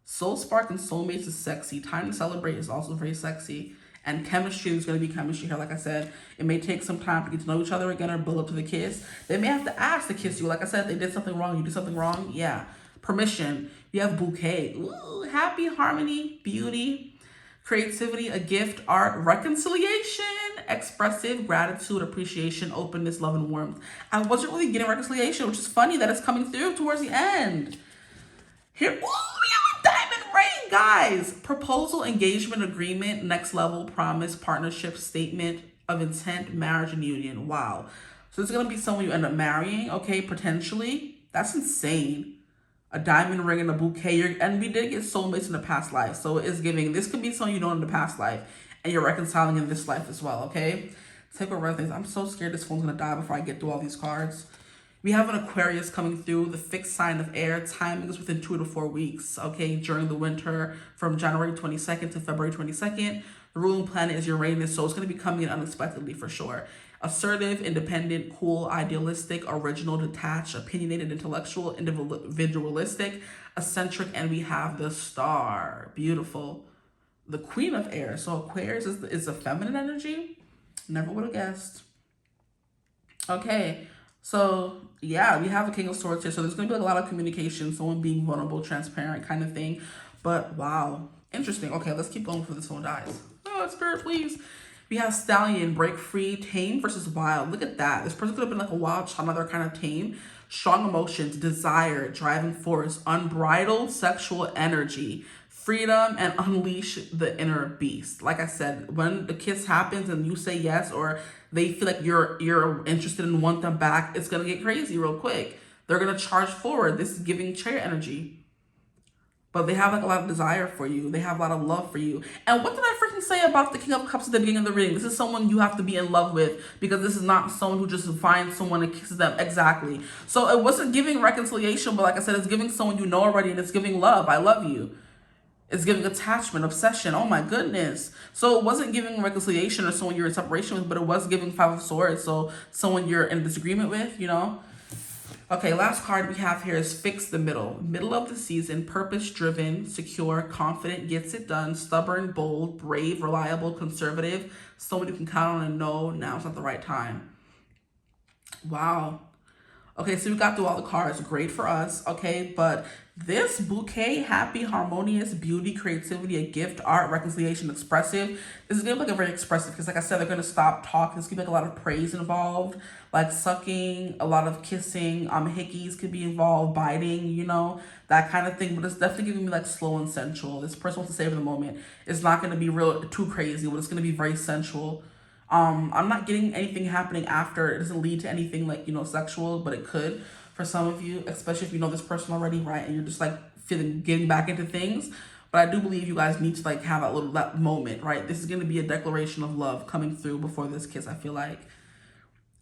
Speaker 1: Soul spark and soulmates is sexy. Time to celebrate is also very sexy. And chemistry, there's going to be chemistry here. Like I said, it may take some time to get to know each other again or build up to the kiss. They may have to ask to kiss you. Like I said, they did something wrong. You did something wrong. Yeah. Permission. You have bouquet. Ooh, happy, harmony, beauty, creativity, a gift, art, reconciliation, expressive, gratitude, appreciation, openness, love, and warmth. I wasn't really getting reconciliation, which is funny that it's coming through towards the end. Here, ooh, we have a diamond ring, guys. Proposal, engagement, agreement, next level, promise, partnership, statement of intent, marriage, and union. Wow. So it's going to be someone you end up marrying, okay, potentially. That's insane. A diamond ring and a bouquet. And we did get soulmates in the past life. So it is giving, this could be someone you know in the past life, and you're reconciling in this life as well, okay? Take what resonates. I'm so scared this phone's going to die before I get through all these cards. We have an Aquarius coming through, the fixed sign of air. Timing is within 2 to 4 weeks, okay? During the winter from January 22nd to February 22nd. The ruling planet is Uranus, so it's going to be coming in unexpectedly for sure. Assertive, independent, cool, idealistic, original, detached, opinionated, intellectual, individualistic, eccentric, and we have the star. Beautiful. The queen of air. So Aquarius is a feminine energy. Never would have guessed. Okay. So, yeah, we have a King of Swords here. So there's going to be like a lot of communication, someone being vulnerable, transparent kind of thing. But, wow. Interesting. Okay, let's keep going before this one dies. Oh, Spirit, please. We have Stallion, break free, tame versus wild. Look at that. This person could have been like a wild child, another kind of tame. Strong emotions, desire, driving force, unbridled sexual energy, freedom, and unleash the inner beast. Like I said, when the kiss happens and you say yes, or They feel like you're interested and want them back. It's gonna get crazy real quick. They're gonna charge forward. This is giving Chair energy. But they have like a lot of desire for you. They have a lot of love for you. And what did I freaking say about the King of Cups at the beginning of the reading? This is someone you have to be in love with, because this is not someone who just finds someone and kisses them. Exactly. So it wasn't giving reconciliation, but like I said, it's giving someone you know already, and it's giving love. I love you. It's giving attachment, obsession. Oh my goodness. So it wasn't giving reconciliation or someone you're in separation with, but it was giving Five of Swords. So someone you're in disagreement with, you know? Okay, last card we have here is Fix the Middle. Middle of the season, purpose-driven, secure, confident, gets it done, stubborn, bold, brave, reliable, conservative, someone you can count on and know now's not the right time. Wow. Okay, so we got through all the cards. Great for us, okay? But this bouquet, happy, harmonious, beauty, creativity, a gift, art, reconciliation, expressive. This is going to be like a very expressive, because like I said, they're going to stop talking. There's going to be like a lot of praise involved, like sucking, a lot of kissing, hickeys could be involved, biting, you know, that kind of thing. But it's definitely giving me like slow and sensual. This person wants to savor the moment. It's not going to be real too crazy, but it's going to be very sensual. I'm not getting anything happening after. It doesn't lead to anything like, you know, sexual, but it could for some of you, especially if you know this person already, right? And you're just like getting back into things. But I do believe you guys need to like have that moment, right? This is going to be a declaration of love coming through before this kiss, I feel like.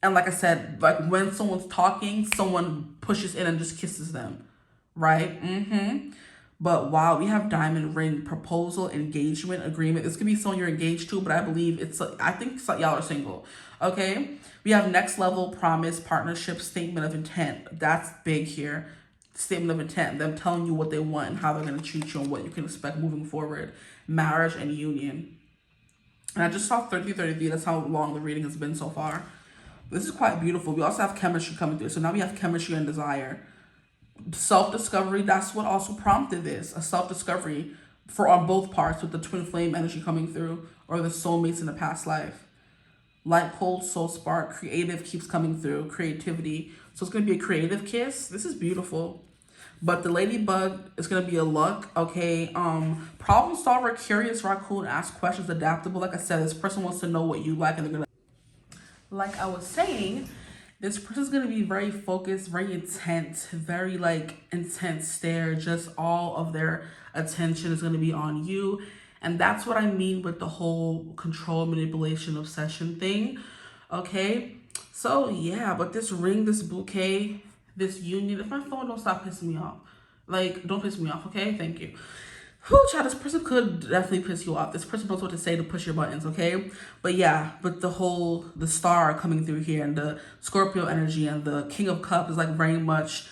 Speaker 1: And like I said, like when someone's talking, someone pushes in and just kisses them, right? But wow, we have diamond ring, proposal, engagement, agreement. This could be someone you're engaged to, but I believe I think y'all are single, okay? We have next level, promise, partnership, statement of intent. That's big here. Statement of intent, them telling you what they want and how they're going to treat you and what you can expect moving forward. Marriage and union. And I just saw 33. That's how long the reading has been so far. This is quite beautiful. We also have chemistry coming through. So now we have chemistry and desire. Self-discovery, that's what also prompted this. A self-discovery on both parts, with the twin flame energy coming through, or the soulmates in the past life. Light, cold, soul spark, creative keeps coming through, creativity. So it's going to be a creative kiss. This is beautiful. But the ladybug is going to be a luck, okay? Problem solver, curious raccoon, ask questions, adaptable. Like I said, this person wants to know what you like, and they're going to, like I was saying, this person's going to be very focused, very intent, very like intense stare. Just all of their attention is going to be on you. And that's what I mean with the whole control, manipulation, obsession thing. Okay. So yeah, but this ring, this bouquet, this union, if my phone don't stop pissing me off, like don't piss me off. Okay. Thank you. Whew, child, this person could definitely piss you off. This person knows what to say to push your buttons, okay? But yeah, but the star coming through here, and the Scorpio energy, and the King of Cups is like very much,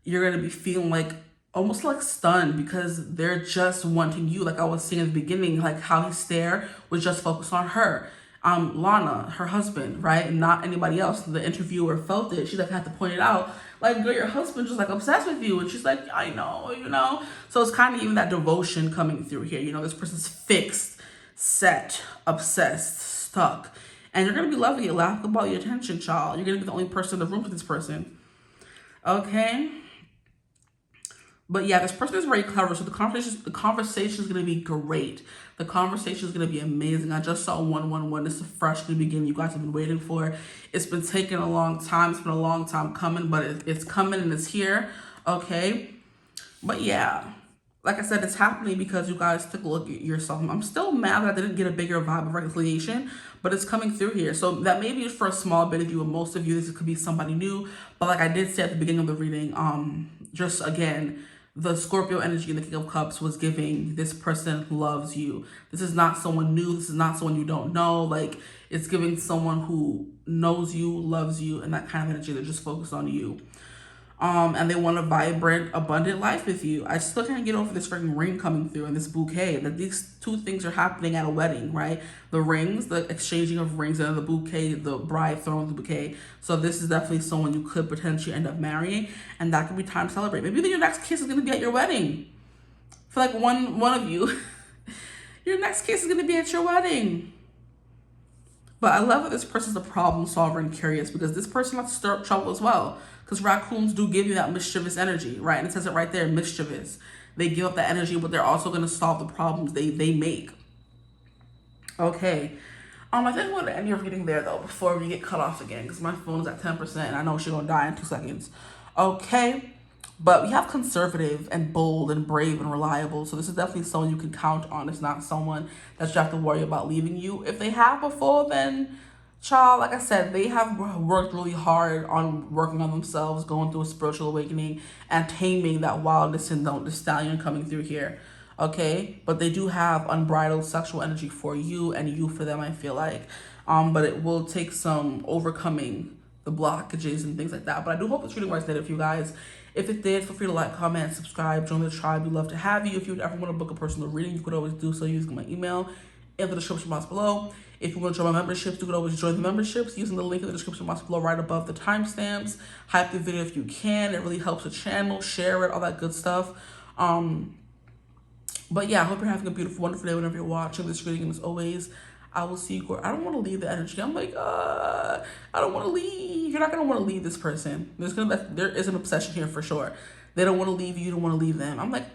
Speaker 1: you're going to be feeling like almost like stunned, because they're just wanting you. Like I was saying at the beginning, like how his stare was just focused on her. Lana, her husband, right? And not anybody else. The interviewer felt it. She like had to point it out. Like, girl, your husband just like obsessed with you. And she's like, I know, you know? So it's kind of even that devotion coming through here. You know, this person's fixed, set, obsessed, stuck. And you're going to be loving it. Laugh about your attention, child. You're going to be the only person in the room for this person. Okay? But yeah, this person is very clever. So the conversation is going to be great. The conversation is going to be amazing. I just saw 111. This is fresh in the beginning. You guys have been waiting for. It's been taking a long time. It's been a long time coming, but it's coming and it's here. Okay. But yeah, like I said, it's happening because you guys took a look at yourself. I'm still mad that I didn't get a bigger vibe of reconciliation, but it's coming through here. So that may be for a small bit of you, and most of you, this could be somebody new. But like I did say at the beginning of the reading, just again, the Scorpio energy in the King of Cups was giving this person loves you. This is not someone new. This is not someone you don't know. Like, it's giving someone who knows you, loves you, and that kind of energy. They're just focused on you. And they want a vibrant, abundant life with you. I still can't get over this freaking ring coming through and this bouquet. That these two things are happening at a wedding, right? The rings, the exchanging of rings, and the bouquet, the bride throwing the bouquet. So this is definitely someone you could potentially end up marrying, and that could be time to celebrate. Maybe your next kiss is gonna be at your wedding. For like one of you, your next kiss is gonna be at your wedding. But I love that this person's a problem solver and curious, because this person likes to stir up trouble as well. Because raccoons do give you that mischievous energy, right? And it says it right there, mischievous. They give up that energy, but they're also going to solve the problems they make. Okay. I think I'm going to end your reading there, though, before we get cut off again, because my phone's at 10%, and I know she's going to die in 2 seconds. Okay? But we have conservative and bold and brave and reliable. So this is definitely someone you can count on. It's not someone that you have to worry about leaving you. If they have before, then, child, like I said, they have worked really hard on working on themselves, going through a spiritual awakening, and taming that wildness and the stallion coming through here. Okay? But they do have unbridled sexual energy for you and you for them, I feel like. But it will take some overcoming the blockages and things like that. But I do hope this reading resonated for you guys. If it did, feel free to like, comment, subscribe, join the tribe. We'd love to have you. If you would ever want to book a personal reading, you could always do so using my email in the description box below. If you want to join my memberships, you could always join the memberships using the link in the description box below right above the timestamps. Hype the video if you can. It really helps the channel. Share it, all that good stuff. But yeah, I hope you're having a beautiful, wonderful day whenever you're watching this reading. And as always, I will see you. I don't want to leave the energy. I'm like, I don't want to leave. You're not going to want to leave this person. There is an obsession here for sure. They don't want to leave you. You don't want to leave them. I'm like,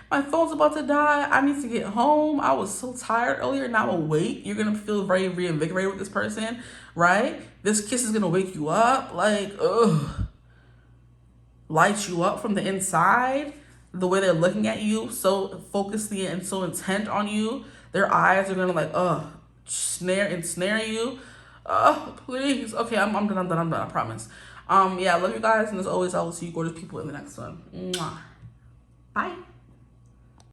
Speaker 1: my phone's about to die. I need to get home. I was so tired earlier. Now I'm awake. You're going to feel very reinvigorated with this person, right? This kiss is going to wake you up. Like, ugh. Light you up from the inside. The way they're looking at you, so focusedly and so intent on you. Their eyes are gonna like, ensnare you. Please. Okay, I'm done, I promise. Yeah, I love you guys, and as always, I will see you gorgeous people in the next one. Mwah.